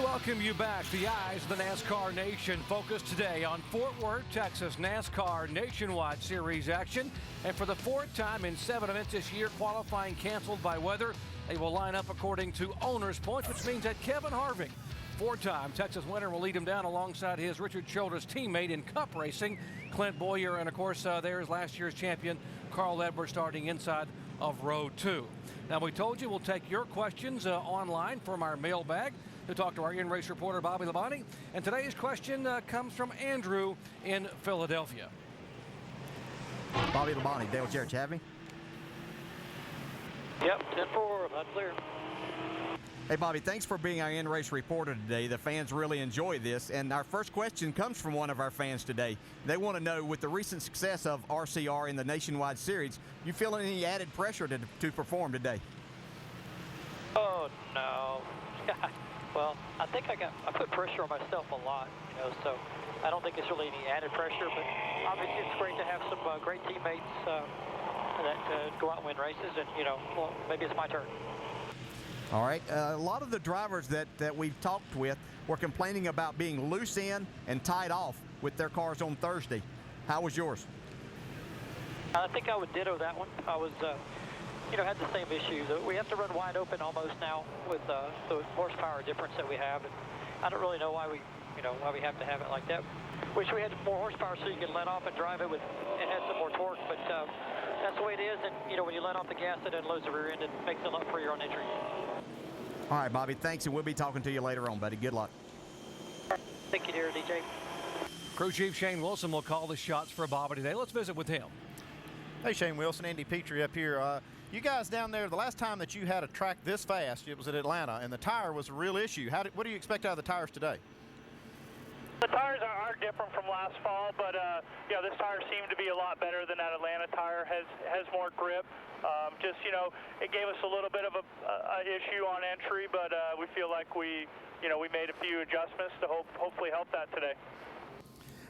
welcome you back. The eyes of the NASCAR nation focused today on Fort Worth, Texas NASCAR Nationwide Series action. And for the fourth time in 7 events this year, qualifying canceled by weather. They will line up according to owner's points, which means that Kevin Harvick, 4-time Texas winner, will lead him down alongside his Richard Childress teammate in Cup racing, Clint Boyer, and of course there's last year's champion Carl Edwards starting inside of row 2. Now, we told you we'll take your questions online from our mailbag to talk to our in-race reporter Bobby Labonte, and today's question comes from Andrew in Philadelphia. Bobby Labonte, Dale Jarrett, you have me? Yep, 10-4, that's clear. Hey, Bobby, thanks for being our in-race reporter today. The fans really enjoy this. And our first question comes from one of our fans today. They want to know, with the recent success of RCR in the Nationwide Series, you feel any added pressure to perform today? Oh, no. Well, I think I put pressure on myself a lot, so I don't think it's really any added pressure. But obviously it's great to have some great teammates that go out and win races, and, well, maybe it's my turn. All right. A lot of the drivers that we've talked with were complaining about being loose in and tied off with their cars on Thursday. How was yours? I think I would ditto that one. I was, had the same issue. We have to run wide open almost now with the horsepower difference that we have. And I don't really know why we have to have it like that. Wish we had more horsepower so you could let off and drive it and had some more torque. But that's the way it is. And, when you let off the gas, it unloads the rear end and makes it a lot freer on entry. All right, Bobby, thanks, and we'll be talking to you later on, buddy. Good luck. Thank you, dear DJ. Crew Chief Shane Wilson will call the shots for Bobby today. Let's visit with him. Hey, Shane Wilson, Andy Petrie up here. You guys down there, the last time that you had a track this fast, it was at Atlanta, and the tire was a real issue. What do you expect out of the tires today? The tires are different from last fall, but this tire seemed to be a lot better than that Atlanta tire. Has more grip. It gave us a little bit of a issue on entry, but we feel like we made a few adjustments to hopefully help that today.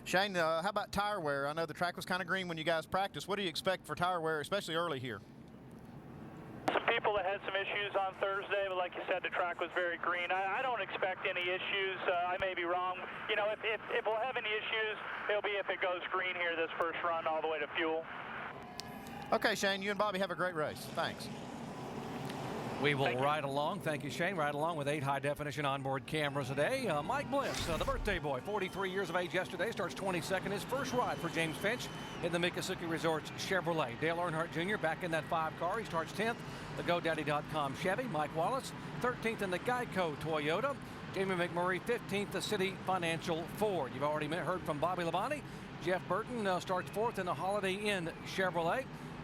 Shane, how about tire wear? I know the track was kind of green when you guys practiced. What do you expect for tire wear, especially early here? Some people that had some issues on Thursday, but like you said, the track was very green. I don't expect any issues. I may be wrong. If we'll have any issues, it'll be if it goes green here this first run all the way to fuel. Okay, Shane, you and Bobby have a great race. Thanks. We will ride along. Thank you, Shane. Ride along with 8 high-definition onboard cameras today. Mike Bliss, the birthday boy, 43 years of age yesterday, starts 22nd. His first ride for James Finch in the Miccosukee Resorts Chevrolet. Dale Earnhardt Jr. back in that 5 car. He starts 10th, the GoDaddy.com Chevy. Mike Wallace, 13th in the Geico Toyota. Jamie McMurray, 15th, the City Financial Ford. You've already heard from Bobby Labonte. Jeff Burton starts 4th in the Holiday Inn Chevrolet.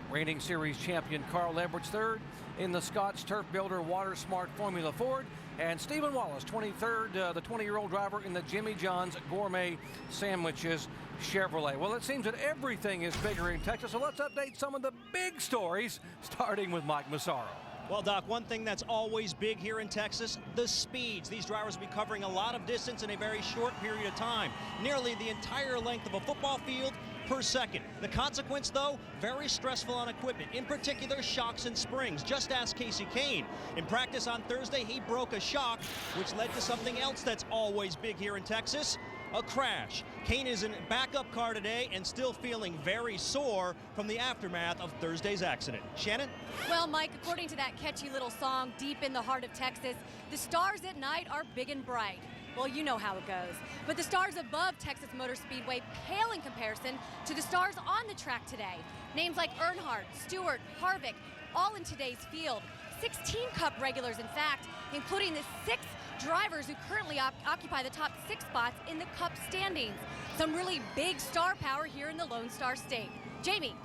Reigning series champion Carl Edwards, 3rd in the Scott's Turf Builder Water Smart Formula Ford. And Stephen Wallace, 23rd, the 20-year-old driver in the Jimmy John's Gourmet Sandwiches Chevrolet. Well, it seems that everything is bigger in Texas, so let's update some of the big stories, starting with Mike Massaro. Well, Doc, one thing that's always big here in Texas, the speeds. These drivers will be covering a lot of distance in a very short period of time, nearly the entire length of a football field per second. The consequence, though, very stressful on equipment, in particular shocks and springs. Just ask Casey Kane. In practice on Thursday, he broke a shock, which led to something else that's always big here in Texas, a crash. Kane is in backup car today and still feeling very sore from the aftermath of Thursday's accident. Shannon? Well, Mike, according to that catchy little song, Deep in the Heart of Texas, the stars at night are big and bright. Well, you know how it goes. But the stars above Texas Motor Speedway pale in comparison to the stars on the track today. Names like Earnhardt, Stewart, Harvick, all in today's field. 16 Cup regulars, in fact, including the 6 drivers who currently occupy the top 6 spots in the Cup standings. Some really big star power here in the Lone Star State. Jamie.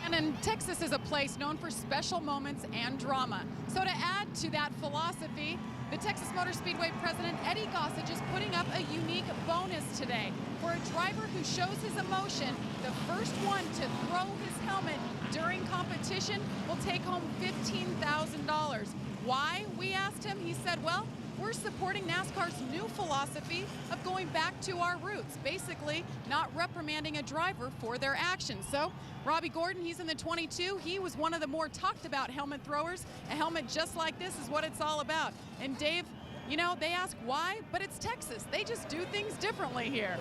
And Texas is a place known for special moments and drama. So to add to that philosophy, the Texas Motor Speedway president, Eddie Gossage, is putting up a unique bonus today. For a driver who shows his emotion, the first one to throw his helmet during competition will take home $15,000. Why, we asked him. He said, well, we're supporting NASCAR's new philosophy of going back to our roots, basically not reprimanding a driver for their actions. So Robbie Gordon, he's in the 22. He was one of the more talked about helmet throwers. A helmet just like this is what it's all about. And Dave, You know, they ask why, but it's Texas. They just do things differently here.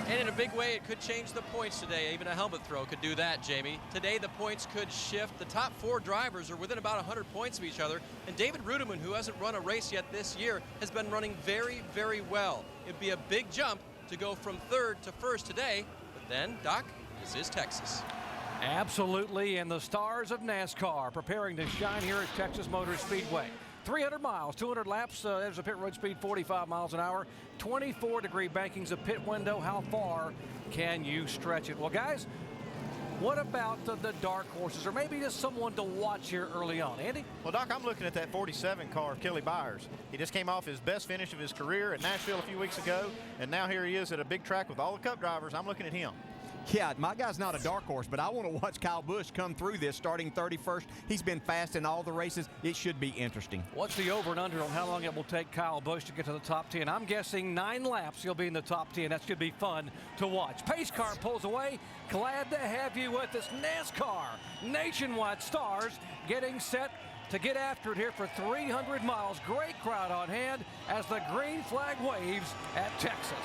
And in a big way, it could change the points today. Even a helmet throw could do that, Jamie. Today, the points could shift. The top 4 drivers are within about 100 points of each other. And David Rudiman, who hasn't run a race yet this year, has been running very, very well. It'd be a big jump to go from 3rd to 1st today. But then, Doc, this is Texas. Absolutely, and the stars of NASCAR preparing to shine here at Texas Motor Speedway. 300 miles, 200 laps. There's a pit road speed, 45 miles an hour. 24-degree bankings, a pit window. How far can you stretch it? Well, guys, what about the dark horses, or maybe just someone to watch here early on? Andy? Well, Doc, I'm looking at that 47 car of Kelly Byers. He just came off his best finish of his career at Nashville a few weeks ago, and now here he is at a big track with all the Cup drivers. I'm looking at him. Yeah, my guy's not a dark horse, but I want to watch Kyle Busch come through this starting 31st. He's been fast in all the races. It should be interesting. What's the over and under on how long it will take Kyle Busch to get to the top 10? I'm guessing 9 laps he'll be in the top 10. That should be fun to watch. Pace car pulls away. Glad to have you with us. NASCAR Nationwide Stars getting set to get after it here for 300 miles. Great crowd on hand as the green flag waves at Texas.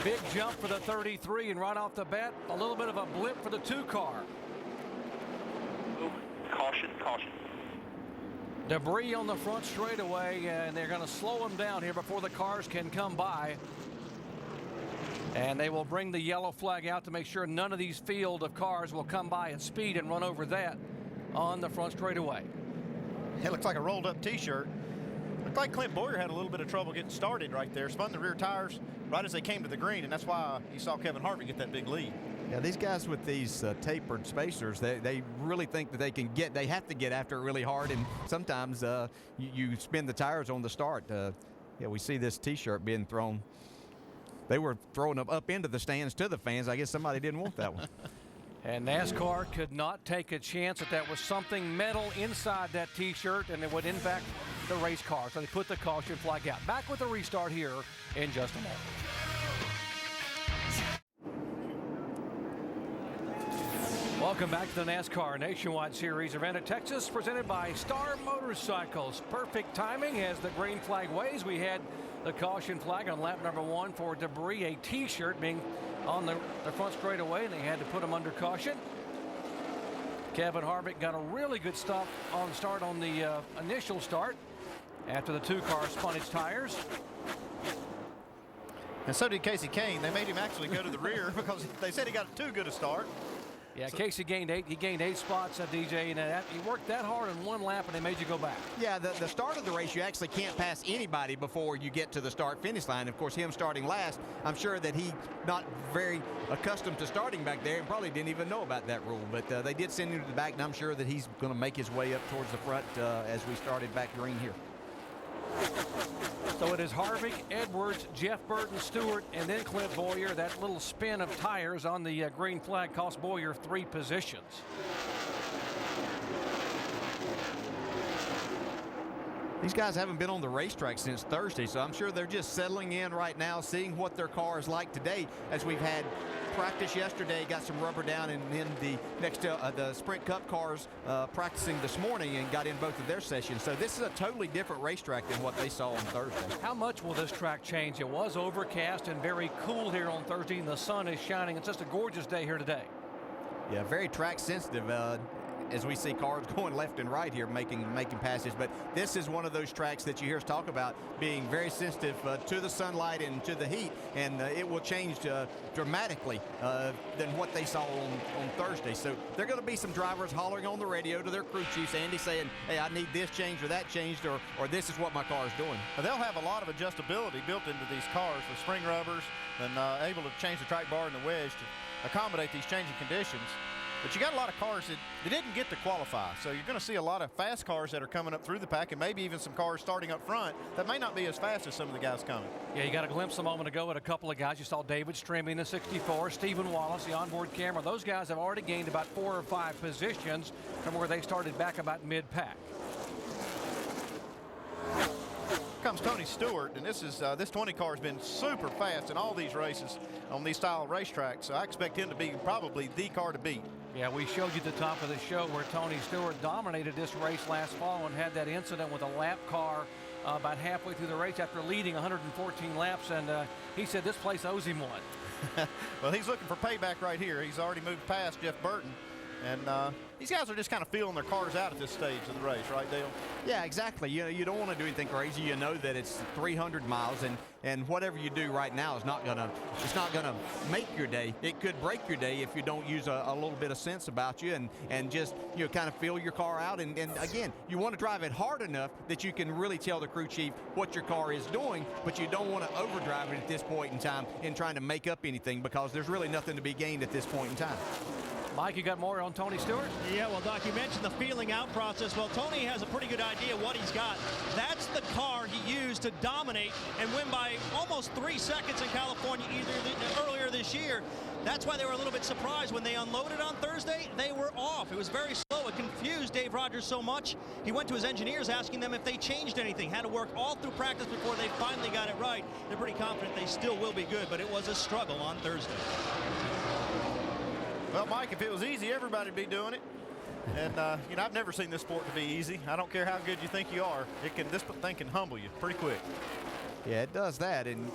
Big jump for the 33, and right off the bat, a little bit of a blip for the 2 car. Ooh, caution, caution. Debris on the front straightaway, and they're going to slow them down here before the cars can come by. And they will bring the yellow flag out to make sure none of these field of cars will come by at speed and run over that on the front straightaway. It looks like a rolled up t-shirt. Looked like Clint Boyer had a little bit of trouble getting started right there. Spun the rear tires right as they came to the green, and that's why you saw Kevin Harvick get that big lead. Yeah, these guys with these tapered spacers, they really think that they have to get after it really hard, and sometimes you spin the tires on the start. Yeah, we see this t-shirt being thrown. They were throwing them up into the stands to the fans. I guess somebody didn't want that one. And NASCAR could not take a chance that that was something metal inside that t-shirt and it would impact the race car. So they put the caution flag out. Back with the restart here in just a moment. Welcome back to the NASCAR Nationwide Series event at Texas, presented by Star Motorcycles. Perfect timing as the green flag waves. We had the caution flag on lap number 1 for debris, a t-shirt being on the front straightaway, and they had to put them under caution. Kevin Harvick got a really good start on the initial start after the 2 cars spun its tires. And so did Casey Kane. They made him actually go to the rear because they said he got too good a start. Yeah, so Casey gained 8. He gained 8 spots, DJ, and he worked that hard in 1 lap, and they made you go back. Yeah, the start of the race, you actually can't pass anybody before you get to the start-finish line. Of course, him starting last, I'm sure that he not very accustomed to starting back there and probably didn't even know about that rule. But they did send him to the back, and I'm sure that he's going to make his way up towards the front as we started back green here. So it is Harvick, Edwards, Jeff Burton, Stewart, and then Clint Boyer. That little spin of tires on the green flag cost Boyer 3 positions. These guys haven't been on the racetrack since Thursday, so I'm sure they're just settling in right now, seeing what their car is like today, as we've had practice yesterday, got some rubber down, and then the Sprint Cup cars practicing this morning and got in both of their sessions. So this is a totally different racetrack than what they saw on Thursday. How much will this track change? It was overcast and very cool here on Thursday, and the sun is shining. It's just a gorgeous day here today. Yeah, very track sensitive. As we see cars going left and right here making passes, but this is one of those tracks that you hear us talk about being very sensitive to the sunlight and to the heat, and it will change dramatically than what they saw on Thursday. So there are going to be some drivers hollering on the radio to their crew chiefs, Andy, saying, hey, I need this changed or that changed, or this is what my car is doing. Now, they'll have a lot of adjustability built into these cars with spring rubbers and able to change the track bar and the wedge to accommodate these changing conditions. But you got a lot of cars that didn't get to qualify. So you're going to see a lot of fast cars that are coming up through the pack, and maybe even some cars starting up front that may not be as fast as some of the guys coming. Yeah, you got a glimpse a moment ago at a couple of guys. You saw David Strimmy in the 64, Stephen Wallace, the onboard camera. Those guys have already gained about 4 or 5 positions from where they started back about mid-pack. comes Tony Stewart, and this 20 car has been super fast in all these races on these style racetracks, so I expect him to be probably the car to beat. Yeah, we showed you at the top of the show where Tony Stewart dominated this race last fall and had that incident with a lap car about halfway through the race after leading 114 laps, and he said this place owes him one. Well, he's looking for payback right here. He's already moved past Jeff Burton. And these guys are just kind of feeling their cars out at this stage of the race, right, Dale? Yeah, exactly. You don't want to do anything crazy. You know that it's 300 miles, and whatever you do right now is not gonna make your day. It could break your day if you don't use a little bit of sense about you and just kind of feel your car out. And again, you want to drive it hard enough that you can really tell the crew chief what your car is doing, but you don't want to overdrive it at this point in time in trying to make up anything, because there's really nothing to be gained at this point in time. Mike, you got more on Tony Stewart? Yeah, well, Doc, you mentioned the feeling out process. Well, Tony has a pretty good idea what he's got. That's the car he used to dominate and win by almost 3 seconds in California earlier this year. That's why they were a little bit surprised when they unloaded on Thursday. They were off. It was very slow. It confused Dave Rogers so much. He went to his engineers asking them if they changed anything. Had to work all through practice before they finally got it right. They're pretty confident they still will be good, but it was a struggle on Thursday. Well, Mike, if it was easy, everybody'd be doing it. And, I've never seen this sport to be easy. I don't care how good you think you are. This thing can humble you pretty quick. Yeah, it does that, and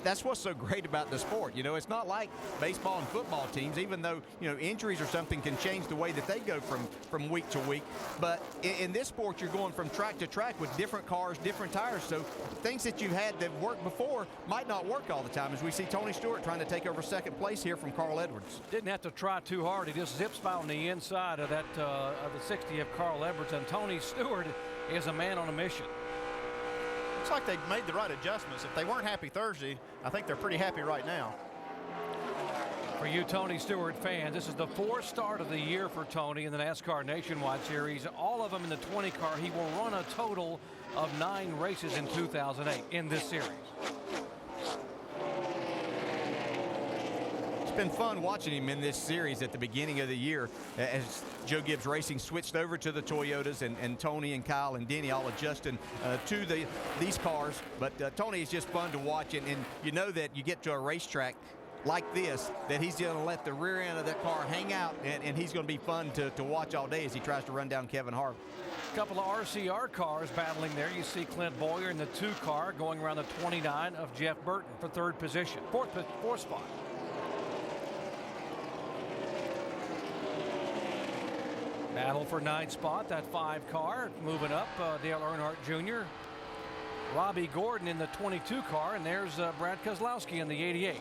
that's what's so great about the sport. It's not like baseball and football teams, even though, injuries or something can change the way that they go from week to week. But in this sport, you're going from track to track with different cars, different tires, so things that you've had that worked before might not work all the time, as we see Tony Stewart trying to take over second place here from Carl Edwards. Didn't have to try too hard. He just zips by on the inside of that of the 60 of Carl Edwards, and Tony Stewart is a man on a mission. Looks like they made the right adjustments. If they weren't happy Thursday, I think they're pretty happy right now. For you Tony Stewart fans, this is the 4th start of the year for Tony in the NASCAR Nationwide Series. All of them in the 20 car. He will run a total of 9 races in 2008 in this series. It's been fun watching him in this series at the beginning of the year as Joe Gibbs Racing switched over to the Toyotas, and Tony and Kyle and Denny all adjusting to these cars. But Tony is just fun to watch, and you know that you get to a racetrack like this, that he's going to let the rear end of that car hang out, and he's going to be fun to watch all day as he tries to run down Kevin Harvick. A couple of RCR cars battling there. You see Clint Boyer in the 2 car going around the 29 of Jeff Burton for 3rd position, 4th spot. Battle for 9th spot, that 5 car moving up. Dale Earnhardt Jr., Robbie Gordon in the 22 car, and there's Brad Keselowski in the 88.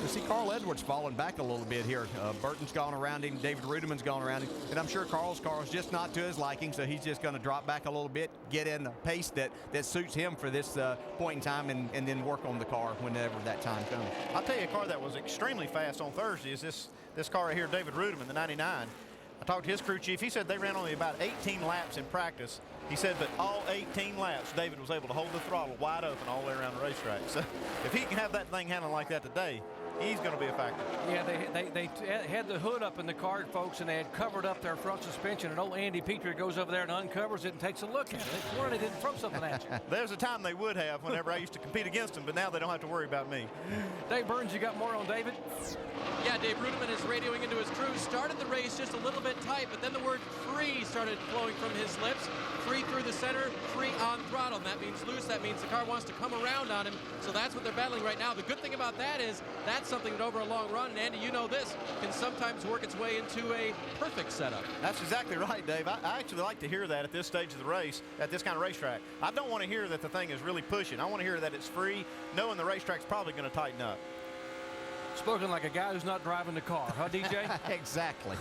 You see Carl Edwards falling back a little bit here. Burton's gone around him, David Rudiman's gone around him, and I'm sure Carl's car is just not to his liking, so he's just going to drop back a little bit, get in the pace that suits him for this point in time, and then work on the car whenever that time comes. I'll tell you a car that was extremely fast on Thursday is this car right here, David Rudiman, the 99. I talked to his crew chief. He said they ran only about 18 laps in practice. He said that all 18 laps, David was able to hold the throttle wide open all the way around the racetrack. So if he can have that thing handling like that today, he's going to be a factor. Yeah, they had the hood up in the car, folks, and they had covered up their front suspension, and old Andy Petrie goes over there and uncovers it and takes a look at it. It's where they didn't throw something at you. There's a time they would have whenever I used to compete against them, but now they don't have to worry about me. Dave Burns, you got more on David? Yeah, Dave Rudiman is radioing into his crew. Started the race just a little bit tight, but then the word free started flowing from his lips. Free through the center, free on throttle. And that means loose. That means the car wants to come around on him. So that's what they're battling right now. The good thing about that is that's something that over a long run, and Andy, you know this, can sometimes work its way into a perfect setup. That's exactly right, Dave. I actually like to hear that at this stage of the race, at this kind of racetrack. I don't want to hear that the thing is really pushing. I want to hear that it's free, knowing the racetrack's probably going to tighten up. Spoken like a guy who's not driving the car, huh, DJ? Exactly.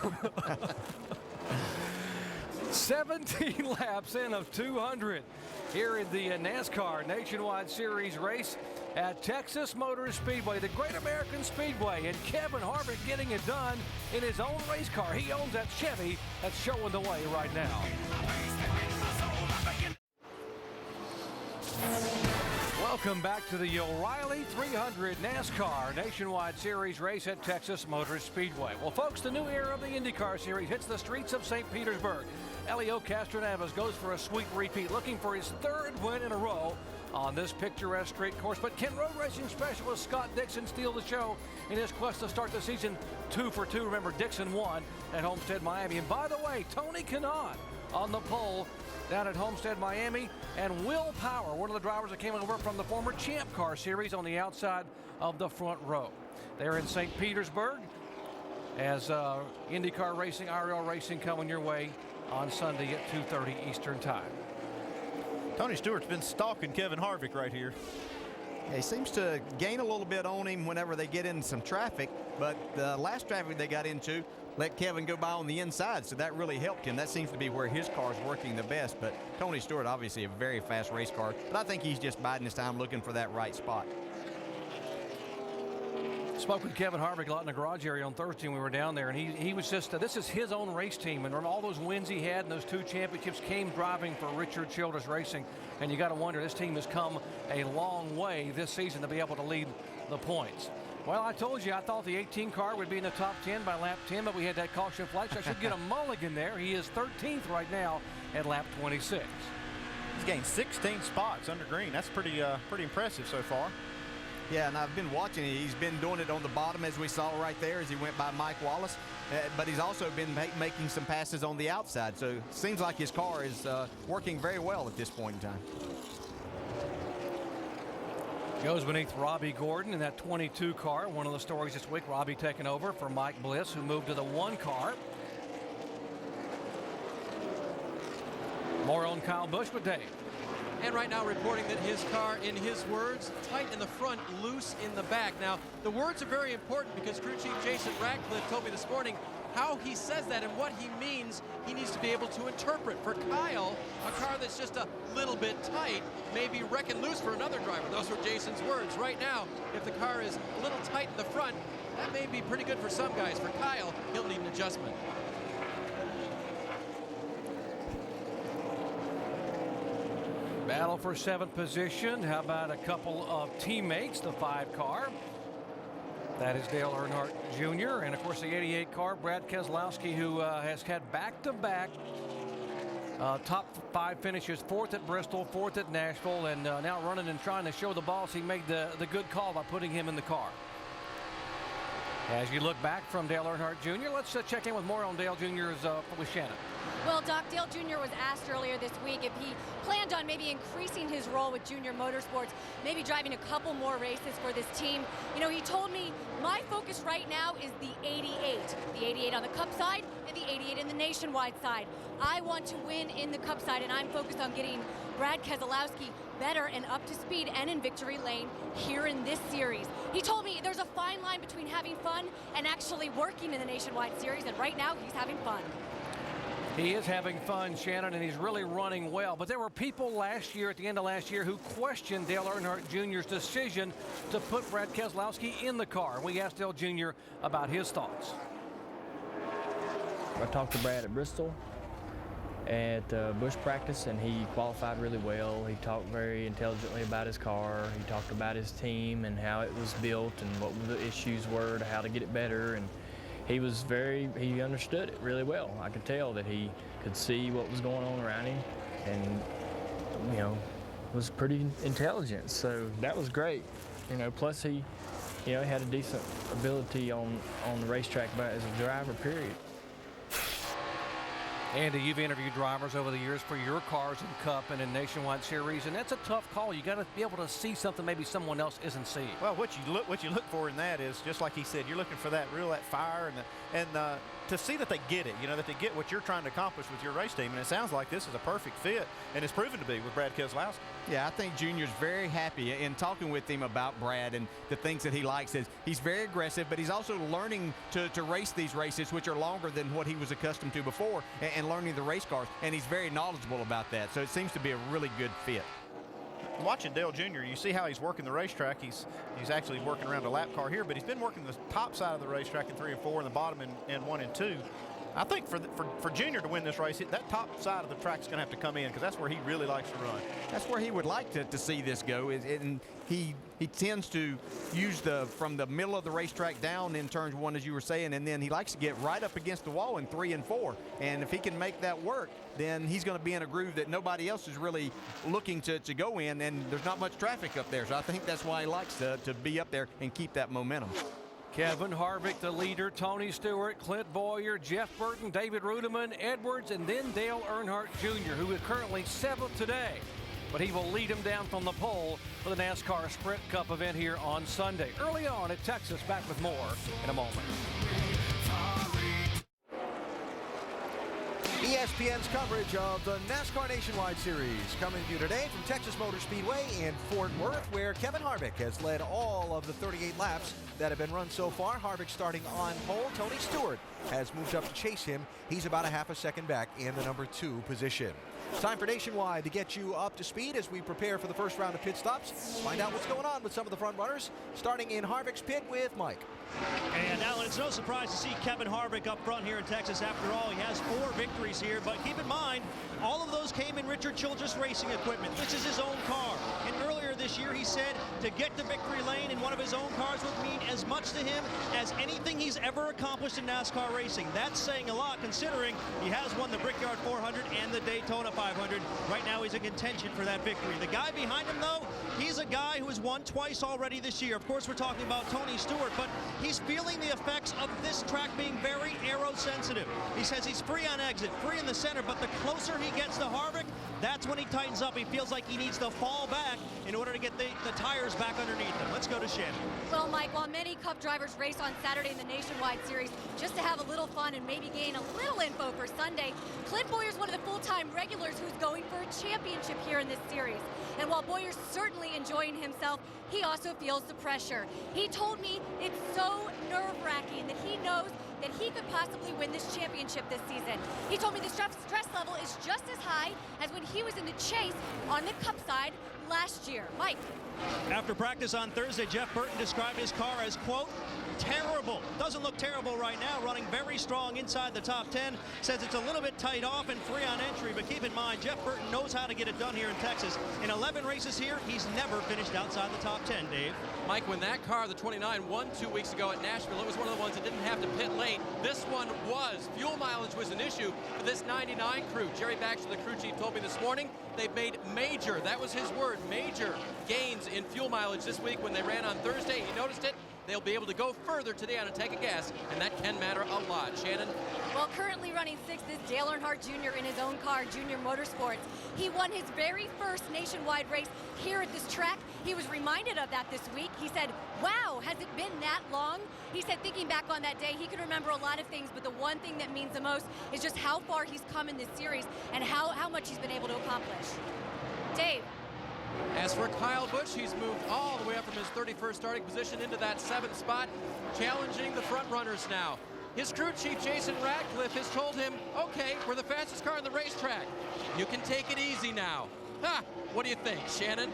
17 laps in of 200 here in the NASCAR Nationwide Series race at Texas Motor Speedway, the Great American Speedway, and Kevin Harvick getting it done in his own race car. He owns that Chevy that's showing the way right now. Welcome back to the O'Reilly 300 NASCAR Nationwide Series race at Texas Motor Speedway. Well, folks, the new era of the IndyCar Series hits the streets of St. Petersburg. Elio Castroneves goes for a sweet repeat, looking for his 3rd win in a row on this picturesque street course. But can road racing specialist Scott Dixon steal the show in his quest to start the season 2 for 2? Remember, Dixon won at Homestead, Miami. And by the way, Tony Kanaan on the pole down at Homestead, Miami. And Will Power, one of the drivers that came over from the former Champ Car Series, on the outside of the front row. They're in St. Petersburg as IndyCar Racing, RL Racing coming your way on Sunday at 2:30 Eastern Time. Tony Stewart's been stalking Kevin Harvick right here. Yeah, he seems to gain a little bit on him whenever they get into some traffic, but the last traffic they got into let Kevin go by on the inside, so that really helped him. That seems to be where his car is working the best, but Tony Stewart, obviously a very fast race car, but I think he's just biding his time looking for that right spot. Spoke with Kevin Harvick a lot in the garage area on Thursday when we were down there, and he was just, this is his own race team, and all those wins he had and those 2 championships came driving for Richard Childress Racing, and you got to wonder, this team has come a long way this season to be able to lead the points. Well, I told you I thought the 18 car would be in the top 10 by lap 10, but we had that caution flag, so I should get a mulligan there. He is 13th right now at lap 26. He's gained 16 spots under green. That's pretty impressive so far. Yeah, and I've been watching it. He's been doing it on the bottom, as we saw right there, as he went by Mike Wallace. But he's also been making some passes on the outside. So it seems like his car is working very well at this point in time. Goes beneath Robbie Gordon in that 22 car. One of the stories this week, Robbie taking over for Mike Bliss, who moved to the 1 car. More on Kyle Busch with Dave. And right now reporting that his car, in his words, tight in the front, loose in the back. Now, the words are very important because crew chief Jason Ratcliffe told me this morning how he says that and what he means he needs to be able to interpret. For Kyle, a car that's just a little bit tight may be wrecking loose for another driver. Those were Jason's words. Right now, if the car is a little tight in the front, that may be pretty good for some guys. For Kyle, he'll need an adjustment. Battle for 7th position. How about a couple of teammates? The 5 car. That is Dale Earnhardt Jr. And, of course, the 88 car, Brad Keselowski, who has had back-to-back top 5 finishes, 4th at Bristol, 4th at Nashville, and now running and trying to show the boss he made the good call by putting him in the car. As you look back from Dale Earnhardt Jr., let's check in with more on Dale Jr.'s with Shannon. Well, Doc, Dale Jr. was asked earlier this week if he planned on maybe increasing his role with Junior Motorsports, maybe driving a couple more races for this team. You know, he told me, my focus right now is the 88. The 88 on the Cup side and the 88 in the Nationwide side. I want to win in the Cup side, and I'm focused on getting Brad Keselowski better and up to speed and in victory lane here in this series. He told me there's a fine line between having fun and actually working in the Nationwide series, and right now he's having fun. He is having fun, Shannon, and he's really running well. But there were people last year, at the end of last year, who questioned Dale Earnhardt Jr.'s decision to put Brad Keselowski in the car. We asked Dale Jr. about his thoughts. I talked to Brad at Bristol at Busch practice, and he qualified really well. He talked very intelligently about his car. He talked about his team and how it was built and what the issues were, to how to get it better. And he understood it really well. I could tell that he could see what was going on around him, and, you know, was pretty intelligent. So that was great. You know, plus he had a decent ability on the racetrack, but as a driver, period. Andy, you've interviewed drivers over the years for your cars in Cup and in Nationwide Series, and that's a tough call. You got to be able to see something maybe someone else isn't seeing. Well, what you look for in that is, just like he said, you're looking for that fire and to see that they get it. You know, that they get what you're trying to accomplish with your race team. And it sounds like this is a perfect fit, and it's proven to be with Brad Keselowski. Yeah, I think Junior's very happy. In talking with him about Brad and the things that he likes, is he's very aggressive, but he's also learning to race these races, which are longer than what he was accustomed to before, and learning the race cars, and he's very knowledgeable about that. So it seems to be a really good fit. Watching Dale Jr., you see how he's working the racetrack. He's actually working around a lap car here, but he's been working the top side of the racetrack in 3 and 4 and the bottom in 1 and 2. I think for Junior to win this race, that top side of the track is going to have to come in because that's where he really likes to run. That's where he would like to see this go. And he tends to use from the middle of the racetrack down in turns 1, as you were saying, and then he likes to get right up against the wall in 3 and 4. And if he can make that work, then he's going to be in a groove that nobody else is really looking to go in, and there's not much traffic up there. So I think that's why he likes to be up there and keep that momentum. Kevin Harvick, the leader, Tony Stewart, Clint Boyer, Jeff Burton, David Rudiman, Edwards, and then Dale Earnhardt Jr., who is currently 7th today. But he will lead him down from the pole for the NASCAR Sprint Cup event here on Sunday. Early on at Texas, back with more in a moment. ESPN's coverage of the NASCAR Nationwide Series coming to you today from Texas Motor Speedway in Fort Worth, where Kevin Harvick has led all of the 38 laps that have been run so far. Harvick starting on pole. Tony Stewart has moved up to chase him. He's about a half a second back in the number 2 position. Time for Nationwide to get you up to speed as we prepare for the first round of pit stops. Find out what's going on with some of the front runners, starting in Harvick's pit with Mike. And Alan, it's no surprise to see Kevin Harvick up front here in Texas. After all, he has 4 victories here, but keep in mind, all of those came in Richard Childress Racing equipment. This is his own car. And earlier this year, he said to get to victory lane in one of his own cars would mean as much to him as anything he's ever accomplished in NASCAR racing. That's saying a lot, considering he has won the Brickyard 400 and the Daytona 500. Right now, he's in contention for that victory. The guy behind him, though, he's a guy who has won twice already this year. Of course, we're talking about Tony Stewart, but he's feeling the effects of this track being very aero-sensitive. He says he's free on exit, free in the center, but the closer he gets to Harvick, that's when he tightens up. He feels like he needs to fall back in order to get the tires back underneath him. Let's go to Shannon. Well, Mike, while many Cup drivers race on Saturday in the Nationwide Series just to have a little fun and maybe gain a little info for Sunday, Clint Boyer's one of the full-time regulars who's going for a championship here in this series. And while Boyer's certainly enjoying himself, he also feels the pressure. He told me it's so nerve-wracking that he knows that he could possibly win this championship this season. He told me the stress level is just as high as when he was in the chase on the Cup side last year. Mike. After practice on Thursday, Jeff Burton described his car as, quote, terrible. Doesn't look terrible right now, running very strong inside the top 10. Says it's a little bit tight off and free on entry, but keep in mind, Jeff Burton knows how to get it done here in Texas. In 11 races here, he's never finished outside the top 10, Dave. Mike, when that car, the 29, won 2 weeks ago at Nashville, it was one of the ones that didn't have to pit late. This one was. Fuel mileage was an issue for this 99 crew. Jerry Baxter, the crew chief, told me this morning they've made major, that was his word, major gains in fuel mileage this week when they ran on Thursday. He noticed it. They'll be able to go further today on a tank of gas, and that can matter a lot. Shannon? Well, currently running 6th is Dale Earnhardt Jr. in his own car, Junior Motorsports. He won his very first nationwide race here at this track. He was reminded of that this week. He said, wow, has it been that long? He said thinking back on that day, he could remember a lot of things, but the one thing that means the most is just how far he's come in this series and how much he's been able to accomplish. Dave. As for Kyle Busch, he's moved all the way up from his 31st starting position into that 7th spot, challenging the front runners now. His crew chief, Jason Radcliffe, has told him, okay, we're the fastest car on the racetrack. You can take it easy now. Ha! What do you think, Shannon?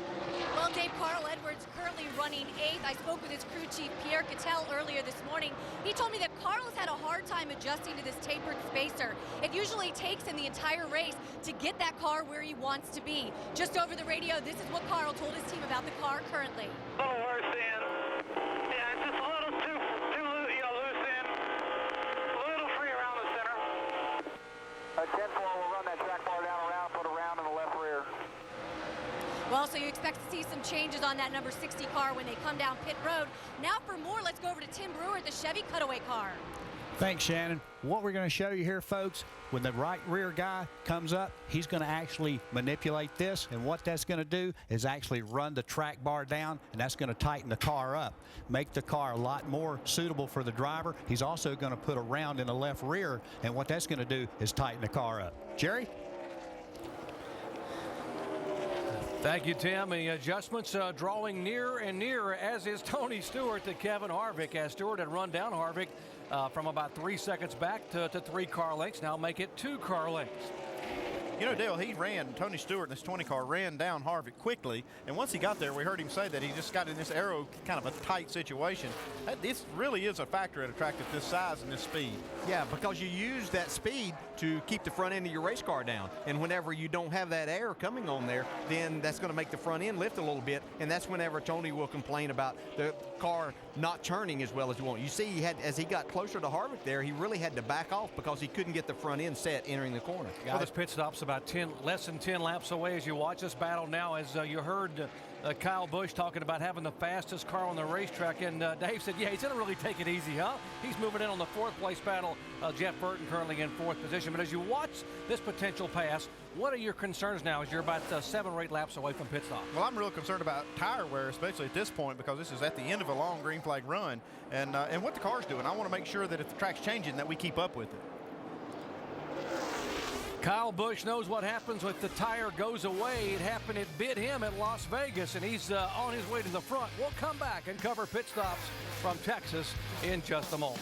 Well, Dave, Carl Edwards currently running 8th. I spoke with his crew chief, Pierre Cattell, earlier this morning. He told me that Carl has had a hard time adjusting to this tapered spacer. It usually takes him the entire race to get that car where he wants to be. Just over the radio, this is what Carl told his team about the car currently. A little worse in. Yeah, it's just a little too loose in. A little free around the center. 10-4 will run that track bar down around, put a round in the left rear. Well, so you expect to see some changes on that number 60 car when they come down pit road. Now for more, let's go over to Tim Brewer, the Chevy cutaway car. Thanks, Shannon. What we're going to show you here, folks, when the right rear guy comes up, he's going to actually manipulate this, and what that's going to do is actually run the track bar down, and that's going to tighten the car up, make the car a lot more suitable for the driver. He's also going to put a round in the left rear, and what that's going to do is tighten the car up. Jerry? Thank you, Tim. The adjustments drawing nearer and nearer, as is Tony Stewart to Kevin Harvick, as Stewart had run down Harvick from about 3 seconds back to 3 car lengths. Now make it 2 car lengths. You know, Dale, Tony Stewart in this 20 car ran down Harvick quickly, and once he got there, we heard him say that he just got in this aero kind of a tight situation. This really is a factor at a track at this size and this speed. Yeah, because you use that speed to keep the front end of your race car down, and whenever you don't have that air coming on there, then that's going to make the front end lift a little bit, and that's whenever Tony will complain about the car not turning as well as he wanted. You see, as he got closer to Harvick there, he really had to back off because he couldn't get the front end set entering the corner. Well, this pit stop's about less than 10 laps away as you watch this battle now. As you heard Kyle Busch talking about having the fastest car on the racetrack, and Dave said, yeah, he's going to really take it easy, huh? He's moving in on the 4th place battle. Jeff Burton currently in 4th position. But as you watch this potential pass, what are your concerns now as you're about 7 or 8 laps away from pit stop? Well, I'm real concerned about tire wear, especially at this point, because this is at the end of a long green flag run, and what the car's doing. I want to make sure that if the track's changing, that we keep up with it. Kyle Busch knows what happens when the tire goes away. It bit him at Las Vegas, and he's on his way to the front. We'll come back and cover pit stops from Texas in just a moment.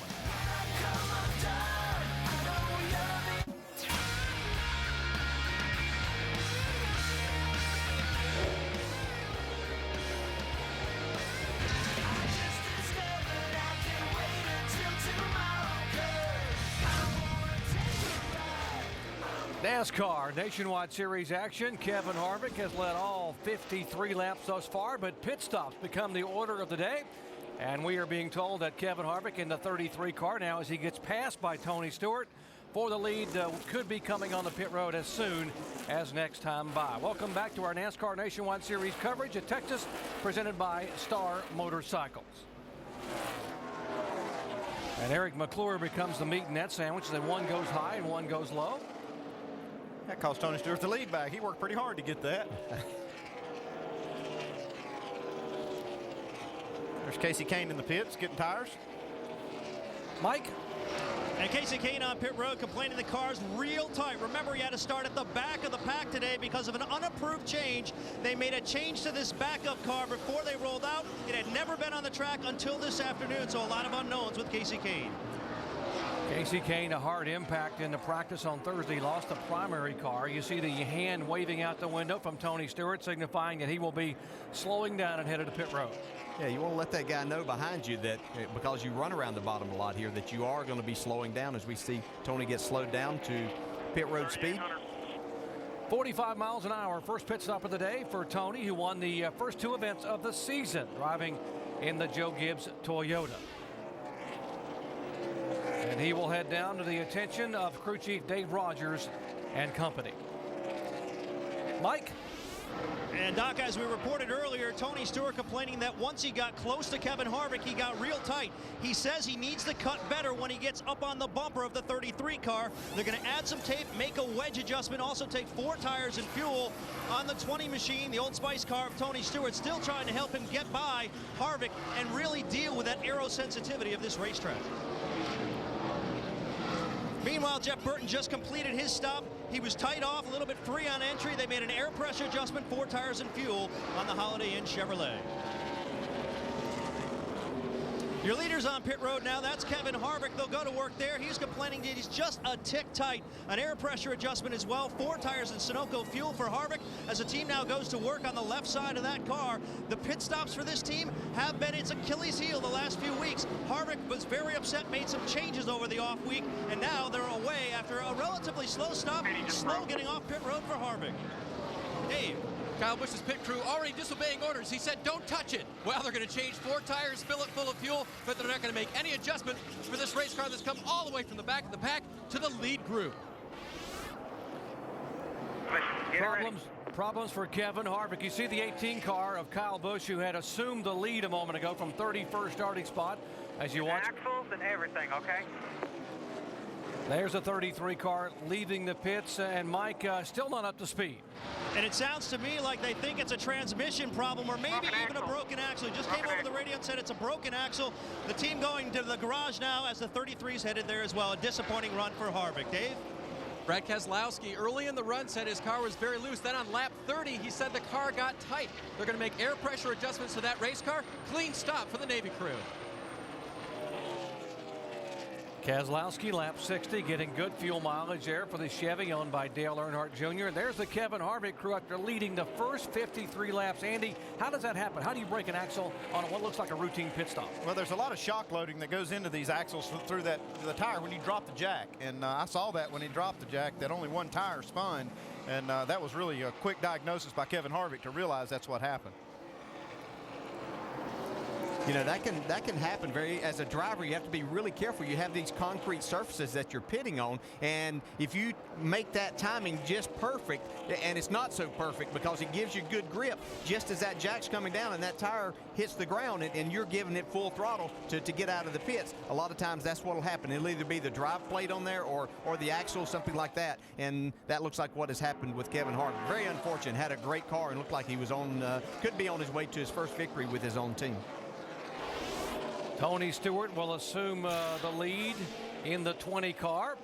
NASCAR Nationwide Series action. Kevin Harvick has led all 53 laps thus far, but pit stops become the order of the day. And we are being told that Kevin Harvick in the 33 car now, as he gets passed by Tony Stewart for the lead, could be coming on the pit road as soon as next time by. Welcome back to our NASCAR Nationwide Series coverage at Texas, presented by Star Motorcycles. And Eric McClure becomes the meat in that sandwich. Then one goes high and one goes low. That cost Tony Stewart the lead back. He worked pretty hard to get that. There's Casey Kane in the pits getting tires. Mike? And Casey Kane on pit road complaining the car's real tight. Remember, he had to start at the back of the pack today because of an unapproved change. They made a change to this backup car before they rolled out. It had never been on the track until this afternoon, so a lot of unknowns with Casey Kane. Casey Kane, a hard impact in the practice on Thursday, lost the primary car. You see the hand waving out the window from Tony Stewart, signifying that he will be slowing down and headed to pit road. Yeah, you want to let that guy know behind you that because you run around the bottom a lot here, that you are going to be slowing down as we see Tony get slowed down to pit road speed. 45 miles an hour, first pit stop of the day for Tony, who won the first 2 events of the season, driving in the Joe Gibbs Toyota. And he will head down to the attention of crew chief Dave Rogers and company. Mike? And Doc, as we reported earlier, Tony Stewart complaining that once he got close to Kevin Harvick, he got real tight. He says he needs to cut better when he gets up on the bumper of the 33 car. They're going to add some tape, make a wedge adjustment, also take 4 tires and fuel on the 20 machine, the Old Spice car of Tony Stewart, still trying to help him get by Harvick and really deal with that aero sensitivity of this racetrack. Meanwhile, Jeff Burton just completed his stop. He was tight off, a little bit free on entry. They made an air pressure adjustment, 4 tires and fuel on the Holiday Inn Chevrolet. Your leader's on pit road now. That's Kevin Harvick. They'll go to work there. He's complaining that he's just a tick tight. An air pressure adjustment as well. 4 tires and Sunoco fuel for Harvick as the team now goes to work on the left side of that car. The pit stops for this team have been its Achilles heel the last few weeks. Harvick was very upset, made some changes over the off week, and now they're away after a relatively slow stop. Slow getting off pit road for Harvick. Dave. Kyle Busch's pit crew already disobeying orders. He said, don't touch it. Well, they're going to change 4 tires, fill it full of fuel, but they're not going to make any adjustment for this race car that's come all the way from the back of the pack to the lead group. Problems for Kevin Harvick. You see the 18 car of Kyle Busch, who had assumed the lead a moment ago from 31st starting spot. As you watch, axles and everything, okay? There's a 33 car leaving the pits, and Mike still not up to speed. And it sounds to me like they think it's a transmission problem or maybe even a broken axle. He just came over the radio and said it's a broken axle. The team going to the garage now as the 33's headed there as well. A disappointing run for Harvick. Dave? Brad Keselowski early in the run said his car was very loose. Then on lap 30, he said the car got tight. They're going to make air pressure adjustments to that race car. Clean stop for the Navy crew. Keselowski, lap 60, getting good fuel mileage there for the Chevy owned by Dale Earnhardt Jr. There's the Kevin Harvick crew after leading the first 53 laps. Andy, how does that happen? How do you break an axle on what looks like a routine pit stop? Well, there's a lot of shock loading that goes into these axles through the tire when you drop the jack. And I saw that when he dropped the jack, that only one tire spun. And that was really a quick diagnosis by Kevin Harvick to realize that's what happened. You know, that can happen. As a driver, you have to be really careful. You have these concrete surfaces that you're pitting on, and if you make that timing just perfect, and it's not so perfect because it gives you good grip just as that jack's coming down and that tire hits the ground, and you're giving it full throttle to get out of the pits. A lot of times that's what will happen. It'll either be the drive plate on there or the axle, something like that, and that looks like what has happened with Kevin Harvick. Very unfortunate. Had a great car and looked like he was could be on his way to his first victory with his own team. Tony Stewart will assume the lead in the 20 car.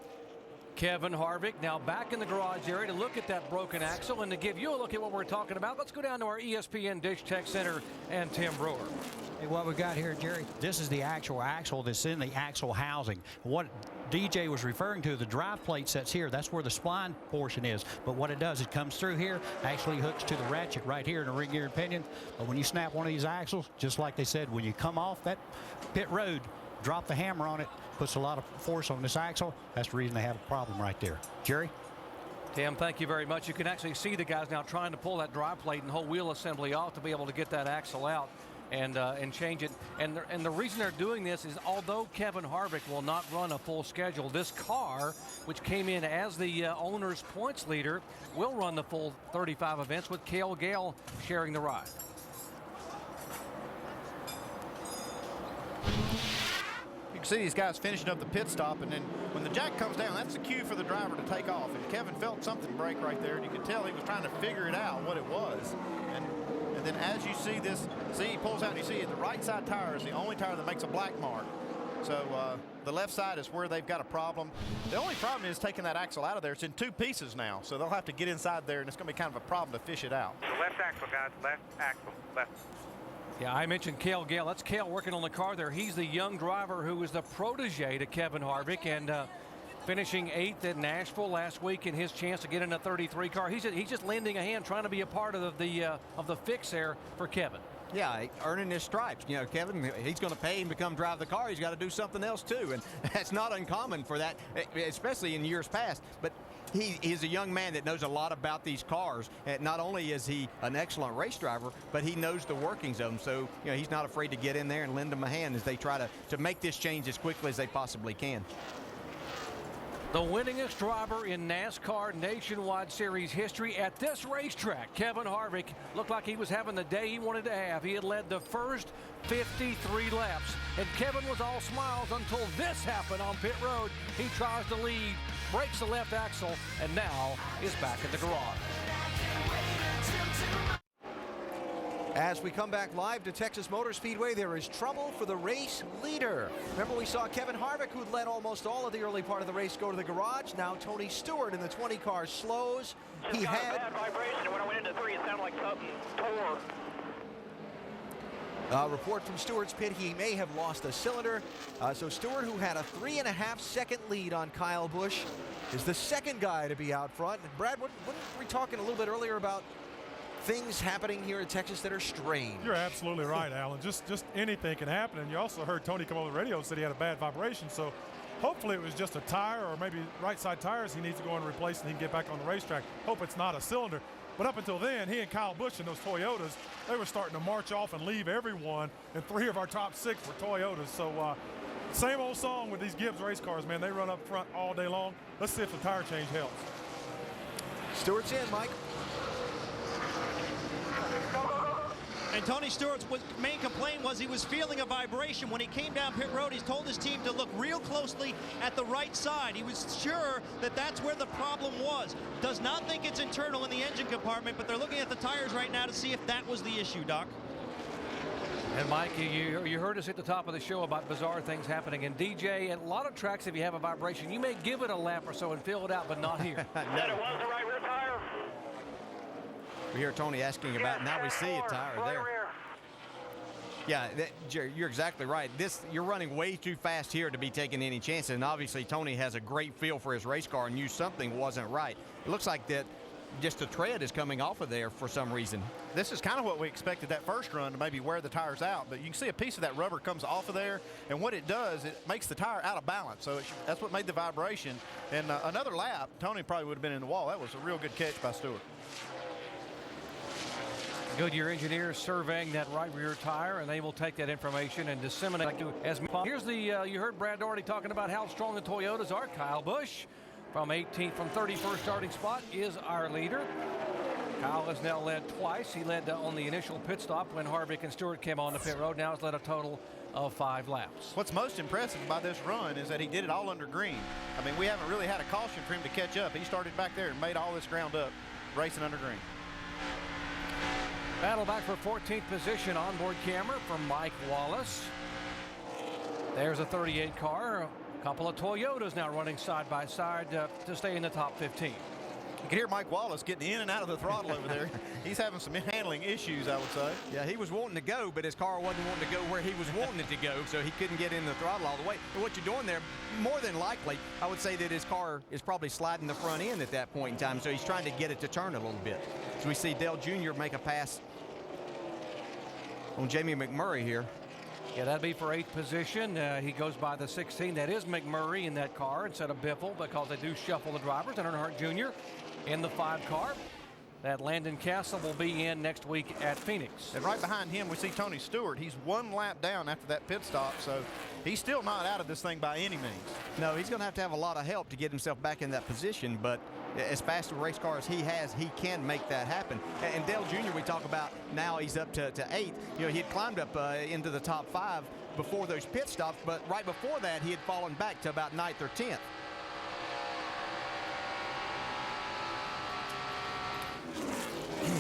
Kevin Harvick now back in the garage area to look at that broken axle and to give you a look at what we're talking about. Let's go down to our ESPN Dish Tech Center and Tim Brewer. Hey, what we got here, Jerry, this is the actual axle that's in the axle housing. What DJ was referring to, the drive plate that's here, that's where the spline portion is. But what it does, it comes through here, actually hooks to the ratchet right here in the ring gear and pinion. But when you snap one of these axles, just like they said, when you come off that pit road, drop the hammer on it, puts a lot of force on this axle. That's the reason they have a problem right there. Jerry? Tim, thank you very much. You can actually see the guys now trying to pull that drive plate and whole wheel assembly off to be able to get that axle out and change it. And the reason they're doing this is although Kevin Harvick will not run a full schedule, this car, which came in as the owner's points leader, will run the full 35 events with Cale Gale sharing the ride. You can see these guys finishing up the pit stop, and then when the jack comes down, that's the cue for the driver to take off. And Kevin felt something break right there, and you could tell he was trying to figure it out what it was. And then as you see this, he pulls out and you see the right side tire is the only tire that makes a black mark. So the left side is where they've got a problem. The only problem is taking that axle out of there. It's in two pieces now, so they'll have to get inside there, and it's going to be kind of a problem to fish it out. The left axle, guys, left axle, left. Yeah, I mentioned Cale Gale. That's Cale working on the car there. He's the young driver who was the protege to Kevin Harvick, and finishing 8th at Nashville last week in his chance to get in a 33 car. He's just lending a hand, trying to be a part of the fix there for Kevin. Yeah, earning his stripes. You know, Kevin, he's going to pay him to come drive the car. He's got to do something else too, and that's not uncommon for that, especially in years past. But he's a young man that knows a lot about these cars. And not only is he an excellent race driver, but he knows the workings of them. So, you know, he's not afraid to get in there and lend them a hand as they try to make this change as quickly as they possibly can. The winningest driver in NASCAR Nationwide Series history at this racetrack, Kevin Harvick, looked like he was having the day he wanted to have. He had led the first 53 laps, and Kevin was all smiles until this happened on pit road. He tries to lead, breaks the left axle, and now is back in the garage. As we come back live to Texas Motor Speedway, there is trouble for the race leader. Remember, we saw Kevin Harvick, who'd led almost all of the early part of the race, go to the garage. Now Tony Stewart in the 20 car slows. He had a bad vibration when I went into 3. It sounded like something tore. Report from Stewart's pit, he may have lost a cylinder. So Stewart, who had a 3.5-second lead on Kyle Busch, is the second guy to be out front. And Brad, what were we talking a little bit earlier about things happening here in Texas that are strange? You're absolutely right, Alan. Just anything can happen. And you also heard Tony come over the radio and said he had a bad vibration. So hopefully it was just a tire, or maybe right side tires he needs to go and replace, and he can get back on the racetrack. Hope it's not a cylinder. But up until then, he and Kyle Busch in those Toyotas, they were starting to march off and leave everyone. And 3 of our top 6 were Toyotas. So same old song with these Gibbs race cars, man. They run up front all day long. Let's see if the tire change helps. Stewart's in, Mike. And Tony Stewart's main complaint was he was feeling a vibration. When he came down pit road, he's told his team to look real closely at the right side. He was sure that that's where the problem was. Does not think it's internal in the engine compartment, but they're looking at the tires right now to see if that was the issue, Doc. And Mike, you heard us at the top of the show about bizarre things happening. And DJ, at a lot of tracks, if you have a vibration, you may give it a lap or so and feel it out, but not here. No. Said it was the right rear tire. We hear Tony asking about, now we see a tire there. Yeah, Jerry, you're exactly right. You're running way too fast here to be taking any chances, and obviously Tony has a great feel for his race car and knew something wasn't right. It looks like that just the tread is coming off of there for some reason. This is kind of what we expected that first run, to maybe wear the tires out, but you can see a piece of that rubber comes off of there, and what it does, it makes the tire out of balance, so that's what made the vibration. And another lap, Tony probably would have been in the wall. That was a real good catch by Stewart. Goodyear engineers surveying that right rear tire, and they will take that information and disseminate it as here's the you heard Brad Doherty talking about how strong the Toyotas are. Kyle Busch from 31st starting spot is our leader. Kyle has now led twice. He led on the initial pit stop when Harvick and Stewart came on the pit road. Now has led a total of 5 laps. What's most impressive about this run is that he did it all under green. I mean, we haven't really had a caution for him to catch up. He started back there and made all this ground up racing under green. Battle back for 14th position onboard camera from Mike Wallace. There's a 38 car. A couple of Toyotas now running side by side to stay in the top 15. You can hear Mike Wallace getting in and out of the throttle over there. He's having some handling issues, I would say. Yeah, he was wanting to go, but his car wasn't wanting to go where he was wanting it to go, so he couldn't get in the throttle all the way. And what you're doing there, more than likely, I would say that his car is probably sliding the front end at that point in time, so he's trying to get it to turn a little bit. So we see Dale Jr. make a pass on Jamie McMurray here. Yeah, that'd be for 8th position. He goes by the 16. That is McMurray in that car instead of Biffle, because they do shuffle the drivers. And Earnhardt Jr. in the 5 car. That Landon Castle will be in next week at Phoenix. And right behind him, we see Tony Stewart. He's 1 lap down after that pit stop, so he's still not out of this thing by any means. No, he's going to have a lot of help to get himself back in that position, but as fast a race car as he has, he can make that happen. And Dale Jr., we talk about now he's up to 8th. You know, he had climbed up into the top 5 before those pit stops, but right before that, he had fallen back to about 9th or 10th.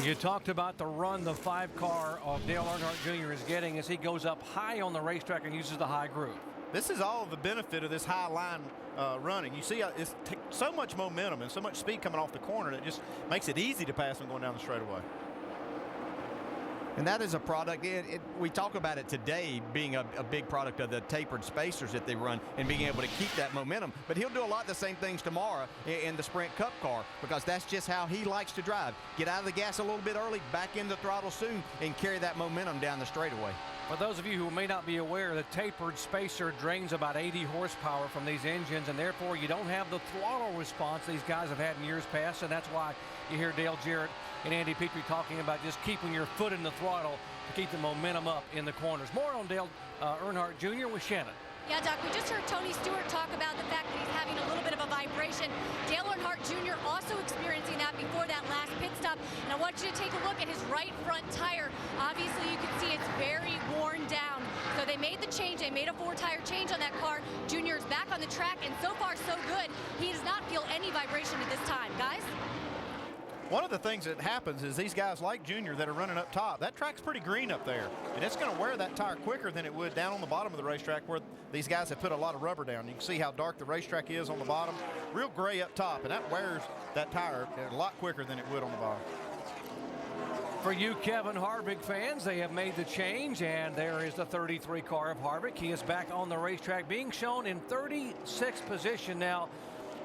You talked about the run the 5 car of Dale Earnhardt Jr. is getting as he goes up high on the racetrack and uses the high groove. This is all the benefit of this high line running. You see it's so much momentum and so much speed coming off the corner that just makes it easy to pass them going down the straightaway. And that is a product, we talk about it today being a big product of the tapered spacers that they run and being able to keep that momentum. But he'll do a lot of the same things tomorrow in the Sprint Cup car, because that's just how he likes to drive. Get out of the gas a little bit early, back into throttle soon, and carry that momentum down the straightaway. For those of you who may not be aware, the tapered spacer drains about 80 horsepower from these engines, and therefore you don't have the throttle response these guys have had in years past, and that's why you hear Dale Jarrett and Andy Petrie talking about just keeping your foot in the throttle to keep the momentum up in the corners. More on Dale Earnhardt Jr. with Shannon. Yeah, Doc, we just heard Tony Stewart talk about the fact that he's having a little bit of a vibration. Dale Earnhardt Jr. also experiencing that before that last pit stop. And I want you to take a look at his right front tire. Obviously, you can see it's very worn down. So they made the change. They made a 4-tire change on that car. Jr. is back on the track, and so far, so good. He does not feel any vibration at this time. Guys? One of the things that happens is these guys like Junior that are running up top, that track's pretty green up there, and it's going to wear that tire quicker than it would down on the bottom of the racetrack where these guys have put a lot of rubber down. You can see how dark the racetrack is on the bottom, real gray up top, and that wears that tire a lot quicker than it would on the bottom. For you Kevin Harvick fans, they have made the change, and there is the 33 car of Harvick. He is back on the racetrack, being shown in 36th position now,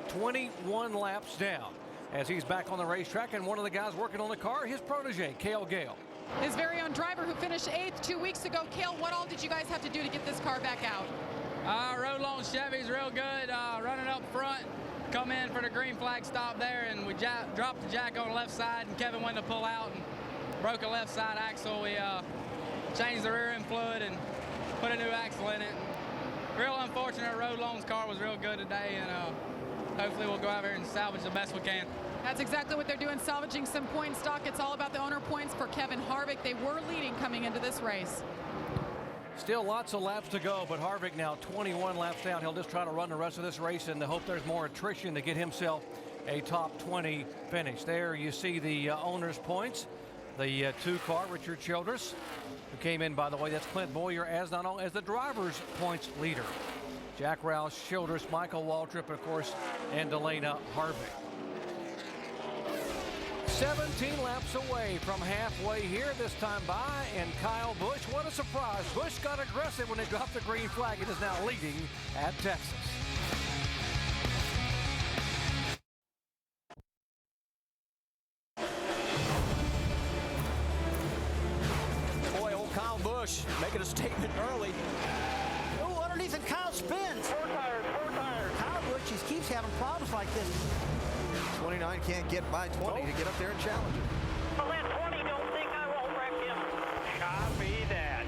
21 laps down, as he's back on the racetrack. And one of the guys working on the car, his protege, Cale Gale. His very own driver who finished 8th 2 weeks ago. Cale, what all did you guys have to do to get this car back out? Road long Chevy's real good, running up front, come in for the green flag stop there, and we dropped the jack on the left side, and Kevin went to pull out and broke a left side axle. We changed the rear end fluid and put a new axle in it. Real unfortunate. Road Long's car was real good today, and hopefully we'll go out there and salvage the best we can. That's exactly what they're doing, salvaging some point stock. It's all about the owner points for Kevin Harvick. They were leading coming into this race. Still lots of laps to go, but Harvick now 21 laps down. He'll just try to run the rest of this race and hope there's more attrition to get himself a top 20 finish. There you see the owner's points. The 2 car, Richard Childress, who came in, by the way, that's Clint Boyer as not only as the driver's points leader. Jack Roush, Childress, Michael Waltrip, of course, and Delana Harvick. 17 laps away from halfway here this time by, and Kyle Busch, what a surprise. Busch got aggressive when they dropped the green flag and is now leading at Texas. Boy, old Kyle Busch making a statement early. Oh, underneath and Kyle spins. Four tires. Kyle Busch just keeps having problems like this. 29 can't get by 20 to get up there and challenge it. Well, that 20, don't think I won't wreck him. Copy that.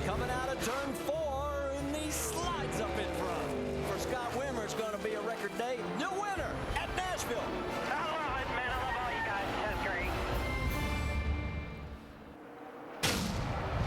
Coming out of turn 4, and he slides up in front. For Scott Wimmer, it's going to be a record day. New winner at Nashville. I love it, man. I love all you guys. That's great.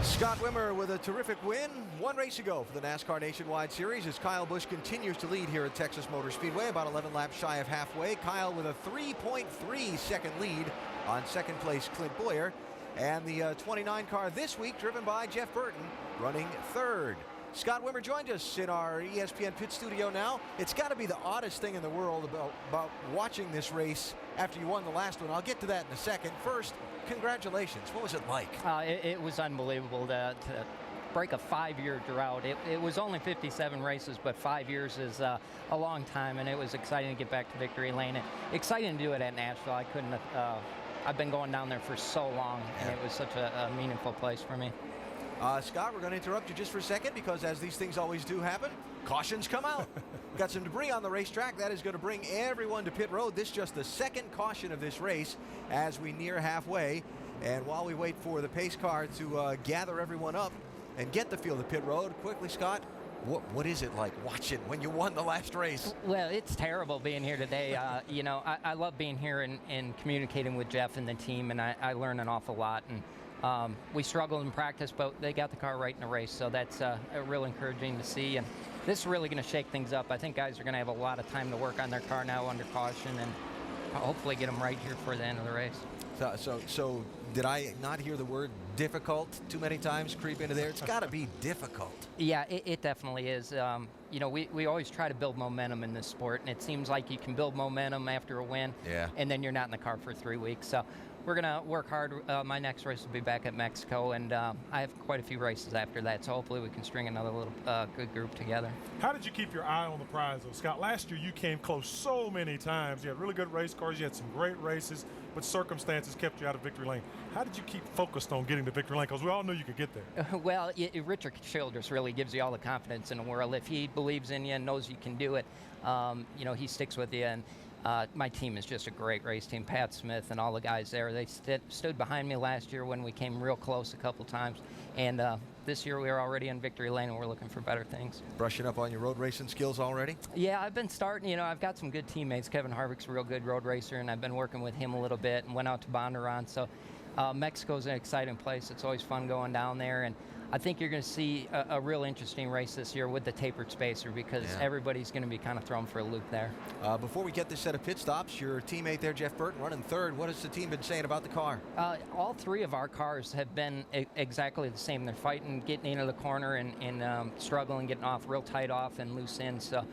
Scott Wimmer with a terrific win. One race ago for the NASCAR Nationwide Series as Kyle Busch continues to lead here at Texas Motor Speedway, about 11 laps shy of halfway. Kyle with a 3.3 second lead on second place Clint Boyer. And the 29 car this week driven by Jeff Burton running third. Scott Wimmer joined us in our ESPN pit studio now. It's got to be the oddest thing in the world about watching this race after you won the last one. I'll get to that in a second. First, congratulations. What was it like? It was unbelievable to break a 5-year drought. It was only 57 races, but 5 years is a long time, and it was exciting to get back to victory lane. And exciting to do it at Nashville. I couldn't have, I've been going down there for so long, and it was such a meaningful place for me. Scott, we're going to interrupt you just for a second because as these things always do happen, cautions come out. Got some debris on the racetrack. That is going to bring everyone to pit road. This is just the second caution of this race as we near halfway. And while we wait for the pace car to gather everyone up and get the field to pit road, quickly, Scott, what is it like watching when you won the last race? Well, it's terrible being here today. You know, I love being here and communicating with Jeff and the team, and I learn an awful lot. And we struggled in practice, but they got the car right in the race, so that's real encouraging to see. And this is really going to shake things up. I think guys are going to have a lot of time to work on their car now under caution and hopefully get them right here for the end of the race. So did I not hear the word difficult too many times creep into there? It's got to be difficult. Yeah, it definitely is. You know, we always try to build momentum in this sport, and it seems like you can build momentum after a win, and then you're not in the car for 3 weeks. So we're going to work hard. My next race will be back at Mexico, and I have quite a few races after that, so hopefully we can string another little good group together. How did you keep your eye on the prize, though, Scott? Last year you came close so many times. You had really good race cars. You had some great races, but circumstances kept you out of victory lane. How did you keep focused on getting to victory lane? Because we all knew you could get there. Well, Richard Childress really gives you all the confidence in the world. If he believes in you and knows you can do it, you know, he sticks with you. And my team is just a great race team. Pat Smith and all the guys there, they stood behind me last year when we came real close a couple times. And this year we are already in victory lane, and we're looking for better things. Brushing up on your road racing skills already? Yeah, I've been starting. You know, I've got some good teammates. Kevin Harvick's a real good road racer, and I've been working with him a little bit and went out to Bondurant. So Mexico's an exciting place. It's always fun going down there. And I think you're going to see a real interesting race this year with the tapered spacer because everybody's going to be kind of thrown for a loop there. Before we get this set of pit stops, your teammate there, Jeff Burton, running third. What has the team been saying about the car? All three of our cars have been exactly the same. They're fighting, getting into the corner and struggling, getting off real tight off and loose ends. So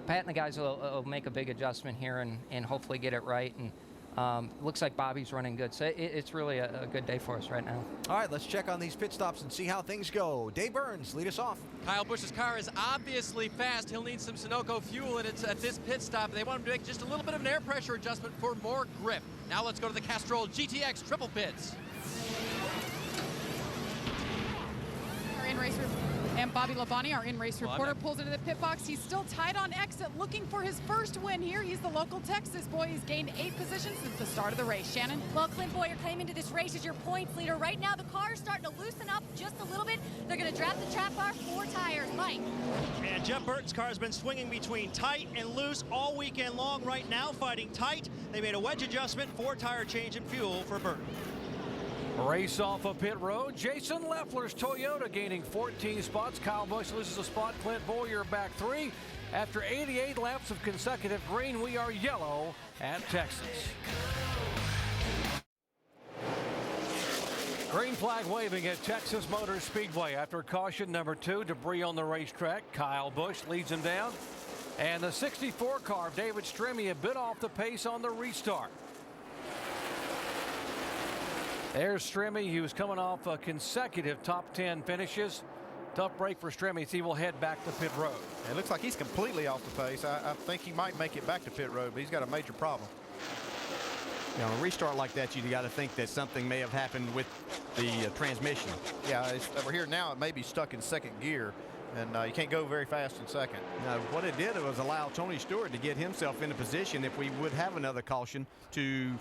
Pat and the guys will make a big adjustment here and hopefully get it right. And looks like Bobby's running good, so it's really a good day for us right now. All right, let's check on these pit stops and see how things go. Dave Burns, lead us off. Kyle Busch's car is obviously fast. He'll need some Sunoco fuel at this pit stop. They want him to make just a little bit of an air pressure adjustment for more grip. Now let's go to the Castrol GTX triple pits. Our in-race and Bobby Labonte, our in-race reporter, pulls into the pit box. He's still tied on exit, looking for his first win here. He's the local Texas boy. He's gained 8 positions since the start of the race. Shannon? Well, Clint Boyer came into this race as your points leader. Right now, the car's starting to loosen up just a little bit. They're going to drop the trap bar 4 tires. Mike? And Jeff Burton's car has been swinging between tight and loose all weekend long. Right now, fighting tight. They made a wedge adjustment, 4-tire change in fuel for Burton. Race off of pit road. Jason Leffler's Toyota gaining 14 spots. Kyle Busch loses a spot. Clint Boyer back 3. After 88 laps of consecutive green, we are yellow at Texas. Green flag waving at Texas Motor Speedway after caution number 2. Debris on the racetrack. Kyle Busch leads him down. And the 64 car of David Stremme a bit off the pace on the restart. There's Strimmy. He was coming off consecutive top 10 finishes. Tough break for Strimmy. He will head back to pit road. It looks like he's completely off the pace. I think he might make it back to pit road, but he's got a major problem. You know, a restart like that, you got to think that something may have happened with the transmission. Yeah, we're here now. It may be stuck in second gear, and you can't go very fast in second. Now, what it did was allow Tony Stewart to get himself into position if we would have another caution to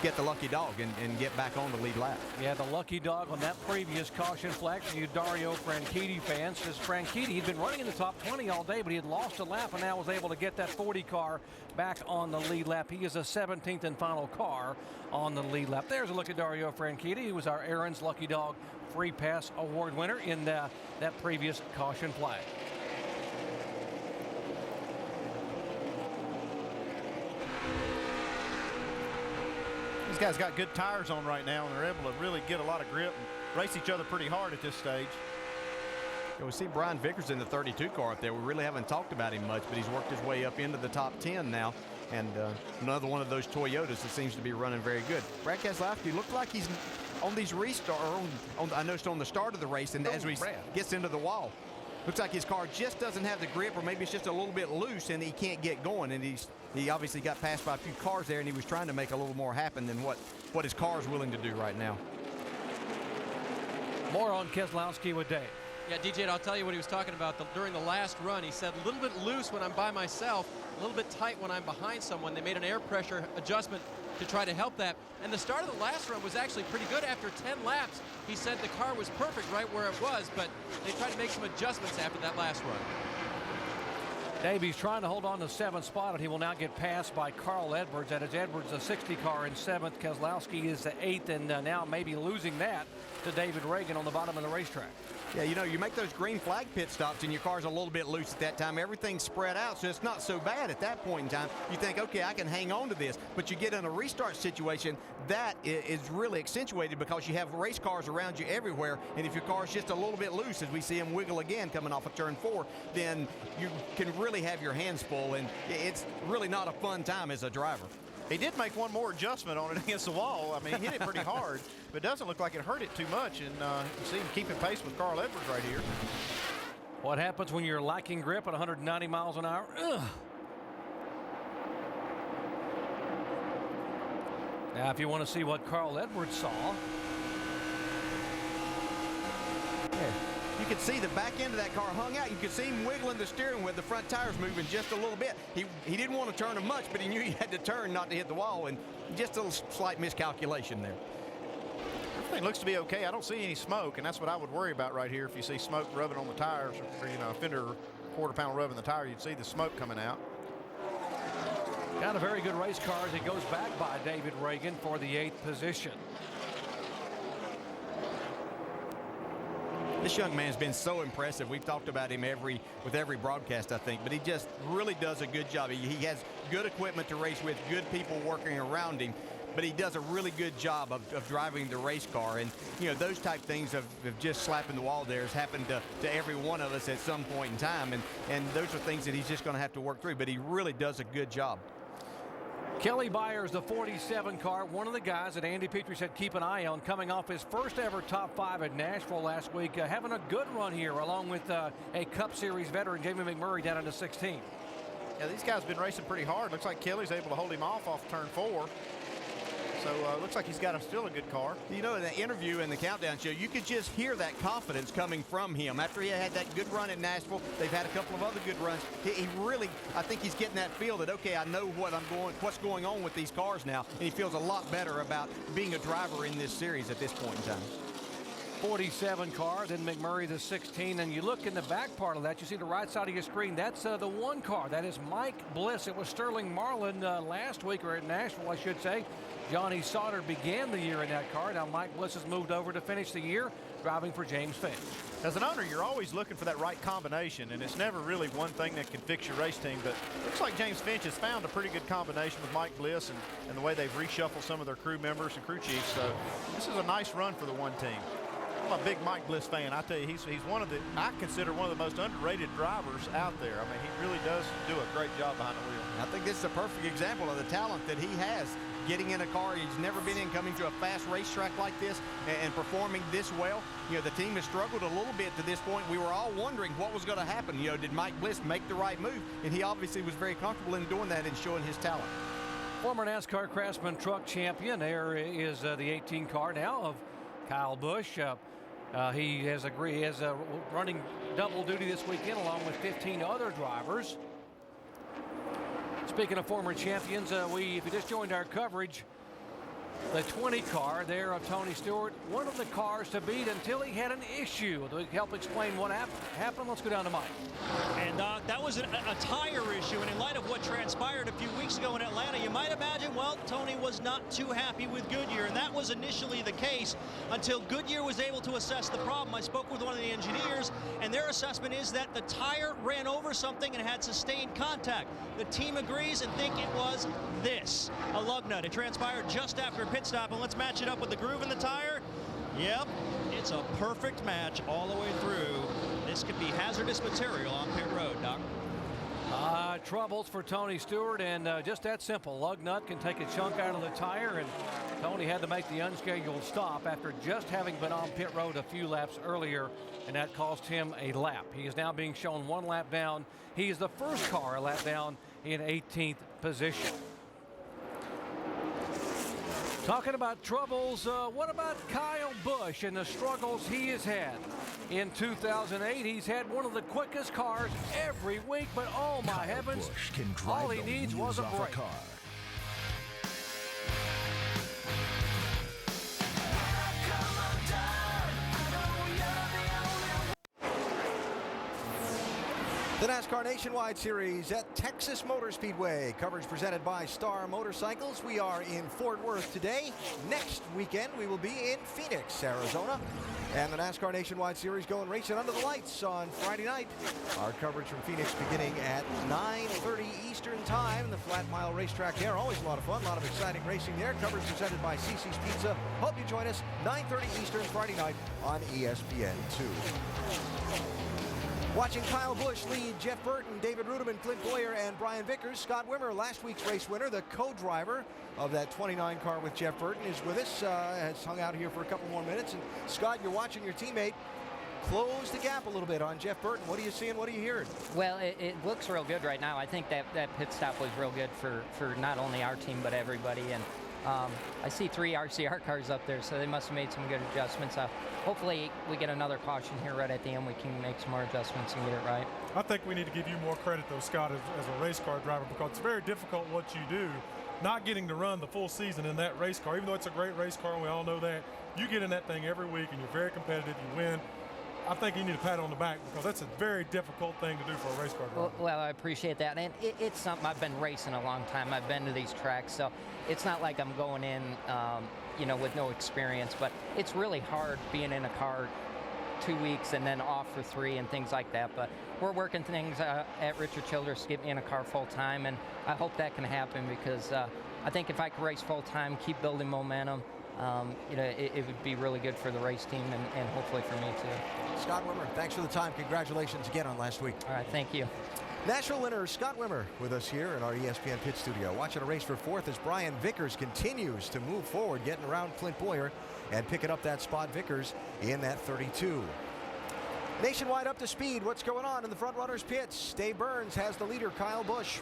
get the lucky dog and get back on the lead lap. Yeah, the lucky dog on that previous caution flag for you Dario Franchitti fans. Says Franchitti, he'd been running in the top 20 all day, but he had lost a lap and now was able to get that 40 car back on the lead lap. He is a 17th and final car on the lead lap. There's a look at Dario Franchitti, who was our Aaron's Lucky Dog Free Pass Award winner in that previous caution flag. These guys got good tires on right now, and they're able to really get a lot of grip and race each other pretty hard at this stage. Yeah, we see Brian Vickers in the 32 car up there. We really haven't talked about him much, but he's worked his way up into the top 10 now. And another one of those Toyotas that seems to be running very good. Brad Keselowski looked like he's on these I noticed on the start of the race, and as he gets into the wall, looks like his car just doesn't have the grip, or maybe it's just a little bit loose and he can't get going. And he obviously got passed by a few cars there, and he was trying to make a little more happen than what his car is willing to do right now. More on Keselowski with Dave. Yeah, DJ, I'll tell you what he was talking about during the last run. He said a little bit loose when I'm by myself, a little bit tight when I'm behind someone. They made an air pressure adjustment to try to help that. And the start of the last run was actually pretty good. After 10 laps, he said the car was perfect right where it was, but they tried to make some adjustments after that last run. Dave, he's trying to hold on to 7th spot, and he will now get passed by Carl Edwards. That is Edwards, the 60 car in 7th. Keselowski is the 8th, and now maybe losing that to David Reagan on the bottom of the racetrack. Yeah, you know, you make those green flag pit stops and your car's a little bit loose at that time. Everything's spread out, so it's not so bad at that point in time. You think, okay, I can hang on to this. But you get in a restart situation, that is really accentuated because you have race cars around you everywhere. And if your car's just a little bit loose, as we see him wiggle again coming off of turn 4, then you can really have your hands full. And it's really not a fun time as a driver. He did make one more adjustment on it against the wall. I mean, he hit it pretty hard, but it doesn't look like it hurt it too much. And you see him keeping pace with Carl Edwards right here. What happens when you're lacking grip at 190 miles an hour? Ugh. Now, if you want to see what Carl Edwards saw. You could see the back end of that car hung out. You could see him wiggling the steering wheel, the front tires moving just a little bit. He didn't want to turn them much, but he knew he had to turn not to hit the wall, and just a slight miscalculation there. Everything looks to be okay. I don't see any smoke, and that's what I would worry about right here. If you see smoke rubbing on the tires, or you know, a fender quarter-pound rubbing the tire, you'd see the smoke coming out. Got a very good race car as he goes back by David Reagan for the 8th position. This young man's been so impressive. We've talked about him with every broadcast, I think, but he just really does a good job. He has good equipment to race with, good people working around him, but he does a really good job of driving the race car. And, you know, those type things of just slapping the wall there has happened to every one of us at some point in time, and those are things that he's just going to have to work through, but he really does a good job. Kelly Byers, the 47 car, one of the guys that Andy Petrie said keep an eye on, coming off his first ever top 5 at Nashville last week, having a good run here along with a Cup Series veteran, Jamie McMurray, down into 16. Yeah, these guys have been racing pretty hard. Looks like Kelly's able to hold him off turn 4. So looks like he's got still a good car. You know, in the interview in the Countdown show, you could just hear that confidence coming from him. After he had that good run at Nashville, they've had a couple of other good runs. He really, I think he's getting that feel that, okay, I know what's going on with these cars now, and he feels a lot better about being a driver in this series at this point in time. 47 car, then McMurray the 16, and you look in the back part of that, you see the right side of your screen, that's the 1 car. That is Mike Bliss. It was Sterling Marlin last week, or at Nashville, I should say. Johnny Sauter began the year in that car. Now Mike Bliss has moved over to finish the year driving for James Finch. As an owner, you're always looking for that right combination, and it's never really one thing that can fix your race team, but looks like James Finch has found a pretty good combination with Mike Bliss and the way they've reshuffled some of their crew members and crew chiefs. So this is a nice run for the one team. I'm a big Mike Bliss fan. I tell you, he's one of the, I consider one of the most underrated drivers out there. I mean, he really does do a great job behind the wheel. I think this is a perfect example of the talent that he has. Getting in a car he's never been in, coming to a fast racetrack like this and performing this well. You know, the team has struggled a little bit to this point. We were all wondering what was going to happen. You know, did Mike Bliss make the right move? And he obviously was very comfortable in doing that and showing his talent. Former NASCAR Craftsman Truck Champion. There is the 18 car now of Kyle Busch. He has running double duty this weekend along with 15 other drivers. Speaking of former champions, if you just joined our coverage, the 20 car there of Tony Stewart, one of the cars to beat until he had an issue. To help explain what happened, let's go down to Mike. And that was a tire issue, and in light of what transpired a few weeks ago in Atlanta, you might imagine, well, Tony was not too happy with Goodyear, and that was initially the case until Goodyear was able to assess the problem. I spoke with one of the engineers, and their assessment is that the tire ran over something and had sustained contact. The team agrees and think it was this, a lug nut. It transpired just after pit stop, and let's match it up with the groove in the tire. Yep, it's a perfect match all the way through. This could be hazardous material on pit road, Doc. Troubles for Tony Stewart, and just that simple. Lug nut can take a chunk out of the tire, and Tony had to make the unscheduled stop after just having been on pit road a few laps earlier, and that cost him a lap. He is now being shown 1 lap down. He is the first car a lap down in 18th position. Talking about troubles, what about Kyle Busch and the struggles he has had? In 2008, he's had one of the quickest cars every week, but oh my heavens, Busch can drive all he needs was a break. The NASCAR Nationwide Series at Texas Motor Speedway. Coverage presented by Star Motorcycles. We are in Fort Worth today. Next weekend, we will be in Phoenix, Arizona. And the NASCAR Nationwide Series going racing under the lights on Friday night. Our coverage from Phoenix beginning at 9:30 Eastern Time. The Flat Mile Racetrack there. Always a lot of fun, a lot of exciting racing there. Coverage presented by CC's Pizza. Hope you join us 9:30 Eastern Friday night on ESPN2. Watching Kyle Busch lead Jeff Burton, David Rudiman, Clint Boyer, and Brian Vickers. Scott Wimmer, last week's race winner, the co-driver of that 29 car with Jeff Burton, is with us, has hung out here for a couple more minutes. And Scott, you're watching your teammate close the gap a little bit on Jeff Burton. What are you seeing? What are you hearing? Well, it looks real good right now. I think that pit stop was real good for not only our team, but everybody. And I see 3 RCR cars up there, so they must have made some good adjustments. Hopefully we get another caution here right at the end. We can make some more adjustments and get it right. I think we need to give you more credit, though, Scott, as a race car driver, because it's very difficult what you do, not getting to run the full season in that race car. Even though it's a great race car, and we all know that, you get in that thing every week, and you're very competitive. You win. I think you need a pat on the back, because that's a very difficult thing to do for a race car driver. Well, I appreciate that. And it's something I've been racing a long time. I've been to these tracks, so it's not like I'm going in, with no experience. But it's really hard being in a car 2 weeks and then off for 3 and things like that. But we're working things at Richard Childress to get me in a car full time, and I hope that can happen, because I think if I could race full time, keep building momentum, it would be really good for the race team and hopefully for me too. Scott Wimmer, thanks for the time. Congratulations again on last week. All right, thank you. National winner Scott Wimmer with us here in our ESPN pit studio. Watching a race for 4th as Brian Vickers continues to move forward, getting around Clint Boyer and picking up that spot. Vickers in that 32. Nationwide up to speed. What's going on in the front runners pits? Dave Burns has the leader, Kyle Busch.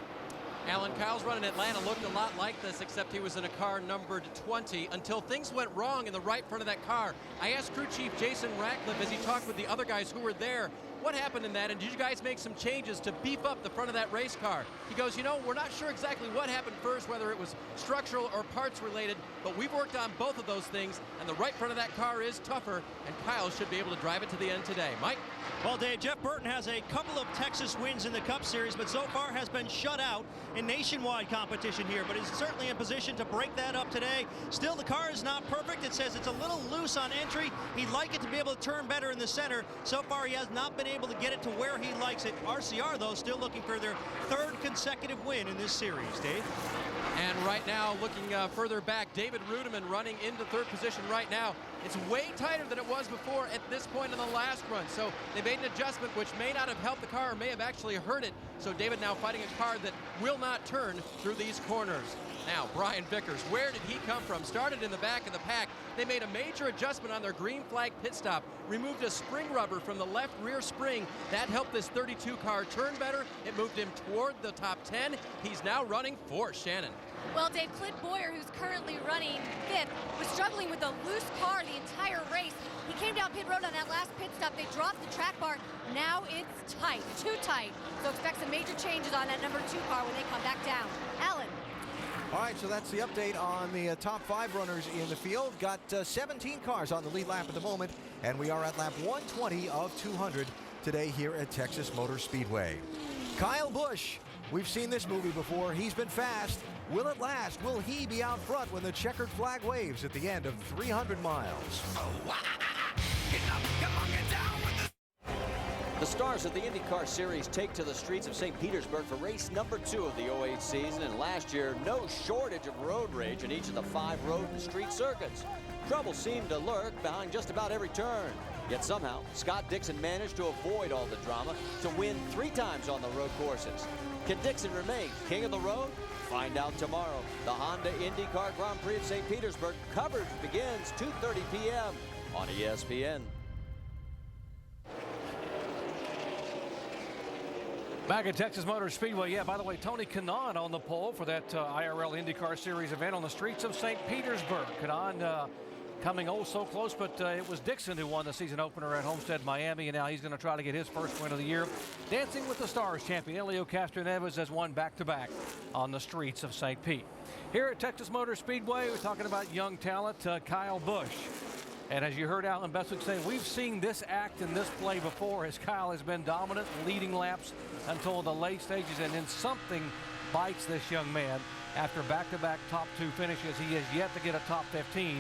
Alan, Kyle's run in Atlanta looked a lot like this, except he was in a car numbered 20 until things went wrong in the right front of that car. I asked crew chief Jason Ratcliffe as he talked with the other guys who were there, what happened in that, and did you guys make some changes to beef up the front of that race car? He goes, we're not sure exactly what happened first, whether it was structural or parts related, but we've worked on both of those things, and the right front of that car is tougher, and Kyle should be able to drive it to the end today. Mike? Well, Dave, Jeff Burton has a couple of Texas wins in the Cup Series, but so far has been shut out in nationwide competition here, but is certainly in position to break that up today. Still, the car is not perfect. It says it's a little loose on entry. He'd like it to be able to turn better in the center. So far, he has not been able to get it to where he likes it. RCR, though, still looking for their 3rd consecutive win in this series. Dave? And right now, looking further back, David Rudiman running into 3rd position right now. It's way tighter than it was before at this point in the last run. So they made an adjustment which may not have helped the car or may have actually hurt it. So David now fighting a car that will not turn through these corners. Now, Brian Vickers, where did he come from? Started in the back of the pack. They made a major adjustment on their green flag pit stop, removed a spring rubber from the left rear spring. That helped this 32 car turn better. It moved him toward the top 10. He's now running for Shannon. Well, Dave, Clint Boyer, who's currently running 5th, was struggling with a loose car the entire race. He came down pit road on that last pit stop. They dropped the track bar. Now it's tight, too tight. So expect some major changes on that number 2 car when they come back down. Alan. All right, so that's the update on the top 5 runners in the field. Got 17 cars on the lead lap at the moment, and we are at lap 120 of 200 today here at Texas Motor Speedway. Kyle Busch, we've seen this movie before. He's been fast. Will it last? Will he be out front when the checkered flag waves at the end of 300 miles? The stars of the IndyCar Series take to the streets of St. Petersburg for race number 2 of the 08 season, and last year, no shortage of road rage in each of the 5 road and street circuits. Trouble seemed to lurk behind just about every turn. Yet somehow, Scott Dixon managed to avoid all the drama to win 3 times on the road courses. Can Dixon remain king of the road? Find out tomorrow. The Honda IndyCar Grand Prix of St. Petersburg coverage begins 2:30 p.m. on ESPN. Back at Texas Motor Speedway, yeah, by the way, Tony Kanaan on the pole for that IRL IndyCar Series event on the streets of St. Petersburg. Kanaan coming oh so close, but it was Dixon who won the season opener at Homestead, Miami, and now he's going to try to get his first win of the year. Dancing with the Stars champion Elio Castroneves has won back-to-back on the streets of St. Pete. Here at Texas Motor Speedway, we're talking about young talent, Kyle Busch. And as you heard Alan Bestwick say, we've seen this act and this play before as Kyle has been dominant, leading laps until the late stages, and then something bites this young man after back-to-back top 2 finishes. He has yet to get a top 15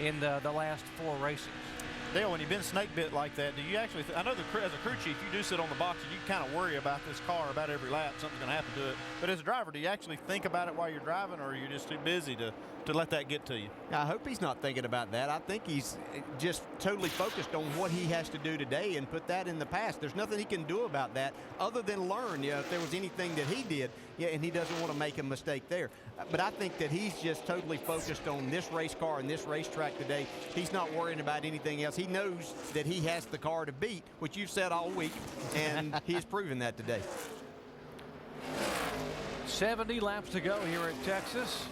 in the last 4 races. Dale, when you've been snake bit like that, do you actually, I know as a crew chief, you do sit on the box and you kind of worry about this car about every lap, something's going to happen to it. But as a driver, do you actually think about it while you're driving, or are you just too busy to let that get to you? I hope he's not thinking about that. I think he's just totally focused on what he has to do today and put that in the past. There's nothing he can do about that other than learn, if there was anything that he did, and he doesn't want to make a mistake there. But I think that he's just totally focused on this race car and this racetrack today. He's not worrying about anything else. He knows that he has the car to beat, which you've said all week, and he's proven that today. 70 laps to go here at Texas.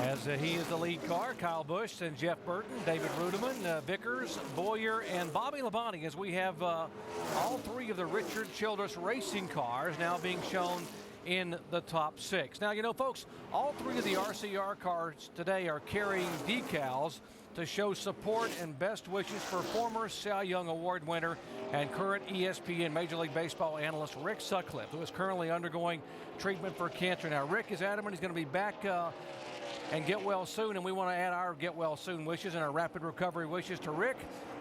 As he is the lead car, Kyle Busch and Jeff Burton, David Rudiman, Vickers, Boyer, and Bobby Labonte, as we have all 3 of the Richard Childress racing cars now being shown in the top 6. Now, folks, all 3 of the RCR cars today are carrying decals to show support and best wishes for former Cy Young Award winner and current ESPN Major League Baseball analyst Rick Sutcliffe, who is currently undergoing treatment for cancer. Now, Rick is adamant he's going to be back and get well soon, and we want to add our get well soon wishes and our rapid recovery wishes to Rick.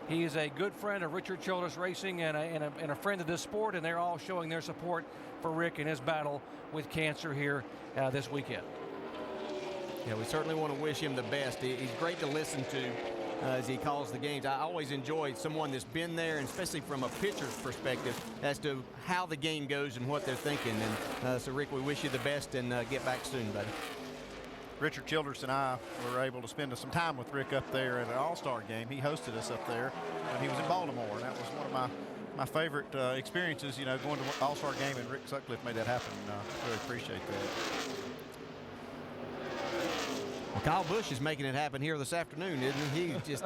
He is a good friend of Richard Childress Racing and a friend of this sport, and they're all showing their support for Rick in his battle with cancer here this weekend. Yeah, we certainly want to wish him the best. He's great to listen to as he calls the games. I always enjoy someone that's been there, and especially from a pitcher's perspective, as to how the game goes and what they're thinking. And so, Rick, we wish you the best, and get back soon, buddy. Richard Childress and I were able to spend some time with Rick up there at an All-Star game. He hosted us up there when he was in Baltimore, and that was one of my favorite experiences, going to an All-Star game, and Rick Sutcliffe made that happen. Really appreciate that. Well, Kyle Busch is making it happen here this afternoon, isn't he? He just,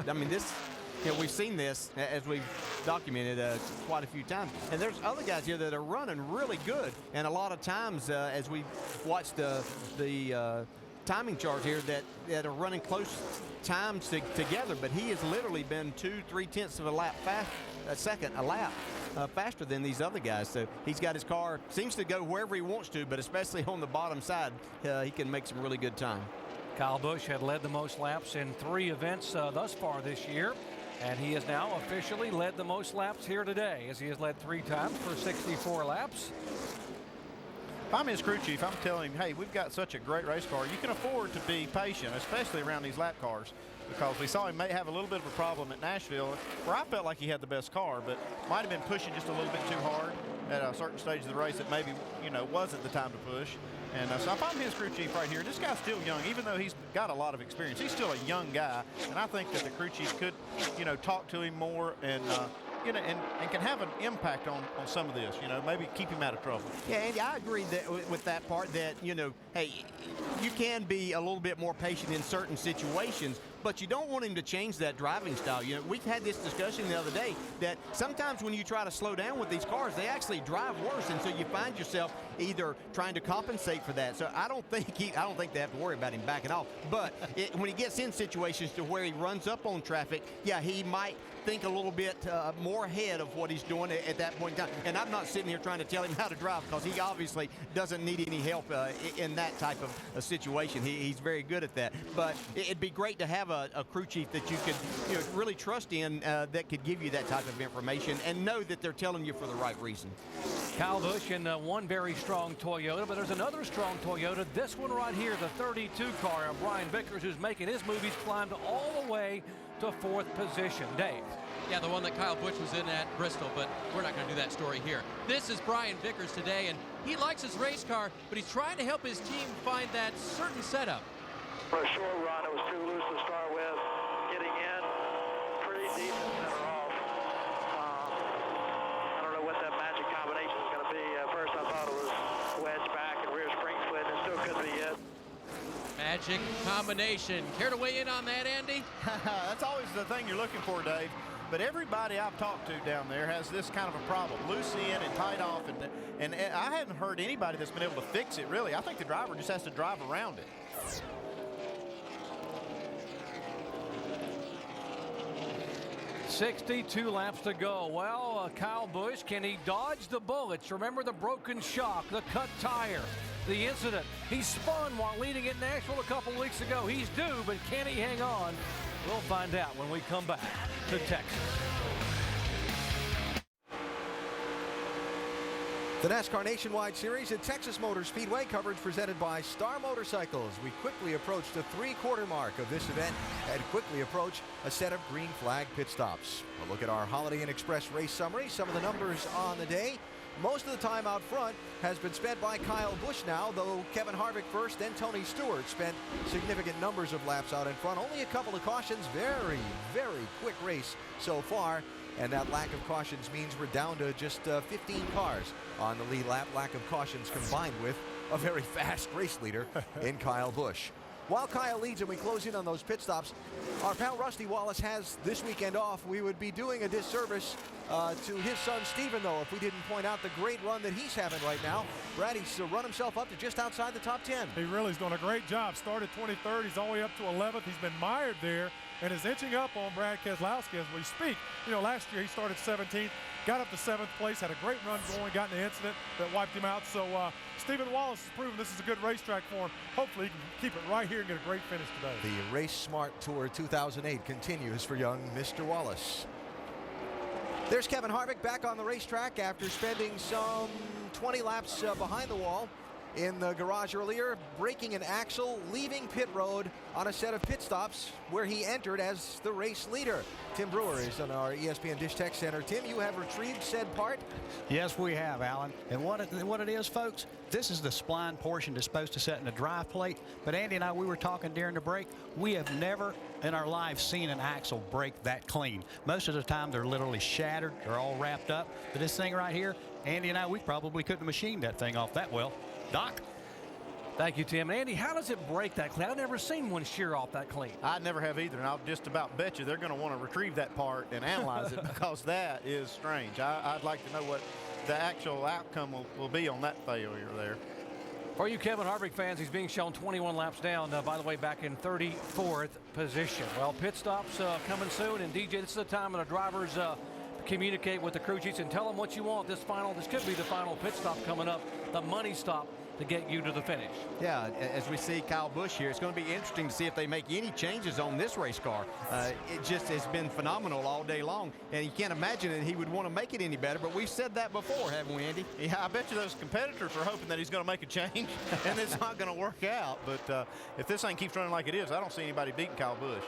we've seen this as we've documented quite a few times. And there's other guys here that are running really good. And a lot of times as we watch the timing charts here that are running close times together, but he has literally been 2-3 tenths of a lap faster than these other guys. So he's got his car, seems to go wherever he wants to, but especially on the bottom side, he can make some really good time. Kyle Busch had led the most laps in 3 events thus far this year, and he has now officially led the most laps here today, as he has led 3 times for 64 laps. if I'm his crew chief, I'm telling him, hey, we've got such a great race car. You can afford to be patient, especially around these lap cars, because we saw him may have a little bit of a problem at Nashville, where I felt like he had the best car, but might have been pushing just a little bit too hard at a certain stage of the race that maybe, you know, wasn't the time to push. And so if I'm his crew chief right here, this guy's still young, even though he's got a lot of experience. He's still a young guy, and I think that the crew chief could, you know, talk to him more and, you know, and can have an impact on some of this, you know, maybe keep him out of trouble. Yeah, Andy, I agree that with that part that, you know, hey, you can be a little bit more patient in certain situations, but you don't want him to change that driving style. You know, we've had this discussion the other day that sometimes when you try to slow down with these cars, they actually drive worse, and so you find yourself either trying to compensate for that. So I don't think they have to worry about him backing off. But when he gets in situations to where he runs up on traffic, yeah, he might think a little bit more ahead of what he's doing at that point in time. And I'm not sitting here trying to tell him how to drive, because he obviously doesn't need any help in that type of a situation. He's very good at that. But it'd be great to have a crew chief that you could, you know, really trust in, that could give you that type of information and know that they're telling you for the right reason. Kyle Busch in one very strong Toyota, but there's another strong Toyota. This one right here, the 32 car of Brian Vickers, who's making his move. He's climbed all the way to 4th position. Dave. Yeah, the one that Kyle Busch was in at Bristol, but we're not going to do that story here. This is Brian Vickers today, and he likes his race car, but he's trying to help his team find that certain setup. For a short run, it was too loose to start with. Getting in, pretty decent center off. I don't know what that magic combination is going to be. At first, I thought it was wedge back and rear spring split, and it still could be it. Magic combination. Care to weigh in on that, Andy? That's always the thing you're looking for, Dave. But everybody I've talked to down there has this kind of a problem. Loose in and tight off. And I haven't heard anybody that's been able to fix it, really. I think the driver just has to drive around it. $62 laps to go. Well, Kyle Busch, can he dodge the bullets? Remember the broken shock, the cut tire, the incident. He spun while leading at Nashville a couple weeks ago. He's due, but can he hang on? We'll find out when we come back to Texas. The NASCAR Nationwide Series at Texas Motor Speedway, coverage presented by Star Motorcycles. We quickly approach the three-quarter mark of this event and quickly approach a set of green flag pit stops. A look at our Holiday Inn Express race summary. Some of the numbers on the day. Most of the time out front has been spent by Kyle Busch now, though Kevin Harvick first, then Tony Stewart spent significant numbers of laps out in front. Only a couple of cautions. Very, very quick race so far. And that lack of cautions means we're down to just 15 cars on the lead lap. Lack of cautions combined with a very fast race leader in Kyle Busch. While Kyle leads and we close in on those pit stops, our pal Rusty Wallace has this weekend off. We would be doing a disservice to his son Steven, though, if we didn't point out the great run that he's having right now. Brad, he's run himself up to just outside the top 10. He really is doing a great job. Started 23rd, he's all the way up to 11th. He's been mired there and is inching up on Brad Keselowski as we speak. You know, last year he started 17th, got up to 7th place, had a great run going, got in the incident that wiped him out. So Stephen Wallace has proven this is a good racetrack for him. Hopefully he can keep it right here and get a great finish today. The Race Smart Tour 2008 continues for young Mr. Wallace. There's Kevin Harvick back on the racetrack after spending some 20 laps behind the wall in the garage earlier, breaking an axle, leaving pit road on a set of pit stops where he entered as the race leader. Tim Brewer is on our ESPN Dish Tech Center. Tim, you have retrieved said part? Yes, we have, Alan. And what it is, folks, this is the spline portion that's supposed to sit in the drive plate. But Andy and I, we were talking during the break. We have never in our lives seen an axle break that clean. Most of the time, they're literally shattered. They're all wrapped up. But this thing right here, Andy and I, we probably couldn't have machined that thing off that well. Doc? Thank you, Tim. Andy, how does it break that clean? I've never seen one shear off that clean. I never have either, and I'll just about bet you they're going to want to retrieve that part and analyze it because that is strange. I'd like to know what the actual outcome will be on that failure there. For you Kevin Harvick fans, he's being shown 21 laps down, by the way, back in 34th position. Well, pit stops coming soon, and DJ, this is the time when the drivers communicate with the crew chiefs and tell them what you want. This could be the final pit stop coming up, the money stop to get you to the finish. Yeah, as we see Kyle Busch here, it's going to be interesting to see if they make any changes on this race car. It just has been phenomenal all day long, and you can't imagine that he would want to make it any better, but we've said that before, haven't we, Andy? Yeah, I bet you those competitors are hoping that he's going to make a change, and it's not going to work out. But if this thing keeps running like it is, I don't see anybody beating Kyle Busch.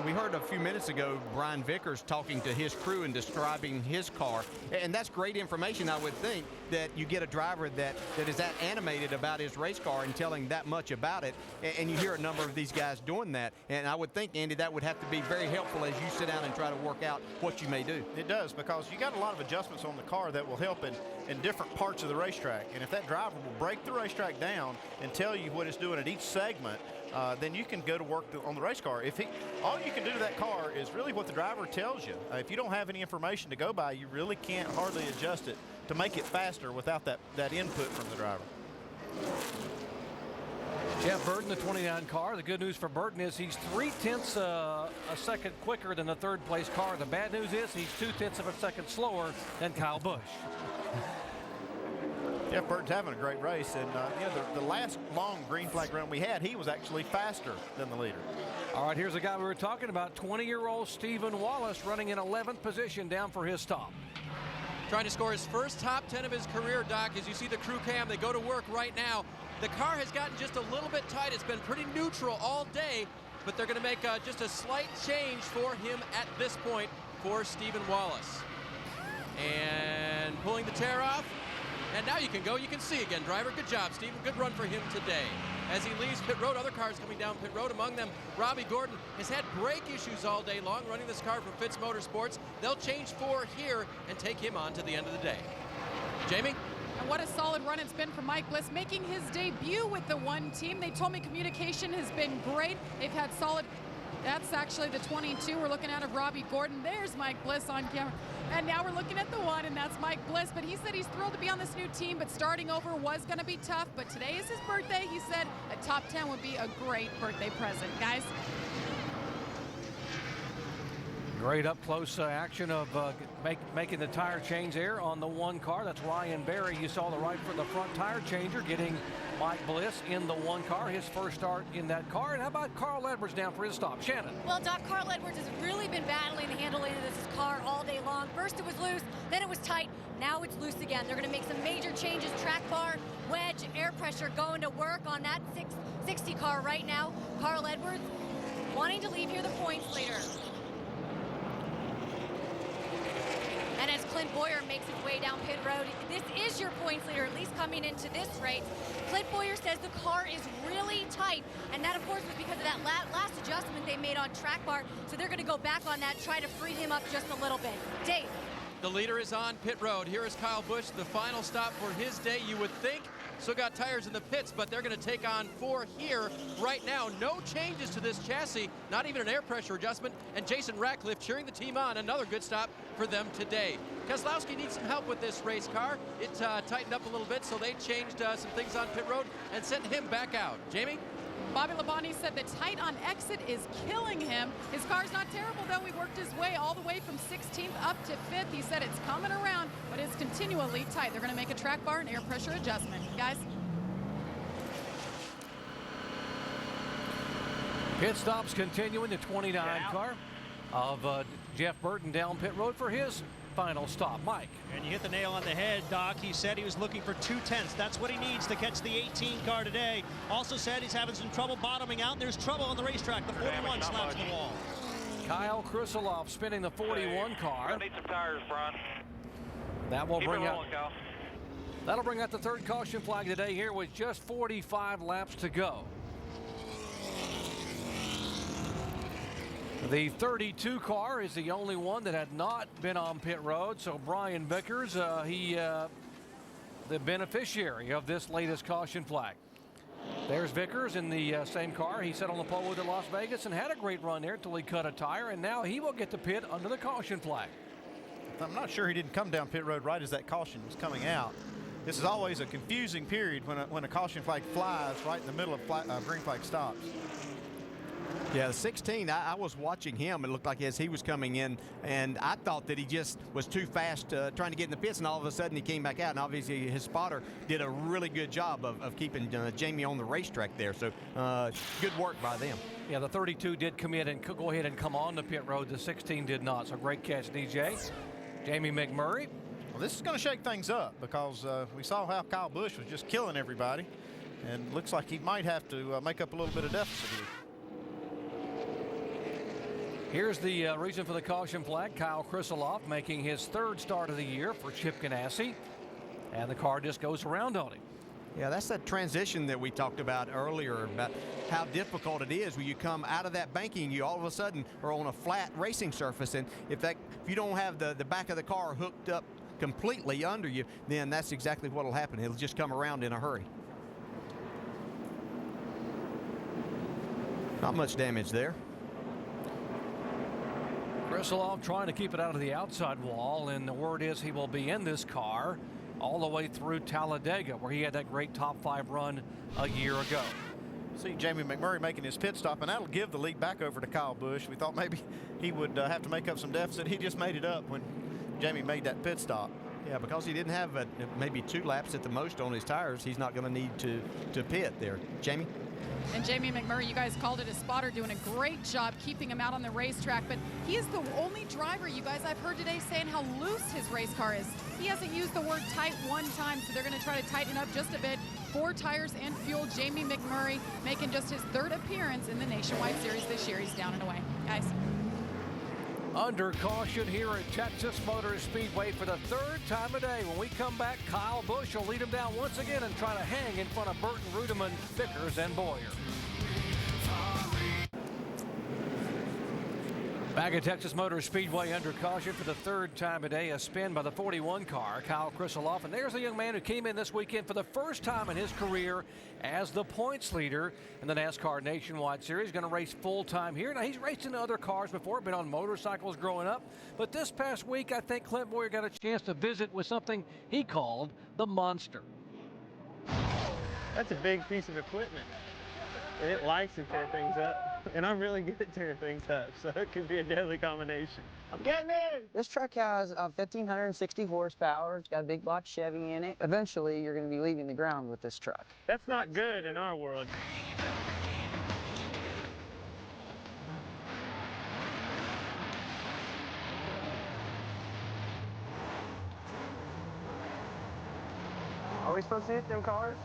We heard a few minutes ago Brian Vickers talking to his crew and describing his car, and that's great information. I would think that you get a driver that is that animated about his race car and telling that much about it, and you hear a number of these guys doing that, and I would think, Andy, that would have to be very helpful as you sit down and try to work out what you may do. It does, because you got a lot of adjustments on the car that will help in different parts of the racetrack, and if that driver will break the racetrack down and tell you what it's doing at each segment, then you can go to work on the race car. All you can do to that car is really what the driver tells you. If you don't have any information to go by, you really can't hardly adjust it to make it faster without that input from the driver. Jeff Burton, the 29 car. The good news for Burton is he's 0.3 a second quicker than the third place car. The bad news is he's 0.2 of a second slower than Kyle Busch. Jeff Burton's having a great race, and the last long green flag run we had, he was actually faster than the leader. All right, here's a guy we were talking about, 20-year-old Stephen Wallace, running in 11th position down for his stop. Trying to score his first top 10 of his career, Doc. As you see the crew cam, they go to work right now. The car has gotten just a little bit tight. It's been pretty neutral all day, but they're going to make just a slight change for him at this point for Stephen Wallace. And pulling the tear off. And now you can go. You can see again, driver. Good job, Stephen. Good run for him today. As he leaves pit road, other cars coming down pit road. Among them, Robbie Gordon has had brake issues all day long running this car from Fitz Motorsports. They'll change 4 here and take him on to the end of the day. Jamie? And what a solid run it's been for Mike Bliss, making his debut with the one team. They told me communication has been great. They've had solid. That's actually the 22 we're looking at of Robbie Gordon. There's Mike Bliss on camera. And now we're looking at the 1, and that's Mike Bliss. But he said he's thrilled to be on this new team, but starting over was going to be tough. But today is his birthday. He said a top 10 would be a great birthday present. Guys. Great up-close action of making the tire change there on the 1 car. That's Ryan Berry. You saw the right for the front tire changer, getting Mike Bliss in the 1 car, his first start in that car. And how about Carl Edwards down for his stop? Shannon. Well, Doc, Carl Edwards has really been battling the handling of this car all day long. First it was loose, then it was tight, now it's loose again. They're going to make some major changes. Track bar, wedge, air pressure going to work on that 660 car right now. Carl Edwards wanting to leave here the points leader. And as Clint Boyer makes his way down pit road, this is your points leader, at least coming into this race. Clint Boyer says the car is really tight, and that, of course, was because of that last adjustment they made on track bar. So they're going to go back on that, try to free him up just a little bit. Dave. The leader is on pit road. Here is Kyle Busch, the final stop for his day. You would think still got tires in the pits, but they're going to take on 4 here right now. No changes to this chassis, not even an air pressure adjustment. And Jason Ratcliffe cheering the team on. Another good stop for them today. Keselowski needs some help with this race car. It tightened up a little bit, so they changed some things on pit road and sent him back out. Jamie? Bobby Labonte said the tight on exit is killing him. His car's not terrible, though. He worked his way all the way from 16th up to 5th. He said it's coming around, but it's continually tight. They're going to make a track bar and air pressure adjustment. Guys? Pit stops continuing. The 29 car of Jeff Burton down pit road for his final stop. Mike. And you hit the nail on the head, Doc. He said he was looking for 2/10. That's what he needs to catch the 18 car today. Also said he's having some trouble bottoming out. There's trouble on the racetrack. The 41 slaps the wall. Kyle Krisiloff spinning the 41 car. I need some tires, Brian. That will Keep bring it out. rolling, Kyle. That'll bring out the 3rd caution flag today here with just 45 laps to go. The 32 car is the only one that had not been on pit road, so Brian Vickers, the beneficiary of this latest caution flag. There's Vickers in the same car. He sat on the pole with at Las Vegas and had a great run there until he cut a tire, and now he will get the pit under the caution flag. I'm not sure he didn't come down pit road right as that caution was coming out. This is always a confusing period when a caution flag flies right in the middle of green flag stops. Yeah, the 16, I was watching him. It looked like as he was coming in, and I thought that he just was too fast trying to get in the pits, and all of a sudden he came back out. And obviously his spotter did a really good job of keeping Jamie on the racetrack there. So good work by them. Yeah, the 32 did commit and go ahead and come on the pit road. The 16 did not. So great catch, DJ. Jamie McMurray. Well, this is going to shake things up because we saw how Kyle Busch was just killing everybody, and looks like he might have to make up a little bit of deficit here. Here's the reason for the caution flag. Kyle Krisiloff making his third start of the year for Chip Ganassi, and the car just goes around on him. Yeah, that's that transition that we talked about earlier, about how difficult it is when you come out of that banking. You all of a sudden are on a flat racing surface, and if you don't have the back of the car hooked up completely under you, then that's exactly what will happen. It'll just come around in a hurry. Not much damage there. Krisiloff trying to keep it out of the outside wall, and the word is he will be in this car all the way through Talladega, where he had that great top 5 run a year ago. See Jamie McMurray making his pit stop, and that'll give the lead back over to Kyle Busch. We thought maybe he would have to make up some deficit. He just made it up when Jamie made that pit stop. Yeah, because he didn't have maybe 2 laps at the most on his tires, he's not going to need to pit there. Jamie? And Jamie McMurray, you guys called it a spotter, doing a great job keeping him out on the racetrack, but he is the only driver, you guys, I've heard today saying how loose his race car is. He hasn't used the word tight one time, so they're going to try to tighten it up just a bit. 4 tires and fuel. Jamie McMurray making just his 3rd appearance in the Nationwide Series this year. He's down and away. Guys. Under caution here at Texas Motor Speedway for the 3rd time a day. When we come back, Kyle Busch will lead him down once again and try to hang in front of Burton, Rudeman, Vickers, and Boyer. Back at Texas Motor Speedway under caution for the 3rd time a day. A spin by the 41 car, Kyle Krisiloff. And there's a young man who came in this weekend for the first time in his career as the points leader in the NASCAR Nationwide Series. Going to race full-time here. Now, he's raced in other cars before, been on motorcycles growing up. But this past week, I think Clint Boyer got a chance to visit with something he called the Monster. That's a big piece of equipment, and it likes to tear things up. And I'm really good at tearing things up, so it could be a deadly combination. I'm getting in! This truck has 1,560 horsepower. It's got a big block Chevy in it. Eventually, you're going to be leaving the ground with this truck. That's not good in our world. Are we supposed to hit them cars?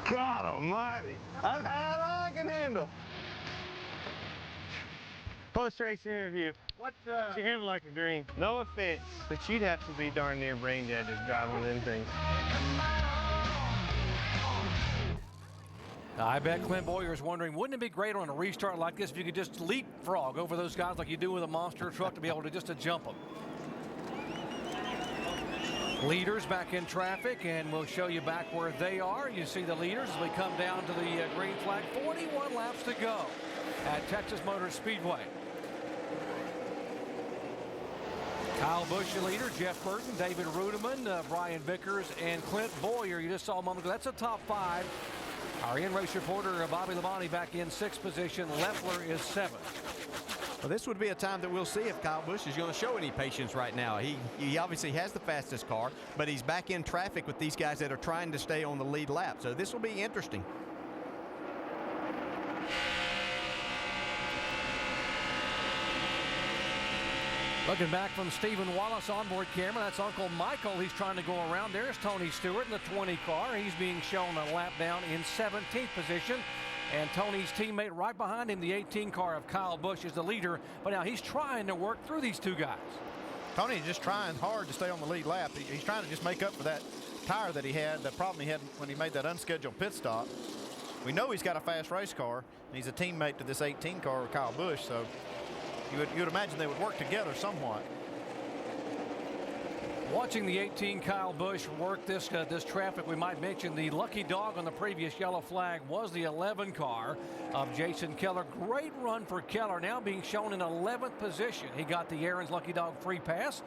God almighty. I've had all I can handle. Post-race interview. What, you handle like a dream. No offense, but you'd have to be darn near brain dead just driving them things. I bet Clint Boyer is wondering, wouldn't it be great on a restart like this if you could just leapfrog over those guys like you do with a monster truck to be able to just jump them? Leaders back in traffic, and we'll show you back where they are. You see the leaders as we come down to the green flag. 41 laps to go at Texas Motor Speedway. Kyle Busch, the leader, Jeff Burton, David Rudeman, Brian Vickers, and Clint Boyer. You just saw a moment ago. That's a top 5. Our in-race reporter, Bobby Labonte, back in 6th position. Leffler is 7th. Well, this would be a time that we'll see if Kyle Busch is going to show any patience right now. He obviously has the fastest car, but he's back in traffic with these guys that are trying to stay on the lead lap. So this will be interesting. Looking back from Stephen Wallace onboard camera, that's Uncle Michael. He's trying to go around. There's Tony Stewart in the 20 car. He's being shown a lap down in 17th position. And Tony's teammate right behind him, the 18 car of Kyle Busch, is the leader. But now he's trying to work through these 2 guys. Tony's just trying hard to stay on the lead lap. He's trying to just make up for that tire that he had, the problem he had when he made that unscheduled pit stop. We know he's got a fast race car, and he's a teammate to this 18 car with Kyle Busch, so you would imagine they would work together somewhat. Watching the 18 Kyle Busch work this traffic, we might mention the lucky dog on the previous yellow flag was the 11 car of Jason Keller. Great run for Keller, now being shown in 11th position. He got the Aaron's lucky dog free pass,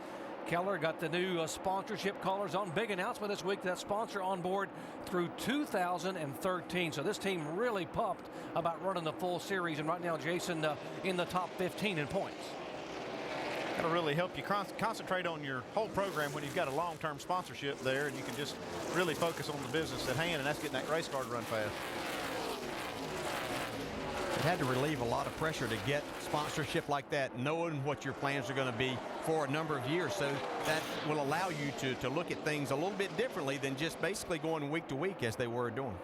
Keller got the new sponsorship collars on. Big announcement this week, that sponsor on board through 2013. So this team really pumped about running the full series. And right now, Jason in the top 15 in points. That'll really help you concentrate on your whole program when you've got a long-term sponsorship there, and you can just really focus on the business at hand, and that's getting that race car to run fast. It had to relieve a lot of pressure to get sponsorship like that, knowing what your plans are going to be for a number of years. So that will allow you to look at things a little bit differently than just basically going week to week as they were doing.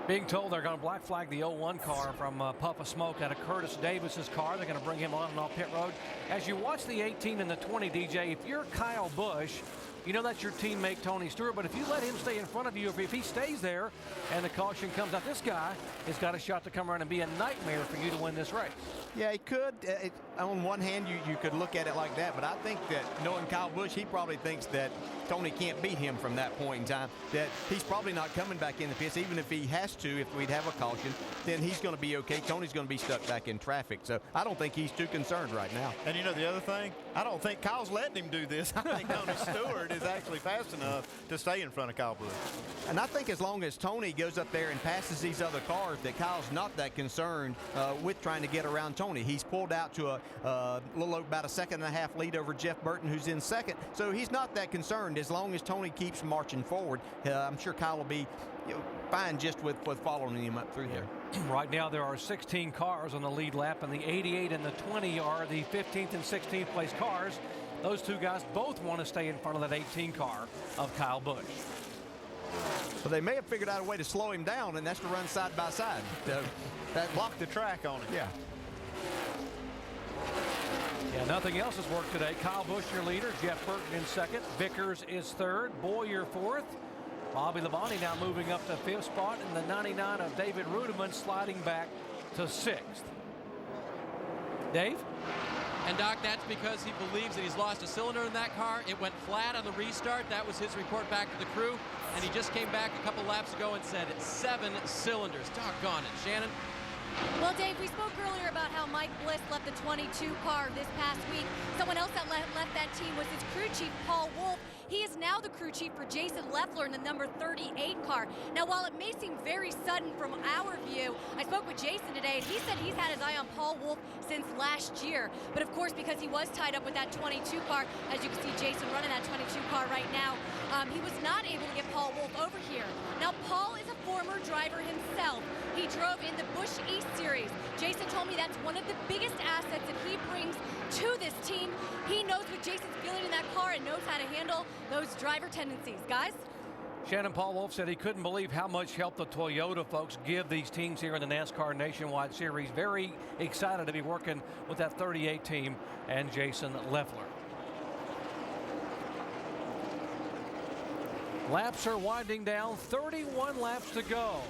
Being told they're going to black flag the 01 car from Puff of Smoke out of Curtis Davis's car. They're going to bring him on and off pit road. As you watch the 18 and the 20, DJ, if you're Kyle Busch, you know that's your teammate Tony Stewart, but if you let him stay in front of you, if he stays there and the caution comes out, this guy has got a shot to come around and be a nightmare for you to win this race. Yeah, he could. On one hand, you could look at it like that, but I think that knowing Kyle Busch, he probably thinks that Tony can't beat him from that point in time, that he's probably not coming back in the pits. Even if he has to, if we'd have a caution, then he's going to be okay. Tony's going to be stuck back in traffic. So I don't think he's too concerned right now. And you know the other thing? I don't think Kyle's letting him do this. I think Tony Stewart is actually fast enough to stay in front of Kyle Busch. And I think as long as Tony goes up there and passes these other cars, that Kyle's not that concerned with trying to get around Tony. He's pulled out to a little about a second and a half lead over Jeff Burton, who's in second. So he's not that concerned as long as Tony keeps marching forward. I'm sure Kyle will be fine just with following him up through there. Right now there are 16 cars on the lead lap, and the 88 and the 20 are the 15th and 16th place cars. Those two guys both want to stay in front of that 18 car of Kyle Busch. So they may have figured out a way to slow him down, and that's to run side by side. That blocked the track on it. Yeah. Yeah, nothing else has worked today. Kyle Busch, your leader. Jeff Burton in second. Vickers is third. Boyer fourth. Bobby Labonte now moving up to fifth spot, and the 99 of David Rudiman sliding back to sixth. Dave? And Doc, that's because he believes that he's lost a cylinder in that car. It went flat on the restart. That was his report back to the crew. And he just came back a couple laps ago and said 7 cylinders. Doggone it. Shannon? Well, Dave, we spoke earlier about how Mike Bliss left the 22 car this past week. Someone else that left that team was his crew chief, Paul Wolf. He is now the crew chief for Jason Leffler in the number 38 car. Now, while it may seem very sudden from our view, I spoke with Jason today, and he said he's had his eye on Paul Wolf since last year. But of course, because he was tied up with that 22 car, as you can see Jason running that 22 car right now, he was not able to get Paul Wolf over here. Now, Paul is a former driver himself. He drove in the Busch East Series. Jason told me that's one of the biggest assets that he brings to this team. He knows what Jason's feeling in that car and knows how to handle those driver tendencies. Guys? Shannon, Paul Wolf said he couldn't believe how much help the Toyota folks give these teams here in the NASCAR Nationwide Series. Very excited to be working with that 38 team and Jason Leffler. Laps are winding down, 31 laps to go.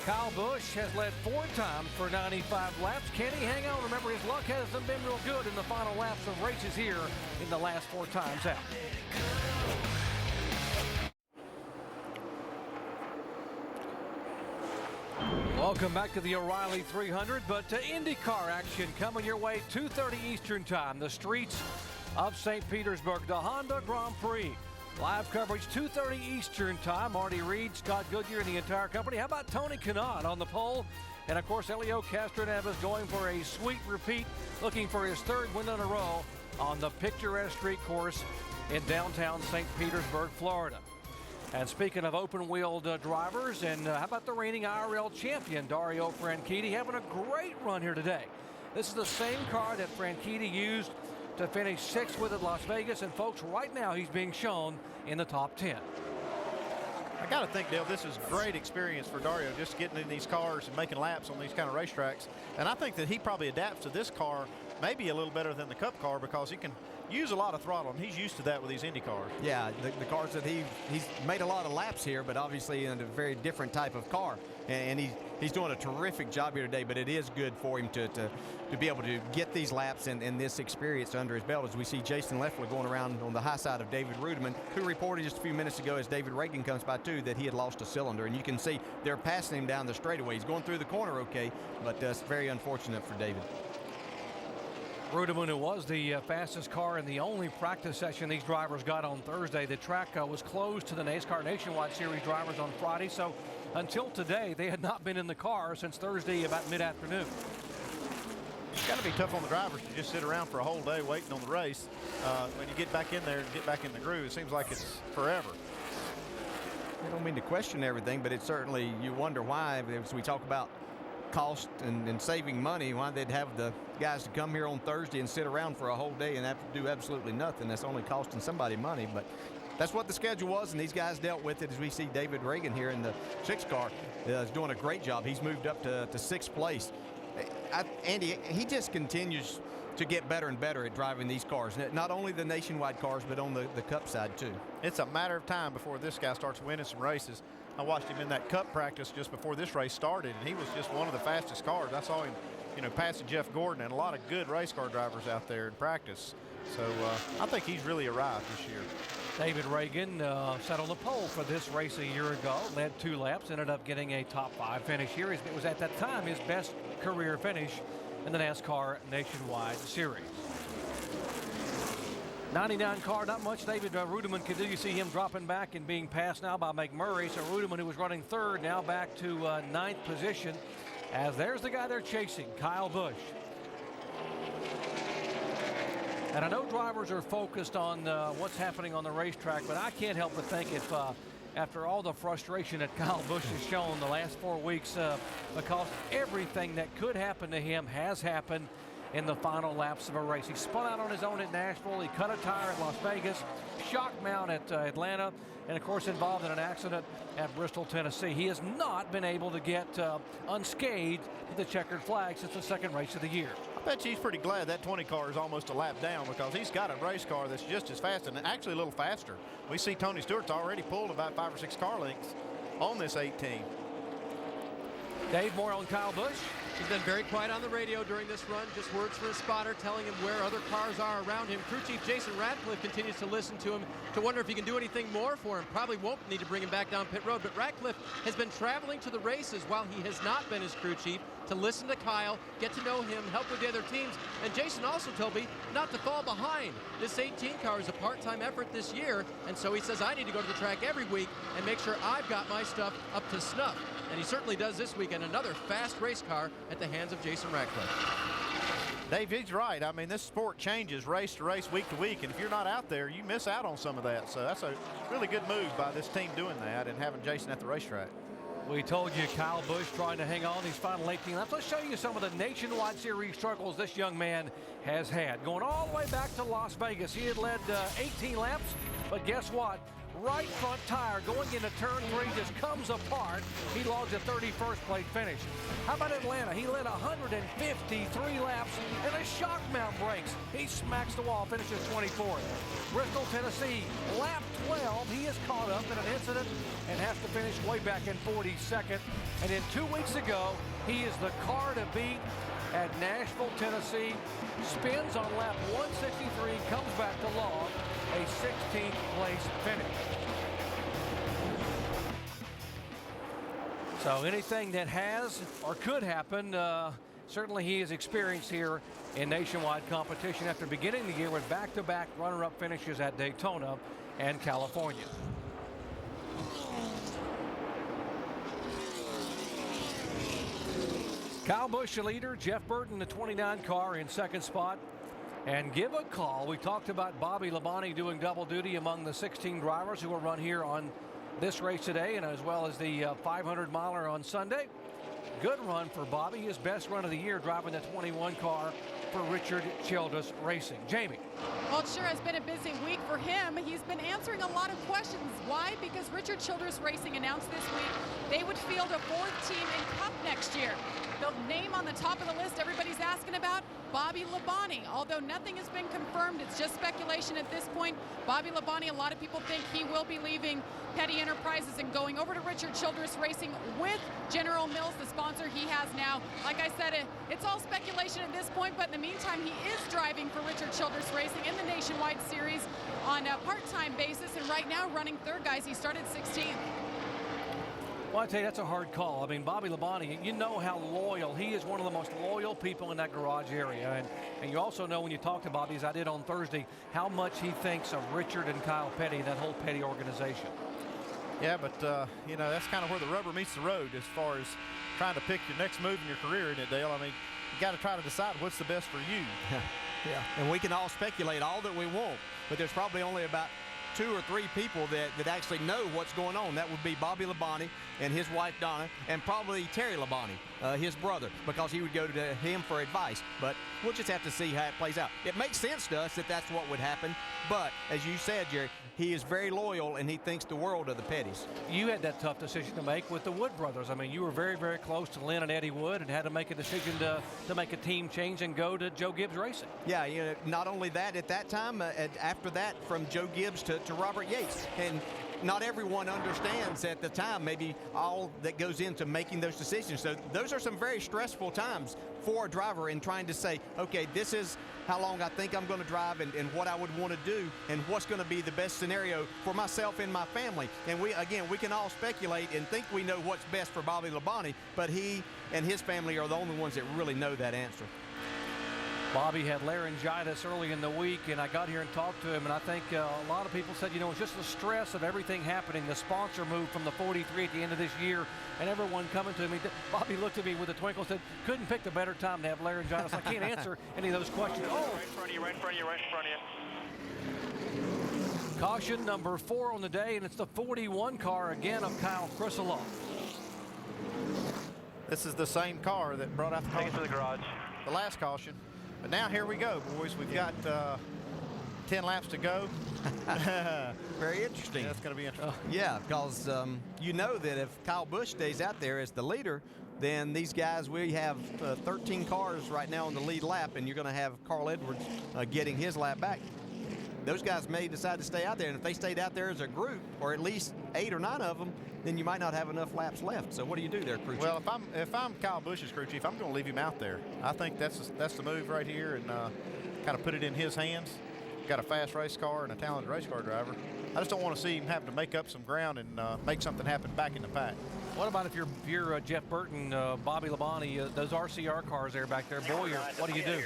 Kyle Busch has led 4 times for 95 laps. Can he hang on? Remember, his luck hasn't been real good in the final laps of races here in the last 4 times out. Welcome back to the O'Reilly 300, but to IndyCar action coming your way 2:30 Eastern Time. The streets of St. Petersburg, the Honda Grand Prix. Live coverage 2:30 Eastern Time. Marty Reed, Scott Goodyear, and the entire company. How about Tony Kanaan on the pole? And of course, Helio Castroneves going for a sweet repeat, looking for his 3rd win in a row on the picturesque street course in downtown St. Petersburg, Florida. And speaking of open-wheeled drivers, and how about the reigning IRL champion, Dario Franchitti, having a great run here today. This is the same car that Franchitti used to finish 6th with at Las Vegas, and folks, right now he's being shown in the top 10. I got to think, Dale, this is great experience for Dario, just getting in these cars and making laps on these kind of racetracks. And I think that he probably adapts to this car maybe a little better than the Cup car because he can use a lot of throttle, and he's used to that with these Indy cars. Yeah, the cars that he's made a lot of laps here, but obviously in a very different type of car. And he's doing a terrific job here today, but it is good for him to be able to get these laps and this experience under his belt as we see Jason Leffler going around on the high side of David Rudiman, who reported just a few minutes ago as David Reagan comes by too that he had lost a cylinder. And you can see they're passing him down the straightaway. He's going through the corner okay, but it's very unfortunate for David. Rudeman, who was the fastest car in the only practice session these drivers got on Thursday. The track was closed to the NASCAR Nationwide Series drivers on Friday, so until today they had not been in the car since Thursday about mid-afternoon. It's got to be tough on the drivers to just sit around for a whole day waiting on the race. When you get back in there and get back in the groove, it seems like it's forever. I don't mean to question everything, but it's certainly, you wonder why, as we talk about cost and saving money, why they'd have the guys to come here on Thursday and sit around for a whole day and have to do absolutely nothing. That's only costing somebody money, but that's what the schedule was, and these guys dealt with it. As we see David Reagan here in the 6 car is doing a great job. He's moved up to 6th place. Andy, he just continues to get better and better at driving these cars, not only the Nationwide cars, but on the Cup side too. It's a matter of time before this guy starts winning some races. I watched him in that Cup practice just before this race started, and he was just one of the fastest cars. I saw him, passing Jeff Gordon and a lot of good race car drivers out there in practice. So I think he's really arrived this year. David Reagan sat on the pole for this race a year ago, led 2 laps, ended up getting a top 5 finish here. It was at that time his best career finish in the NASCAR Nationwide Series. 99 car, not much David Rudeman could do. You see him dropping back and being passed now by McMurray. So Rudeman, who was running 3rd, now back to 9th position, as there's the guy they're chasing, Kyle Busch. And I know drivers are focused on what's happening on the racetrack, but I can't help but think if after all the frustration that Kyle Busch has shown the last 4 weeks, because everything that could happen to him has happened in the final laps of a race. He spun out on his own at Nashville. He cut a tire at Las Vegas, shock mount at Atlanta, and of course involved in an accident at Bristol, Tennessee. He has not been able to get unscathed to the checkered flag since the 2nd race of the year. I bet he's pretty glad that 20 car is almost a lap down, because he's got a race car that's just as fast and actually a little faster. We see Tony Stewart's already pulled about 5 or 6 car lengths on this 18. Dave, more on Kyle Busch. He's been very quiet on the radio during this run, just words from his spotter telling him where other cars are around him. Crew Chief Jason Radcliffe continues to listen to him to wonder if he can do anything more for him. Probably won't need to bring him back down pit road, but Radcliffe has been traveling to the races while he has not been his crew chief to listen to Kyle, get to know him, help with the other teams. And Jason also told me not to fall behind. This 18 car is a part-time effort this year, and so he says I need to go to the track every week and make sure I've got my stuff up to snuff. And he certainly does this weekend. Another fast race car at the hands of Jason Radcliffe. Dave, he's right. I mean, this sport changes race to race, week to week, and if you're not out there, you miss out on some of that. So that's a really good move by this team doing that and having Jason at the racetrack. We told you Kyle Busch trying to hang on these final 18 laps. Let's show you some of the Nationwide Series struggles this young man has had. Going all the way back to Las Vegas, he had led 18 laps, but guess what? Right front tire going into turn 3 just comes apart. He logs a 31st place finish. How about Atlanta? He led 153 laps and a shock mount breaks. He smacks the wall, finishes 24th. Bristol, Tennessee, lap 12. He is caught up in an incident and has to finish way back in 42nd. And then 2 weeks ago, he is the car to beat at Nashville, Tennessee. Spins on lap 163, comes back to log a 16th place finish. So anything that has or could happen, certainly he has experienced here in nationwide competition after beginning the year with back-to-back runner-up finishes at Daytona and California. Kyle Busch, the leader. Jeff Burton, the 29 car, in 2nd spot. And give a call. We talked about Bobby Labonte doing double duty among the 16 drivers who will run here on this race today, and as well as the 500-miler on Sunday. Good run for Bobby, his best run of the year, driving the 21 car for Richard Childress Racing. Jamie. Well, it sure has been a busy week for him. He's been answering a lot of questions. Why? Because Richard Childress Racing announced this week they would field a 4th team in Cup next year. The name on the top of the list everybody's asking about, Bobby Labonte. Although nothing has been confirmed, it's just speculation at this point. Bobby Labonte, a lot of people think he will be leaving Petty Enterprises and going over to Richard Childress Racing with General Mills, the sponsor he has now. Like I said, it's all speculation at this point, but in the meantime, he is driving for Richard Childress Racing in the Nationwide Series on a part-time basis, and right now running 3rd, guys. He started 16th. Well, I tell you, that's a hard call. I mean, Bobby Labonte, you know how loyal. He is one of the most loyal people in that garage area. And you also know when you talk to Bobby, as I did on Thursday, how much he thinks of Richard and Kyle Petty, that whole Petty organization. Yeah, but, you know, that's kind of where the rubber meets the road as far as trying to pick your next move in your career, isn't it, Dale? I mean, you got to try to decide what's the best for you. Yeah, and we can all speculate all that we want, but there's probably only about 2 or 3 people that actually know what's going on. That would be Bobby Labonte and his wife Donna, and probably Terry Labonte, his brother, because he would go to him for advice. But we'll just have to see how it plays out. It makes sense to us that that's what would happen, but as you said, Jerry, he is very loyal and he thinks the world of the Pettys. You had that tough decision to make with the Wood brothers. I mean, you were very, very close to Lynn and Eddie Wood and had to make a decision to make a team change and go to Joe Gibbs Racing. Yeah, you know, not only that at that time, after that from Joe Gibbs to Robert Yates. And not everyone understands at the time maybe all that goes into making those decisions. So those are some very stressful times for a driver in trying to say, okay, this is how long I think I'm going to drive and what I would want to do and what's going to be the best scenario for myself and my family. And we can all speculate and think we know what's best for Bobby Labonte, but he and his family are the only ones that really know that answer. Bobby had laryngitis early in the week, and I got here and talked to him, and I think a lot of people said, you know, it's just the stress of everything happening, the sponsor move from the 43 at the end of this year, and everyone coming to me. Bobby looked at me with a twinkle and said, couldn't pick a better time to have laryngitis. I can't answer any of those questions. Oh! Right in front of you, right in front of you, right in front of you. Caution number 4 on the day, and it's the 41 car again of Kyle Krisiloff. This is the same car that brought out the Take it to the garage. The last caution. But now here we go, boys. We've got 10 laps to go. Very interesting. Yeah, that's going to be interesting. Yeah, because you know that if Kyle Busch stays out there as the leader, then these guys, we have 13 cars right now on the lead lap, and you're going to have Carl Edwards getting his lap back. Those guys may decide to stay out there, and if they stayed out there as a group, or at least 8 or 9 of them, then you might not have enough laps left. So what do you do there, crew chief? Well, if I'm Kyle Busch's crew chief, I'm going to leave him out there. I think that's the move right here, and kind of put it in his hands. Got a fast race car and a talented race car driver. I just don't want to see him having to make up some ground and make something happen back in the pack. What about if you're Jeff Burton, Bobby Labonte, those RCR cars there back there, Boyer, what do you do?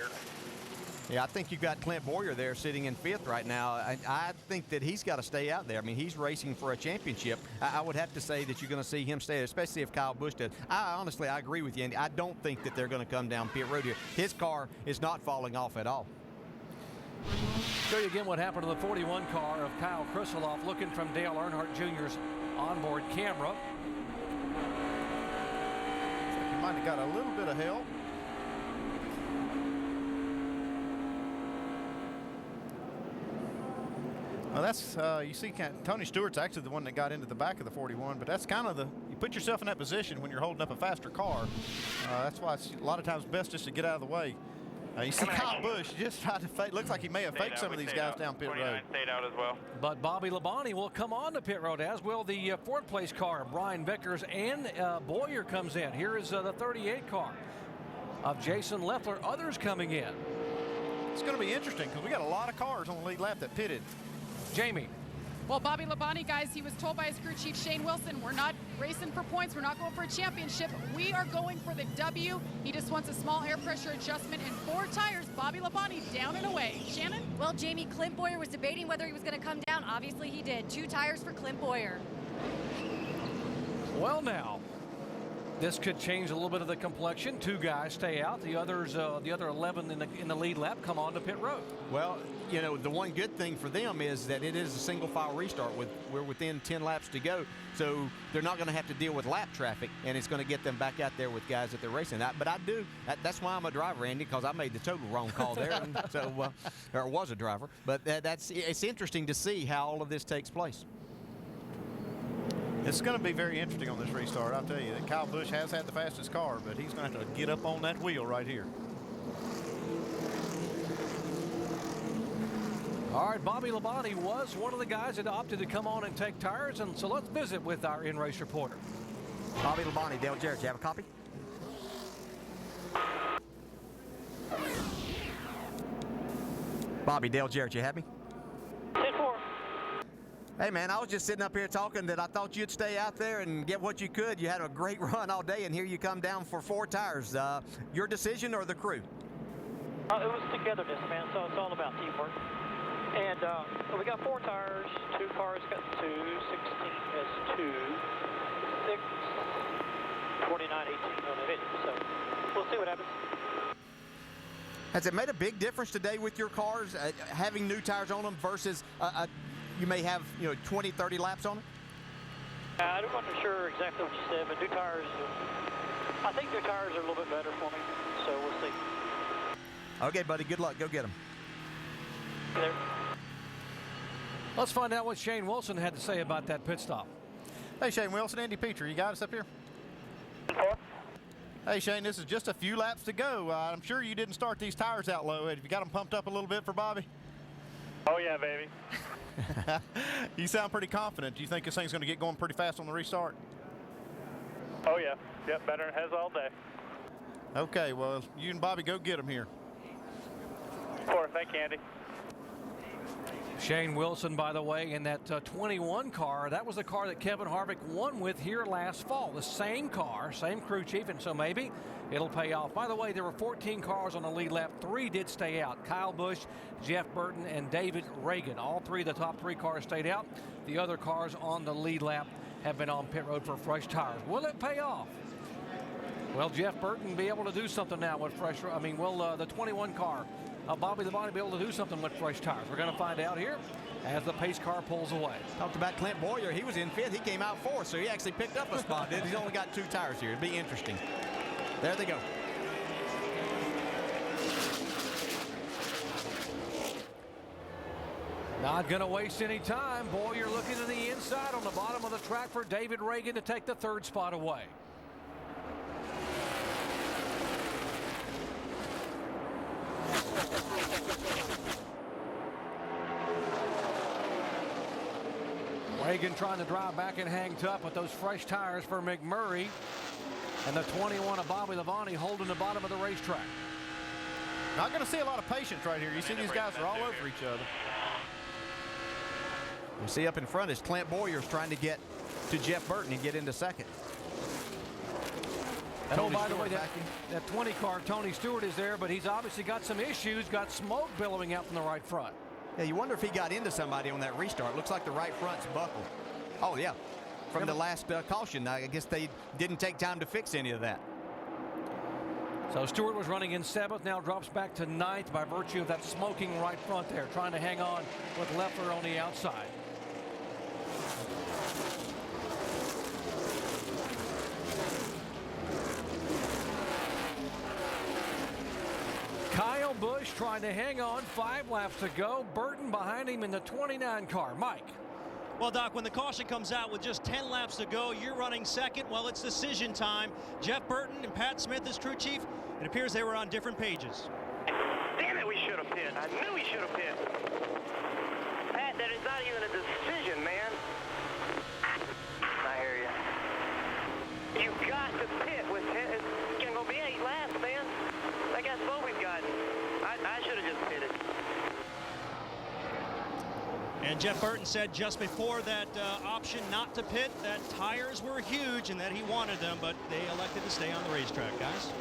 Yeah, I think you've got Clint Boyer there sitting in 5th right now. I think that he's got to stay out there. I mean, he's racing for a championship. I would have to say that you're going to see him stay, especially if Kyle Busch did. Honestly, I agree with you, Andy. I don't think that they're going to come down pit road here. His car is not falling off at all. Show you again what happened to the 41 car of Kyle Krisiloff, looking from Dale Earnhardt Jr.'s onboard camera. He might have got a little bit of help. Well, that's, you see, Tony Stewart's actually the one that got into the back of the 41, but that's kind of you put yourself in that position when you're holding up a faster car. That's why it's a lot of times best just to get out of the way. You see Kyle Busch just tried to fake, looks like he may have faked some of these guys down pit road. Stayed out as well. But Bobby Labonte will come on to pit road, as will the 4th place car. Brian Vickers and Boyer comes in. Here is the 38 car of Jason Leffler. Others coming in. It's going to be interesting because we got a lot of cars on the lead lap that pitted. Jamie. Well, Bobby Labonte, guys, he was told by his crew chief, Shane Wilson, we're not racing for points. We're not going for a championship. We are going for the W. He just wants a small air pressure adjustment and 4 tires. Bobby Labonte down and away. Shannon? Well, Jamie, Clint Boyer was debating whether he was going to come down. Obviously, he did. 2 tires for Clint Boyer. Well, now, this could change a little bit of the complexion. 2 guys stay out. The others, the other 11 in the lead lap come on to pit road. Well, you know, the one good thing for them is that it is a single file restart. We're within 10 laps to go, so they're not going to have to deal with lap traffic, and it's going to get them back out there with guys that they're racing. But I do. That's why I'm a driver, Andy, because I made the total wrong call there, and so or was a driver. But it's interesting to see how all of this takes place. It's going to be very interesting on this restart. I'll tell you that Kyle Busch has had the fastest car, but he's going to have to get up on that wheel right here. All right, Bobby Labonte was one of the guys that opted to come on and take tires, and so let's visit with our in-race reporter. Bobby Labonte, Dale Jarrett, you have a copy? Bobby, Dale Jarrett, you have me? 10-4. Hey, man, I was just sitting up here talking that I thought you'd stay out there and get what you could. You had a great run all day, and here you come down for 4 tires. Your decision or the crew? It was togetherness, man, so it's all about teamwork. And we got 4 tires, 2 cars got 2, 16 has 2, 6, 29, 18 on the hit. So we'll see what happens. Has it made a big difference today with your cars, having new tires on them versus you may have 20, 30 laps on it? I'm not sure exactly what you said, but new tires, I think new tires are a little bit better for me, so we'll see. Okay, buddy, good luck. Go get them. There. Let's find out what Shane Wilson had to say about that pit stop. Hey, Shane Wilson, Andy Petrie, you got us up here? Hey, Shane, this is just a few laps to go. I'm sure you didn't start these tires out low. Have you got them pumped up a little bit for Bobby? Oh, yeah, baby. You sound pretty confident. Do you think this thing's going to get going pretty fast on the restart? Oh, yeah. Yep, better than it has all day. Okay, well, you and Bobby go get them here. Thank you, Andy. Shane Wilson, by the way, in that 21 car, that was the car that Kevin Harvick won with here last fall. The same car, same crew chief, and so maybe it'll pay off. By the way, there were 14 cars on the lead lap. 3 did stay out. Kyle Busch, Jeff Burton, and David Reagan. All 3 of the top 3 cars stayed out. The other cars on the lead lap have been on pit road for fresh tires. Will it pay off? Will Jeff Burton be able to do something now with fresh? I mean, will the 21 car, Bobby Labonte, be able to do something with fresh tires? We're going to find out here as the pace car pulls away. Talked about Clint Boyer. He was in 5th. He came out 4th, so he actually picked up a spot. He's only got 2 tires here. It'd be interesting. There they go. Not going to waste any time. Boyer looking to the inside on the bottom of the track for David Reagan to take the 3rd spot away. Reagan trying to drive back and hang tough with those fresh tires for McMurray. And the 21 of Bobby Labonte holding the bottom of the racetrack. Not going to see a lot of patience right here. You see these guys are all over each other. You see up in front is Clint Boyer's trying to get to Jeff Burton and get into 2nd. And oh, by the way, that 20 car, Tony Stewart, is there, but he's obviously got some issues, got smoke billowing out from the right front. Yeah, you wonder if he got into somebody on that restart. Looks like the right front's buckled. Oh, yeah. From the last caution, I guess they didn't take time to fix any of that. So Stewart was running in 7th, now drops back to 9th by virtue of that smoking right front there, trying to hang on with Leffler on the outside. Kyle Busch trying to hang on, 5 laps to go. Burton behind him in the 29 car. Mike. Well, Doc, when the caution comes out with just 10 laps to go, you're running 2nd. Well, it's decision time. Jeff Burton and Pat Smith as crew chief. It appears they were on different pages. Damn it, we should have pit. I knew we should have pit. Pat, that is not even a decision, man. I hear you. You got to pit with 10. It's going to be 8 laps, man. That guy's slow we've gotten. I should have just pitted. And Jeff Burton said just before that option not to pit that tires were huge and that he wanted them, but they elected to stay on the racetrack, guys.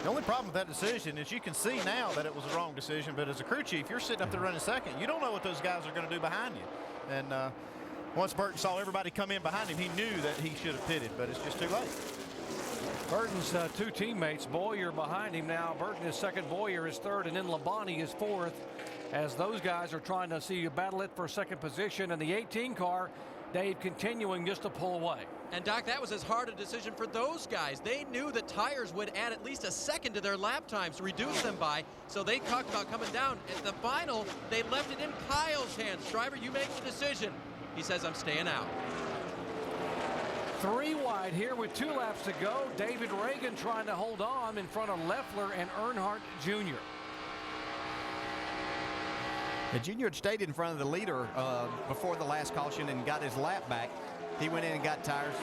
The only problem with that decision is you can see now that it was a wrong decision, but as a crew chief, you're sitting up there running 2nd. You don't know what those guys are going to do behind you. And once Burton saw everybody come in behind him, he knew that he should have pitted, but it's just too late. Burton's 2 teammates, Boyer behind him now. Burton is 2nd, Boyer is 3rd, and then Labonte is 4th, as those guys are trying to see you battle it for 2nd position. And the 18 car, Dave, continuing just to pull away. And Doc, that was as hard a decision for those guys. They knew the tires would add at least a 2nd to their lap times to reduce them by, so they talked about coming down. At the final, they left it in Kyle's hands. Driver, you make the decision. He says, I'm staying out. 3 wide here with 2 laps to go. David Reagan trying to hold on in front of Leffler and Earnhardt Jr. The junior had stayed in front of the leader before the last caution and got his lap back. He went in and got tires,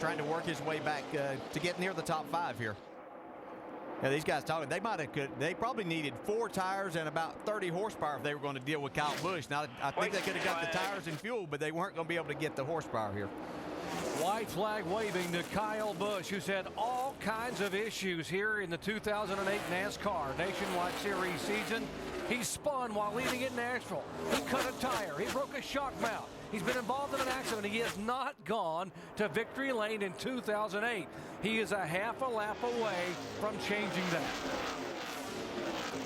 trying to work his way back to get near the top 5 here. Yeah, these guys talking, they probably needed 4 tires and about 30 horsepower if they were going to deal with Kyle Busch. Now, I think they could have got the tires and fuel, but they weren't going to be able to get the horsepower here. White flag waving to Kyle Busch, who's had all kinds of issues here in the 2008 NASCAR Nationwide Series season. He spun while leaving at Nashville. He cut a tire. He broke a shock mount. He's been involved in an accident. He has not gone to victory lane in 2008. He is a half a lap away from changing that.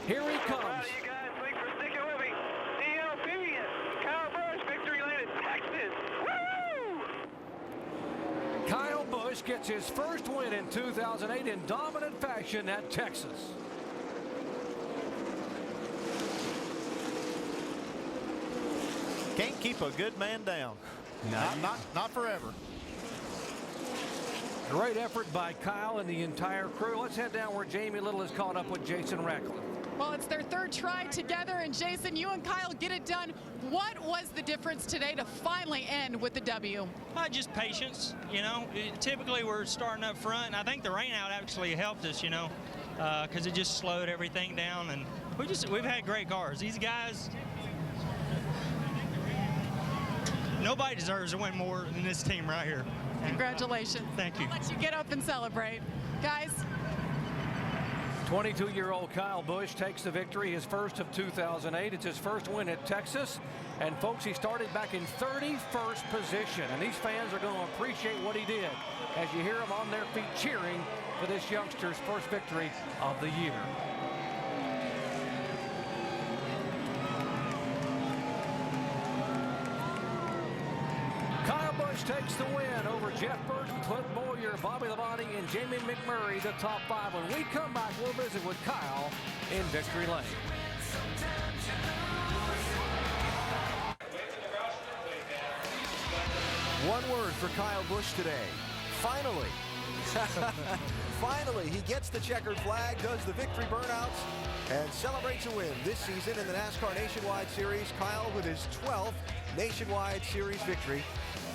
Here he comes. You guys, thanks for sticking with me. DLP, Kyle Busch, victory lane in Texas. Woo! Kyle Busch gets his first win in 2008 in dominant fashion at Texas. Can't keep a good man down. Not forever. Great effort by Kyle and the entire crew. Let's head down where Jamie Little is caught up with Jason Ratcliffe. Well, it's their third try together, and Jason, you and Kyle get it done. What was the difference today to finally end with the W? Just patience, you know. Typically we're starting up front, and I think the rain out actually helped us, you know, because it just slowed everything down, and we've had great cars. These guys, nobody deserves to win more than this team right here. Congratulations. Thank you. I'll let you get up and celebrate. Guys. 22-year-old Kyle Busch takes the victory, his first of 2008. It's his first win at Texas. And folks, he started back in 31st position. And these fans are going to appreciate what he did as you hear them on their feet cheering for this youngster's first victory of the year. Kyle Busch takes the win over Jeff Burton, Clint Boyer, Bobby Labonte, and Jamie McMurray, the top 5. When we come back, we'll visit with Kyle in victory lane. One word for Kyle Busch today. Finally. Finally, he gets the checkered flag, does the victory burnouts, and celebrates a win this season in the NASCAR Nationwide Series. Kyle with his 12th Nationwide Series victory.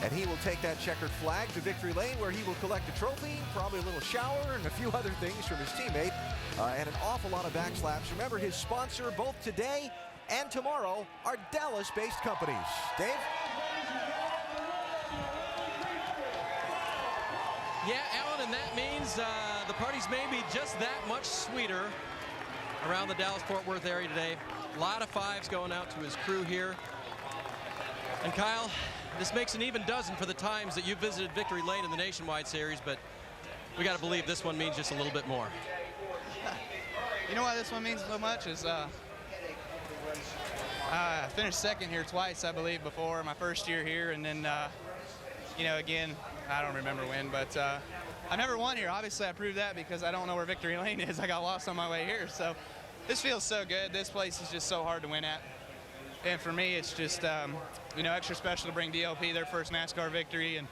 And he will take that checkered flag to victory lane, where he will collect a trophy, probably a little shower, and a few other things from his teammate, and an awful lot of back slaps. Remember, his sponsor both today and tomorrow are Dallas-based companies. Dave? Yeah, Alan, and that means the parties may be just that much sweeter around the Dallas-Fort Worth area today. A lot of fives going out to his crew here. And Kyle, this makes an even dozen for the times that you visited victory lane in the Nationwide Series, but we got to believe this one means just a little bit more. You know why this one means so much is I finished second here twice, I believe, before my first year here, and then you know, again, I don't remember when, but I never won here. Obviously, I proved that because I don't know where victory lane is. I got lost on my way here, so this feels so good. This place is just so hard to win at. And for me, it's just, you know, extra special to bring DLP their first NASCAR victory, and,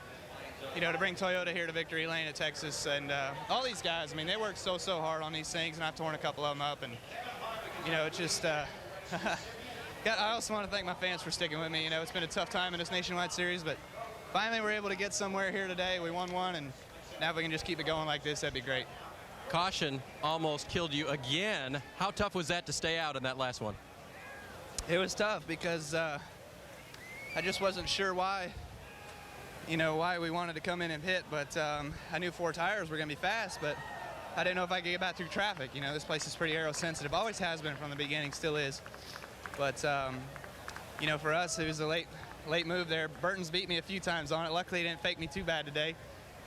you know, to bring Toyota here to victory lane at Texas. And all these guys, I mean, they work so hard on these things, and I've torn a couple of them up. And, you know, it's just, I also want to thank my fans for sticking with me. You know, it's been a tough time in this Nationwide Series, but finally we're able to get somewhere here today. We won one, and now if we can just keep it going like this, that'd be great. Caution almost killed you again. How tough was that to stay out in that last one? It was tough because I just wasn't sure why, you know, why we wanted to come in and pit. But I knew 4 tires were going to be fast, but I didn't know if I could get back through traffic. You know, this place is pretty aero sensitive. Always has been from the beginning, still is. But, you know, for us, it was a late move there. Burton's beat me a few times on it. Luckily, he didn't fake me too bad today,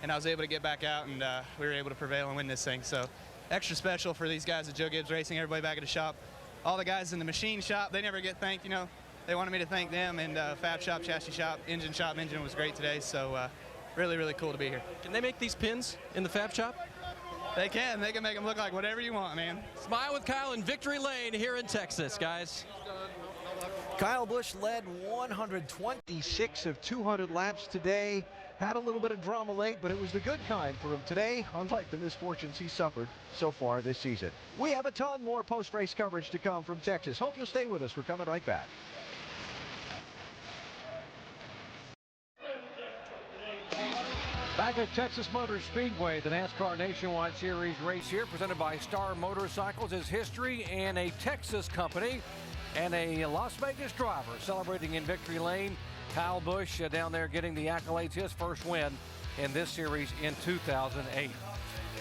and I was able to get back out, and we were able to prevail and win this thing. So extra special for these guys at Joe Gibbs Racing, everybody back at the shop. All the guys in the machine shop, they never get thanked, you know. They wanted me to thank them, and Fab Shop, Chassis Shop, Engine Shop, Engine was great today, so really, really cool to be here. Can they make these pins in the Fab Shop? They can make them look like whatever you want, man. Smile with Kyle in victory lane here in Texas, guys. Kyle Busch led 126 of 200 laps today. Had a little bit of drama late, but it was the good kind for him today, unlike the misfortunes he suffered so far this season. We have a ton more post-race coverage to come from Texas. Hope you'll stay with us. We're coming right back. Back at Texas Motor Speedway, the NASCAR Nationwide Series race here, presented by Star Motorcycles, is history and a Texas company and a Las Vegas driver celebrating in victory lane. Kyle Busch down there getting the accolades, his first win in this series in 2008.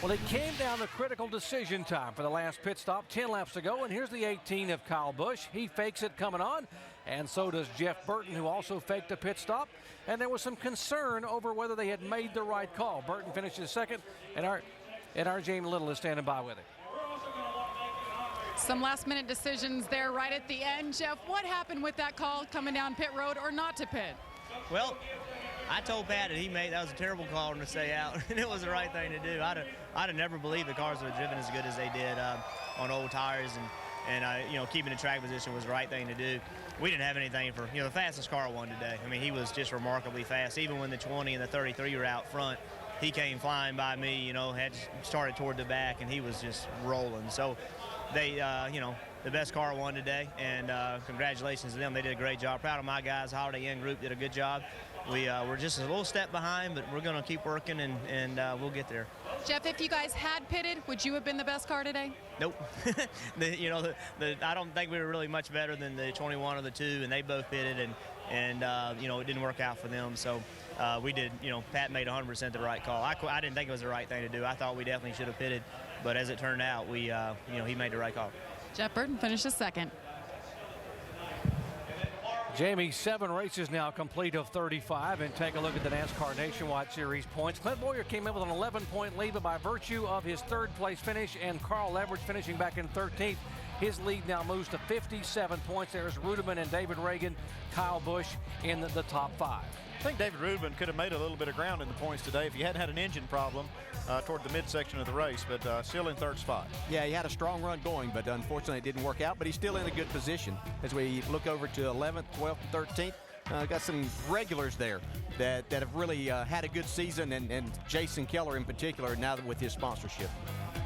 Well, it came down to critical decision time for the last pit stop, 10 laps to go, and here's the 18 of Kyle Busch. He fakes it coming on, and so does Jeff Burton, who also faked a pit stop, and there was some concern over whether they had made the right call. Burton finishes second, and our James Little is standing by with it. Some last-minute decisions there right at the end. Jeff, what happened with that call coming down pit road or not to pit? Well, I told Pat that was a terrible call to stay out, and it was the right thing to do. I'd have never believed the cars would have driven as good as they did on old tires, and keeping the track position was the right thing to do. We didn't have anything for, the fastest car won today. I mean, he was just remarkably fast. Even when the 20 and the 33 were out front, he came flying by me, had started toward the back, and he was just rolling. So they, the best car won today, and congratulations to them. They did a great job. Proud of my guys. Holiday Inn Group did a good job. We're just a little step behind, but we're going to keep working, and we'll get there. Jeff, if you guys had pitted, would you have been the best car today? Nope. I don't think we were really much better than the 21 or the 2, and they both pitted, and it didn't work out for them. So we did, Pat made 100% the right call. I didn't think it was the right thing to do. I thought we definitely should have pitted, but as it turned out, he made the right call. Jeff Burton finishes second. Jamie, 7 races now complete of 35, and take a look at the NASCAR Nationwide Series points. Clint Boyer came in with an 11-point lead, but by virtue of his third-place finish and Carl Edwards finishing back in 13th, his lead now moves to 57 points. There's Ruderman and David Reagan, Kyle Busch in the top 5. I think David Ruderman could have made a little bit of ground in the points today if he hadn't had an engine problem toward the midsection of the race, but still in third spot. Yeah, he had a strong run going, but unfortunately it didn't work out, but he's still in a good position. As we look over to 11th, 12th, 13th, got some regulars there that have really had a good season, and Jason Keller in particular now with his sponsorship.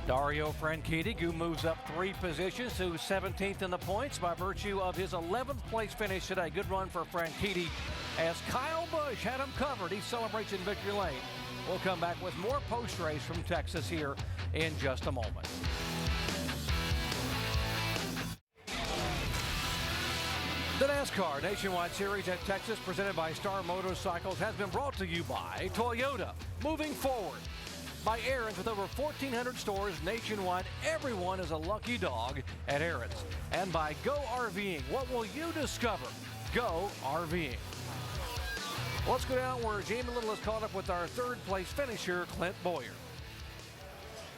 Dario Franchitti, who moves up 3 positions to 17th in the points by virtue of his 11th place finish today. Good run for Franchitti as Kyle Busch had him covered. He celebrates in victory lane. We'll come back with more post-race from Texas here in just a moment. The NASCAR Nationwide Series at Texas, presented by Star Motorcycles, has been brought to you by Toyota. Moving forward. By Aaron's, with over 1,400 stores nationwide, everyone is a lucky dog at Aaron's. And by Go RVing. What will you discover? Go RVing. Let's go down where Jamie Little is caught up with our third-place finisher, Clint Boyer.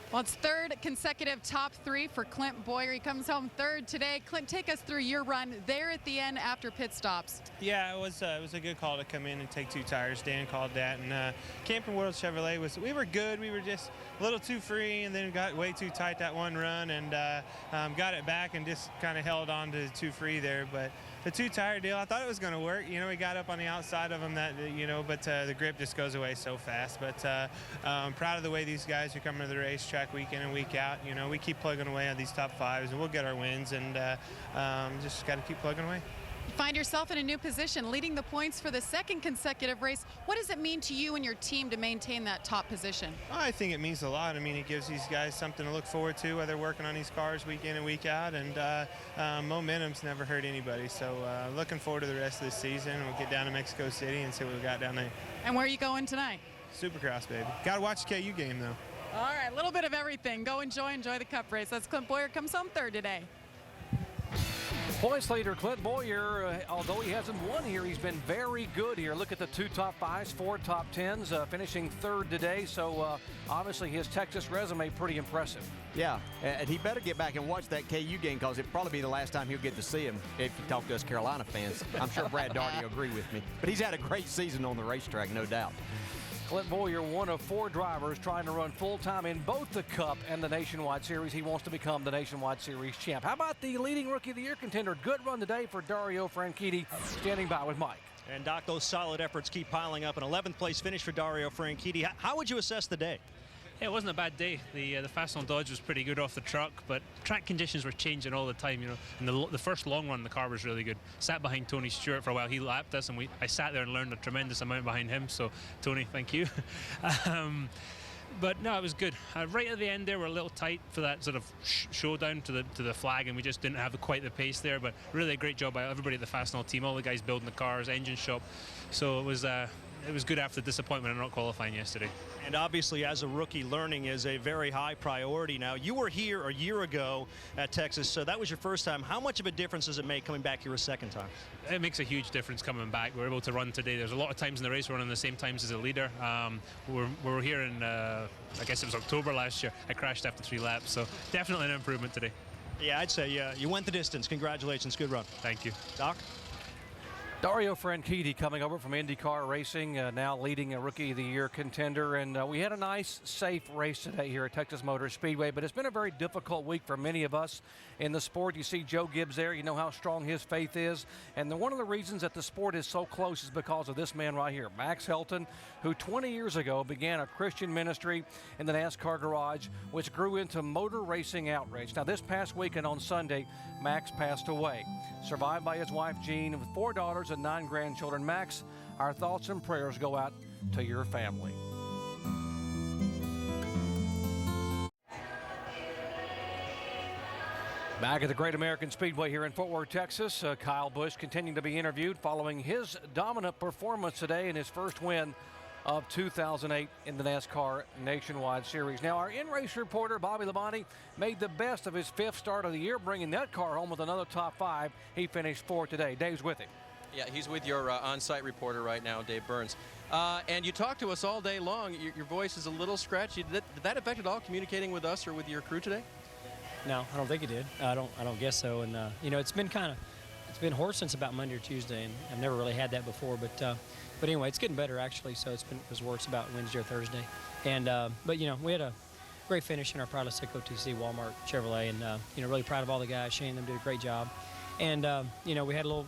Well, it's third consecutive top 3 for Clint Boyer. He comes home third today. Clint, take us through your run there at the end after pit stops. Yeah, it was a good call to come in and take 2 tires. Dan called that, and Camping World Chevrolet we were good. We were just a little too free, and then got way too tight that one run, and got it back and just kind of held on to too free there. But the 2-tire deal, I thought it was going to work. We got up on the outside of them but the grip just goes away so fast. But I'm proud of the way these guys are coming to the racetrack week in and week out. We keep plugging away on these top 5s, and we'll get our wins, and just got to keep plugging away. You find yourself in a new position, leading the points for the 2nd consecutive race. What does it mean to you and your team to maintain that top position? I think it means a lot. I mean, it gives these guys something to look forward to while they're working on these cars week in and week out, and momentum's never hurt anybody. So looking forward to the rest of the season. We'll get down to Mexico City and see what we got down there. And where are you going tonight? Supercross, baby. Got to watch the KU game, though. All right, a little bit of everything. Go enjoy the cup race. That's Clint Boyer, comes home third today. Points leader Clint Boyer, although he hasn't won here, he's been very good here. Look at the 2 top 5s, 4 top 10s, finishing third today. So obviously his Texas resume pretty impressive. Yeah, and he better get back and watch that KU game, because it'll probably be the last time he'll get to see him if you talk to us Carolina fans. I'm sure Brad Daugherty will agree with me. But he's had a great season on the racetrack, no doubt. Clint Boyer, one of 4 drivers trying to run full-time in both the Cup and the Nationwide Series. He wants to become the Nationwide Series champ. How about the leading Rookie of the Year contender? Good run today for Dario Franchitti, standing by with Mike. And Doc, those solid efforts keep piling up. An 11th place finish for Dario Franchitti. How would you assess the day? Yeah, it wasn't a bad day. The Fast on Dodge was pretty good off the truck, but track conditions were changing all the time. You know, and the first long run, the car was really good. Sat behind Tony Stewart for a while. He lapped us, and I sat there and learned a tremendous amount behind him. So, Tony, thank you. But no, it was good. Right at the end there, we're a little tight for that sort of showdown to the flag, and we just didn't have quite the pace there. But really a great job by everybody at the Fastenal team, all the guys building the cars, engine shop. So it was good after the disappointment of not qualifying yesterday. And obviously, as a rookie, learning is a very high priority now. You were here a year ago at Texas, so that was your first time. How much of a difference does it make coming back here a second time? It makes a huge difference coming back. We're able to run today. There's a lot of times in the race we're running the same times as a leader. We're here in, I guess it was October last year. I crashed after 3 laps, so definitely an improvement today. Yeah, I'd say you went the distance. Congratulations. Good run. Thank you. Doc? Dario Franchitti coming over from IndyCar Racing, now leading a Rookie of the Year contender. And we had a nice, safe race today here at Texas Motor Speedway, but it's been a very difficult week for many of us in the sport. You see Joe Gibbs there. You know how strong his faith is. And one of the reasons that the sport is so close is because of this man right here, Max Helton, who 20 years ago began a Christian ministry in the NASCAR garage, which grew into motor racing outrage. Now, this past weekend on Sunday, Max passed away, survived by his wife, Jean, with 4 daughters and 9 grandchildren. Max, our thoughts and prayers go out to your family. Back at the Great American Speedway here in Fort Worth, Texas, Kyle Busch continuing to be interviewed following his dominant performance today in his first win of 2008 in the NASCAR Nationwide Series. Now, our in-race reporter, Bobby Labonte, made the best of his 5th start of the year, bringing that car home with another top 5. He finished 4th today. Dave's with him. Yeah, he's with your on-site reporter right now, Dave Burns. And you talked to us all day long. Your voice is a little scratchy. Did that affect at all communicating with us or with your crew today? No, I don't think it did. I don't guess so. And you know, it's been hoarse since about Monday or Tuesday, and I've never really had that before. But anyway, it's getting better actually. So it was worse about Wednesday or Thursday. And but you know, we had a great finish in our Proud of Sick OTC Walmart Chevrolet, and you know, really proud of all the guys. Shane and them did a great job. And you know, we had a little.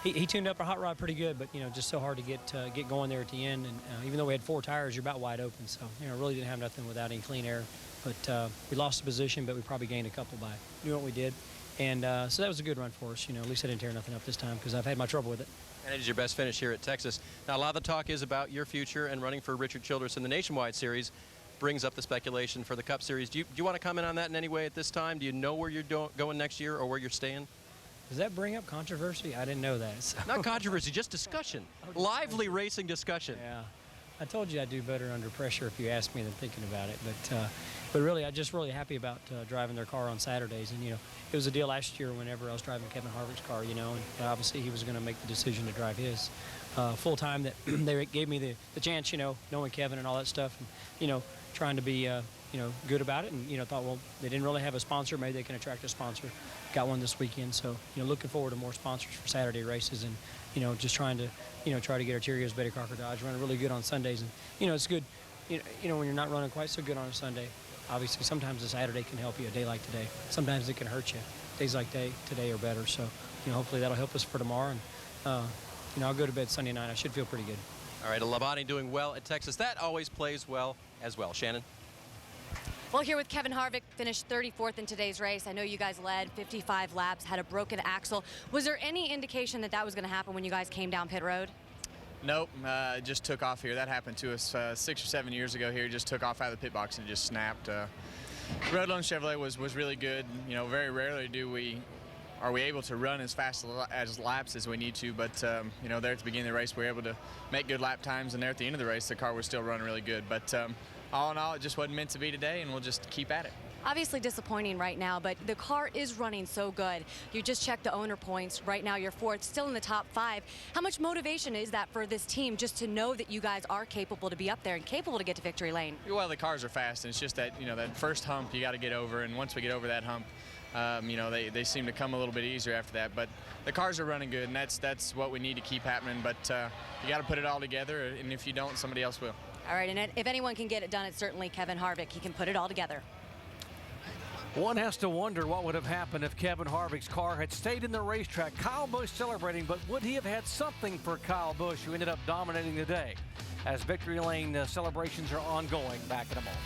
He tuned up our hot rod pretty good, but you know, just so hard to get going there at the end. And even though we had 4 tires, you're about wide open. So you know, really didn't have nothing without any clean air. But we lost the position, but we probably gained a couple by doing what we did. And so that was a good run for us. You know, at least I didn't tear nothing up this time because I've had my trouble with it. And it is your best finish here at Texas. Now, a lot of the talk is about your future and running for Richard Childress in the Nationwide Series. Brings up the speculation for the Cup Series. Do you want to comment on that in any way at this time? Do you know where you're going next year or where you're staying? Does that bring up controversy? I didn't know that. So. Not controversy, just discussion. Lively racing discussion. Yeah. I told you I'd do better under pressure if you asked me than thinking about it. But really, I'm just really happy about driving their car on Saturdays. And, you know, it was a deal last year whenever I was driving Kevin Harvick's car, you know, and obviously he was going to make the decision to drive his full time. That they gave me the chance, you know, knowing Kevin and all that stuff, and, you know, trying to be, you know, good about it. And, you know, thought, well, they didn't really have a sponsor. Maybe they can attract a sponsor. Got one this weekend. So, you know, looking forward to more sponsors for Saturday races and, you know, just trying to, you know, try to get our Cheerios, Betty Crocker Dodge running really good on Sundays. And, you know, it's good, you know, when you're not running quite so good on a Sunday. Obviously, sometimes a Saturday can help you a day like today. Sometimes it can hurt you. Days like today are better. So, you know, hopefully that'll help us for tomorrow. And, you know, I'll go to bed Sunday night. I should feel pretty good. All right, Labonte doing well at Texas. That always plays well as well. Shannon? Well, here with Kevin Harvick, finished 34th in today's race. I know you guys led 55 laps, had a broken axle. Was there any indication that was going to happen when you guys came down pit road? Nope, just took off here. That happened to us 6 or 7 years ago here. Just took off out of the pit box and just snapped. Roadlone Chevrolet was really good. You know, very rarely are we able to run as fast as laps as we need to, but you know, there at the beginning of the race we were able to make good lap times, and there at the end of the race the car was still running really good. But all in all, it just wasn't meant to be today, and we'll just keep at it. Obviously disappointing right now, but the car is running so good. You just checked the owner points. Right now you're 4th, still in the top 5. How much motivation is that for this team just to know that you guys are capable to be up there and capable to get to victory lane? Well, the cars are fast, and it's just that, you know, that first hump you got to get over, and once we get over that hump, you know, they seem to come a little bit easier after that. But the cars are running good, and that's what we need to keep happening. But you got to put it all together, and if you don't, somebody else will. All right, and if anyone can get it done, it's certainly Kevin Harvick. He can put it all together. One has to wonder what would have happened if Kevin Harvick's car had stayed in the racetrack. Kyle Busch celebrating, but would he have had something for Kyle Busch, who ended up dominating the day? As victory lane celebrations are ongoing. Back in a moment.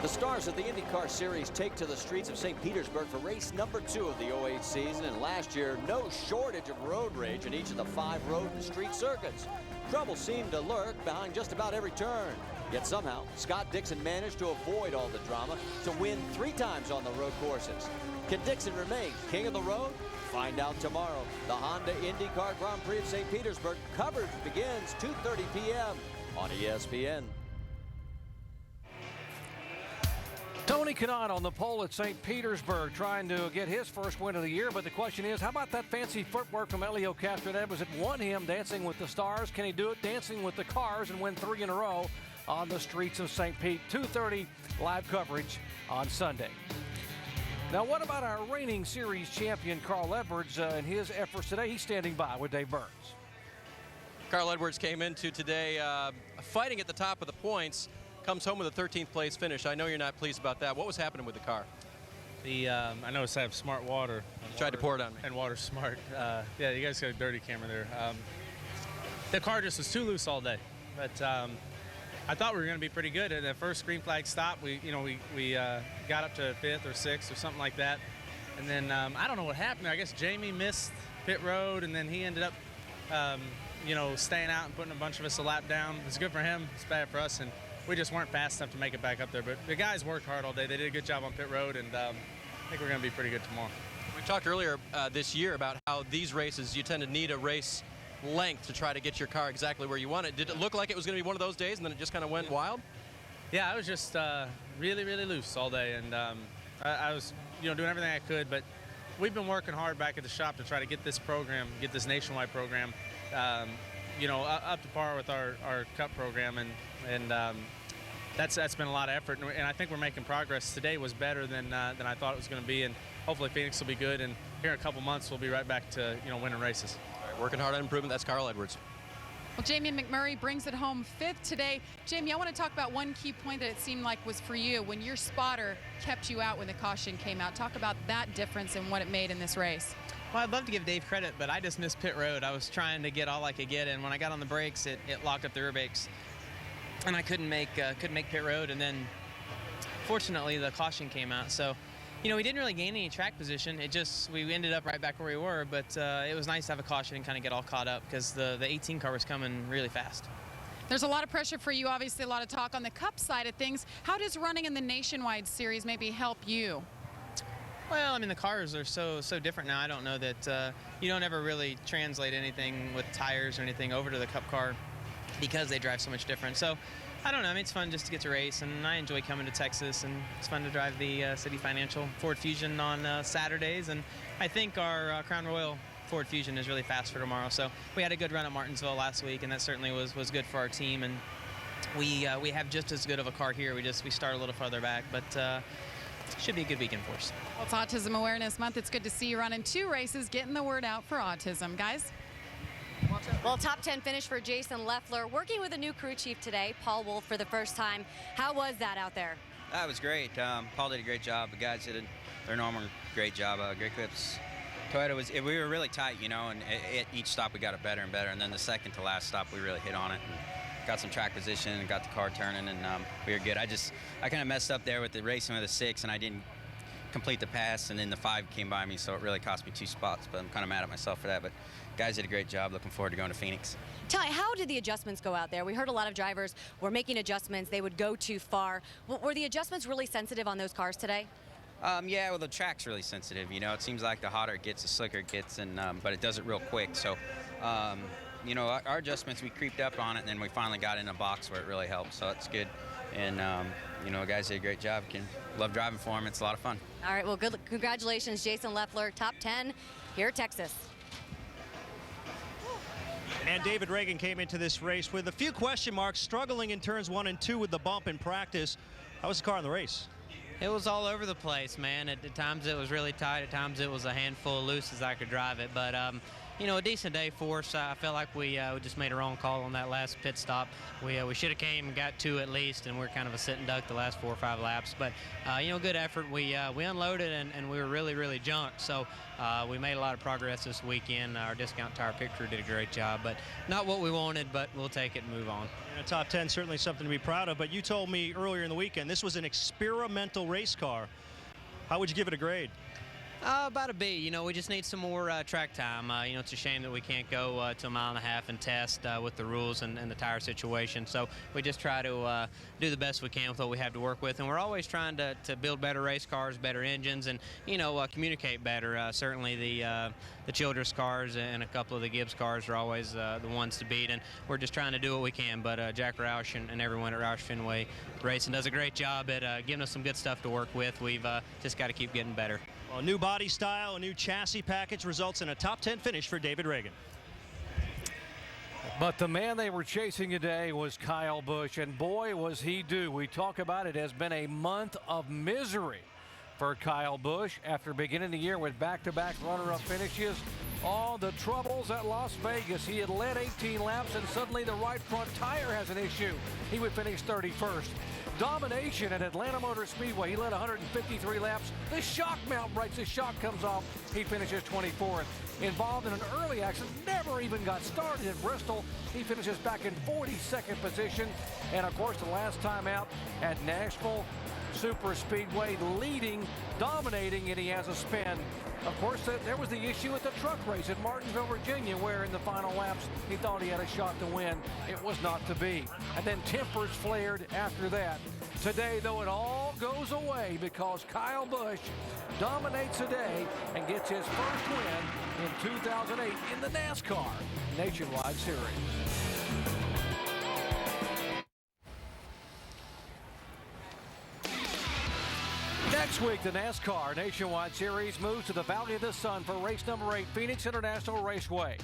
The stars of the IndyCar Series take to the streets of St. Petersburg for race number 2 of the 08 season. And last year, no shortage of road rage in each of the 5 road and street circuits. Trouble seemed to lurk behind just about every turn. Yet somehow, Scott Dixon managed to avoid all the drama to win 3 times on the road courses. Can Dixon remain king of the road? Find out tomorrow. The Honda IndyCar Grand Prix of St. Petersburg coverage begins 2:30 p.m. on ESPN. Tony Kanaan on the pole at St. Petersburg, trying to get his first win of the year. But the question is, how about that fancy footwork from Elio Castroneves that won him Dancing with the Stars? Can he do it dancing with the cars and win 3 in a row on the streets of St. Pete? 2:30 live coverage on Sunday. Now, what about our reigning series champion Carl Edwards and his efforts today? He's standing by with Dave Burns. Carl Edwards came into today fighting at the top of the points. Comes home with a 13th place finish. I know you're not pleased about that. What was happening with the car? I noticed I have smart water. Tried to pour it on me. And water's smart. Yeah, you guys got a dirty camera there. The car just was too loose all day. But I thought we were going to be pretty good. At the first green flag stop, we got up to 5th or 6th or something like that. And then I don't know what happened. I guess Jamie missed pit road, and then he ended up, staying out and putting a bunch of us a lap down. It's good for him. It's bad for us. And we just weren't fast enough to make it back up there. But the guys worked hard all day. They did a good job on pit road, and I think we're going to be pretty good tomorrow. We talked earlier this year about how these races, you tend to need a race length to try to get your car exactly where you want it. Did it look like it was going to be one of those days, and then it just kind of went wild? Yeah, I was just really, really loose all day, and I was, doing everything I could. But we've been working hard back at the shop to try to get this program, get this nationwide program, up to par with our Cup program, and that's been a lot of effort, and I think we're making progress. Today was better than I thought it was going to be, and hopefully Phoenix will be good, and here in a couple months we'll be right back to winning races. All right, working hard on improvement. That's Carl Edwards. Well, Jamie McMurray brings it home 5th today. Jamie, I want to talk about one key point that it seemed like was for you when your spotter kept you out when the caution came out. Talk about that difference and what it made in this race. Well, I'd love to give Dave credit, but I just missed pit road. I was trying to get all I could get, and when I got on the brakes, it locked up the rear brakes, and I couldn't make pit road. And then, fortunately, the caution came out. So, we didn't really gain any track position. We ended up right back where we were. But it was nice to have a caution and kind of get all caught up because the 18 car was coming really fast. There's a lot of pressure for you. Obviously, a lot of talk on the Cup side of things. How does running in the Nationwide Series maybe help you? Well, I mean, the cars are so different now. I don't know that you don't ever really translate anything with tires or anything over to the Cup car because they drive so much different. So, I don't know. I mean, it's fun just to get to race, and I enjoy coming to Texas, and it's fun to drive the City Financial Ford Fusion on Saturdays, and I think our Crown Royal Ford Fusion is really fast for tomorrow. So we had a good run at Martinsville last week, and that certainly was good for our team, and we have just as good of a car here. We start a little farther back, but should be a good weekend for us. Well, it's Autism Awareness Month. It's good to see you running 2 races, getting the word out for autism. Guys? Well, top 10 finish for Jason Leffler, working with a new crew chief today, Paul Wolf, for the first time. How was that out there? That was great. Paul did a great job. The guys did their normal great job. Great clips. Toyota we were really tight, and at each stop we got it better and better. And then the second to last stop, we really hit on it and got some track position and got the car turning, and we were good. I kind of messed up there with the racing with the 6, and I didn't complete the pass, and then the 5 came by me, so it really cost me 2 spots. But I'm kind of mad at myself for that. But guys did a great job. Looking forward to going to Phoenix. Ty, how did the adjustments go out there? We heard a lot of drivers were making adjustments. They would go too far. Were the adjustments really sensitive on those cars today? Yeah, well, the track's really sensitive. It seems like the hotter it gets, the slicker it gets, and but it does it real quick. So, our adjustments, we creeped up on it, and then we finally got in a box where it really helped. So it's good. And, the guys did a great job. Love driving for them. It's a lot of fun. All right, well, good. Congratulations, Jason Leffler, top 10 here at Texas. And David Reagan came into this race with a few question marks, struggling in turns 1 and 2 with the bump in practice. How was the car in the race? It was all over the place, man. At times it was really tight. At times it was a handful of loose as I could drive it. But a decent day for us. I felt like we just made a wrong call on that last pit stop. We should have came and got 2 at least, and we're kind of a sit and duck the last 4 or 5 laps. But good effort. We unloaded and we were really junked. So we made a lot of progress this weekend. Our discount tire picture did a great job, but not what we wanted. But we'll take it and move on. And a top 10 certainly something to be proud of. But you told me earlier in the weekend this was an experimental race car. How would you give it a grade? About a B. We just need some more track time. It's a shame that we can't go to a mile and a half and test with the rules and the tire situation. So we just try to do the best we can with what we have to work with. And we're always trying to build better race cars, better engines, and, communicate better. Certainly the Childress cars and a couple of the Gibbs cars are always the ones to beat. And we're just trying to do what we can. But Jack Roush and everyone at Roush Fenway Racing does a great job at giving us some good stuff to work with. We've just got to keep getting better. Well, a new body style, a new chassis package results in a top 10 finish for David Reagan. But the man they were chasing today was Kyle Busch, and boy, was he due. We talk about it has been a month of misery for Kyle Busch after beginning the year with back-to-back runner-up finishes. All the troubles at Las Vegas. He had led 18 laps, and suddenly the right front tire has an issue. He would finish 31st. Domination at Atlanta Motor Speedway. He led 153 laps. The shock mount breaks. The shock comes off. He finishes 24th. Involved in an early accident. Never even got started in Bristol. He finishes back in 42nd position. And, of course, the last time out at Nashville Super Speedway, leading, dominating, and he has a spin. Of course, there was the issue at the truck race at Martinsville, Virginia, where in the final laps he thought he had a shot to win. It was not to be. And then tempers flared after that. Today, though, it all goes away because Kyle Busch dominates today and gets his first win in 2008 in the NASCAR Nationwide Series. Next week, the NASCAR Nationwide Series moves to the Valley of the Sun for race number 8, Phoenix International Raceway.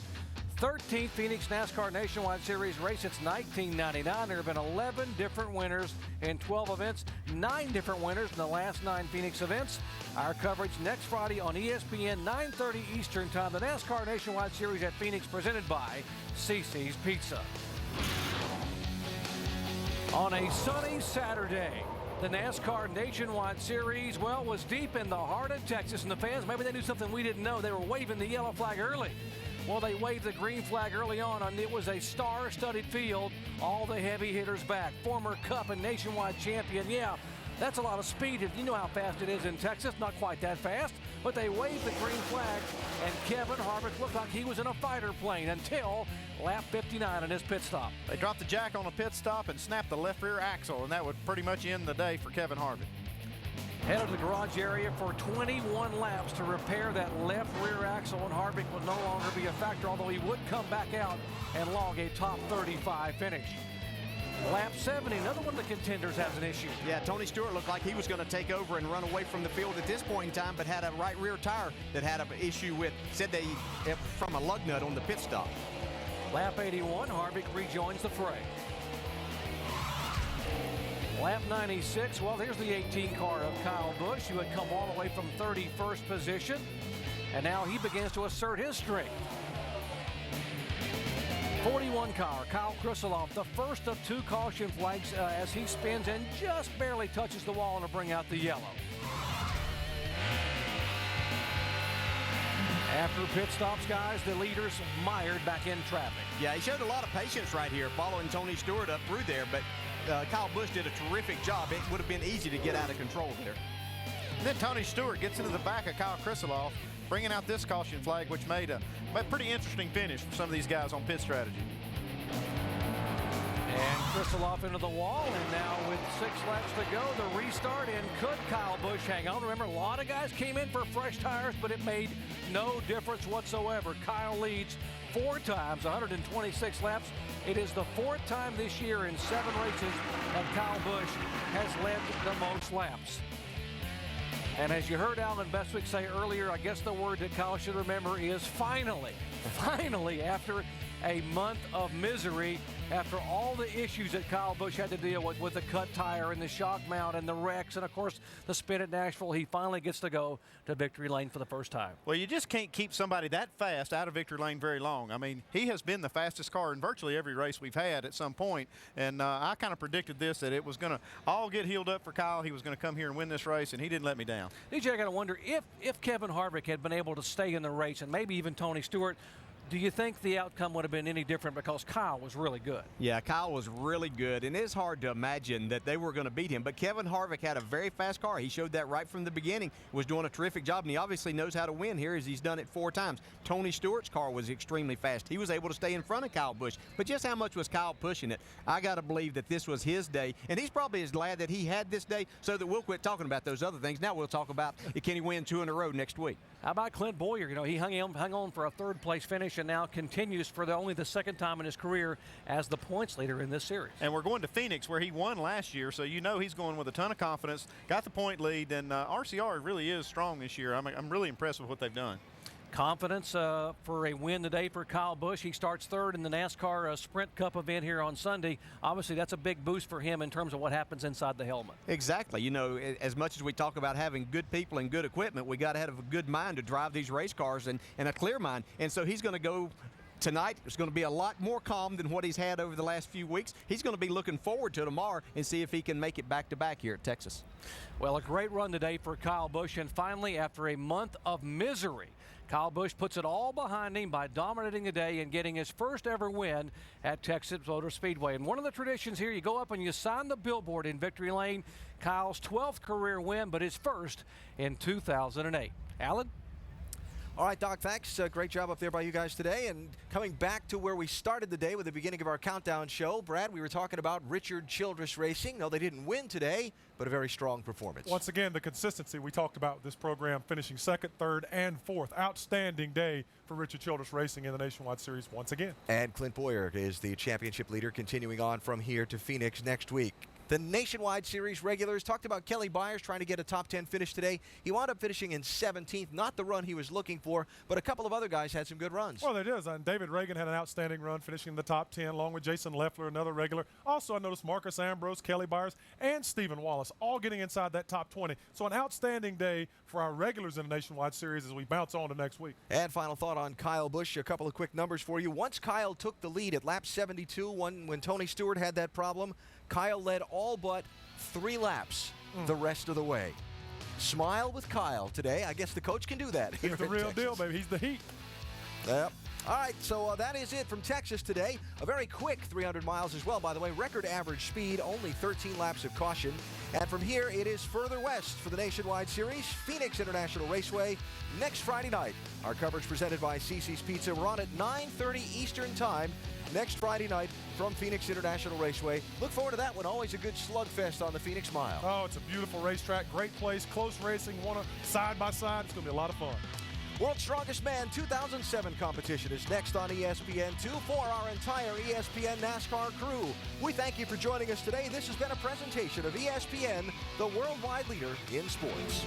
13th Phoenix NASCAR Nationwide Series race since 1999. There have been 11 different winners in 12 events, 9 different winners in the last 9 Phoenix events. Our coverage next Friday on ESPN, 9:30 Eastern Time. The NASCAR Nationwide Series at Phoenix, presented by CC's Pizza. On a sunny Saturday, the NASCAR Nationwide Series, was deep in the heart of Texas, and the fans, maybe they knew something we didn't know. They were waving the yellow flag early. Well, they waved the green flag early on, and it was a star-studded field. All the heavy hitters back. Former Cup and Nationwide champion, that's a lot of speed. You know how fast it is in Texas. Not quite that fast, but they waved the green flag, and Kevin Harvick looked like he was in a fighter plane until lap 59 in his pit stop. They dropped the jack on a pit stop and snapped the left rear axle, and that would pretty much end the day for Kevin Harvick. Headed to the garage area for 21 laps to repair that left rear axle, and Harvick will no longer be a factor, although he would come back out and log a top 35 finish. Lap 70, another one of the contenders has an issue. Yeah, Tony Stewart looked like he was going to take over and run away from the field at this point in time, but had a right rear tire that had an issue with, from a lug nut on the pit stop. Lap 81, Harvick rejoins the fray. Lap 96, here's the 18 car of Kyle Busch, who had come all the way from 31st position, and now he begins to assert his strength. 41 car, Kyle Krisiloff, the first of 2 caution flags as he spins and just barely touches the wall to bring out the yellow. After pit stops, guys, the leaders mired back in traffic. Yeah, he showed a lot of patience right here following Tony Stewart up through there, but Kyle Busch did a terrific job. It would have been easy to get out of control there. And then Tony Stewart gets into the back of Kyle Krisiloff, bringing out this caution flag, which made a pretty interesting finish for some of these guys on pit strategy. And Krisiloff into the wall, and now with 6 laps to go, the restart, and could Kyle Busch hang on? Remember, a lot of guys came in for fresh tires, but it made no difference whatsoever. Kyle leads 4 times, 126 laps. It is the 4th time this year in 7 races that Kyle Busch has led the most laps. And as you heard Alan Bestwick say earlier, I guess the word that Kyle should remember is finally. Finally, after a month of misery after all the issues that Kyle Busch had to deal with the cut tire and the shock mount and the wrecks and, of course, the spin at Nashville. He finally gets to go to victory lane for the first time. Well, you just can't keep somebody that fast out of victory lane very long. I mean, he has been the fastest car in virtually every race we've had at some point, and I kind of predicted this, that it was going to all get healed up for Kyle. He was going to come here and win this race, and he didn't let me down. DJ, I got to wonder if Kevin Harvick had been able to stay in the race, and maybe even Tony Stewart, do you think the outcome would have been any different because Kyle was really good? Yeah, Kyle was really good, and it's hard to imagine that they were going to beat him. But Kevin Harvick had a very fast car. He showed that right from the beginning, was doing a terrific job, and he obviously knows how to win here as he's done it 4 times. Tony Stewart's car was extremely fast. He was able to stay in front of Kyle Busch. But just how much was Kyle pushing it? I got to believe that this was his day, and he's probably as glad that he had this day so that we'll quit talking about those other things. Now we'll talk about can he win 2 in a row next week. How about Clint Boyer? You know, he hung on for a 3rd place finish and now continues for only the 2nd time in his career as the points leader in this series. And we're going to Phoenix where he won last year, so you know he's going with a ton of confidence, got the point lead, and RCR really is strong this year. I'm really impressed with what they've done. Confidence for a win today for Kyle Busch. He starts 3rd in the NASCAR Sprint Cup event here on Sunday. Obviously, that's a big boost for him in terms of what happens inside the helmet. Exactly. You know, as much as we talk about having good people and good equipment, we got to have a good mind to drive these race cars and a clear mind. And so he's going to go tonight. It's going to be a lot more calm than what he's had over the last few weeks. He's going to be looking forward to tomorrow and see if he can make it back-to-back here at Texas. Well, a great run today for Kyle Busch, and finally, after a month of misery, Kyle Busch puts it all behind him by dominating the day and getting his first ever win at Texas Motor Speedway. And one of the traditions here, you go up and you sign the billboard in victory lane. Kyle's 12th career win, but his first in 2008. Alan? All right, Doc, thanks. Great job up there by you guys today. And coming back to where we started the day with the beginning of our countdown show, Brad, we were talking about Richard Childress Racing. No, they didn't win today, but a very strong performance. Once again, the consistency we talked about with this program, finishing 2nd, 3rd, and 4th. Outstanding day for Richard Childress Racing in the Nationwide Series once again. And Clint Boyer is the championship leader, continuing on from here to Phoenix next week. The Nationwide Series regulars talked about Kelly Byers trying to get a top 10 finish today. He wound up finishing in 17th, not the run he was looking for, but a couple of other guys had some good runs. Well, it is. And David Reagan had an outstanding run, finishing in the top 10, along with Jason Leffler, another regular. Also, I noticed Marcus Ambrose, Kelly Byers, and Stephen Wallace all getting inside that top 20. So an outstanding day for our regulars in the Nationwide Series as we bounce on to next week. And final thought on Kyle Busch, a couple of quick numbers for you. Once Kyle took the lead at lap 72, when Tony Stewart had that problem, Kyle led all but 3 laps the rest of the way. Smile with Kyle today. I guess the coach can do that. He's the real deal, baby. He's the heat. Yep. All right, so that is it from Texas today. A very quick 300 miles as well, by the way. Record average speed, only 13 laps of caution. And from here, it is further west for the Nationwide Series, Phoenix International Raceway, next Friday night. Our coverage presented by CC's Pizza. We're on at 9:30 Eastern Time next Friday night from Phoenix International Raceway. Look forward to that one. Always a good slugfest on the Phoenix Mile. Oh, it's a beautiful racetrack, great place, close racing, side by side. It's going to be a lot of fun. World's Strongest Man 2007 competition is next on ESPN2 for our entire ESPN NASCAR crew. We thank you for joining us today. This has been a presentation of ESPN, the worldwide leader in sports.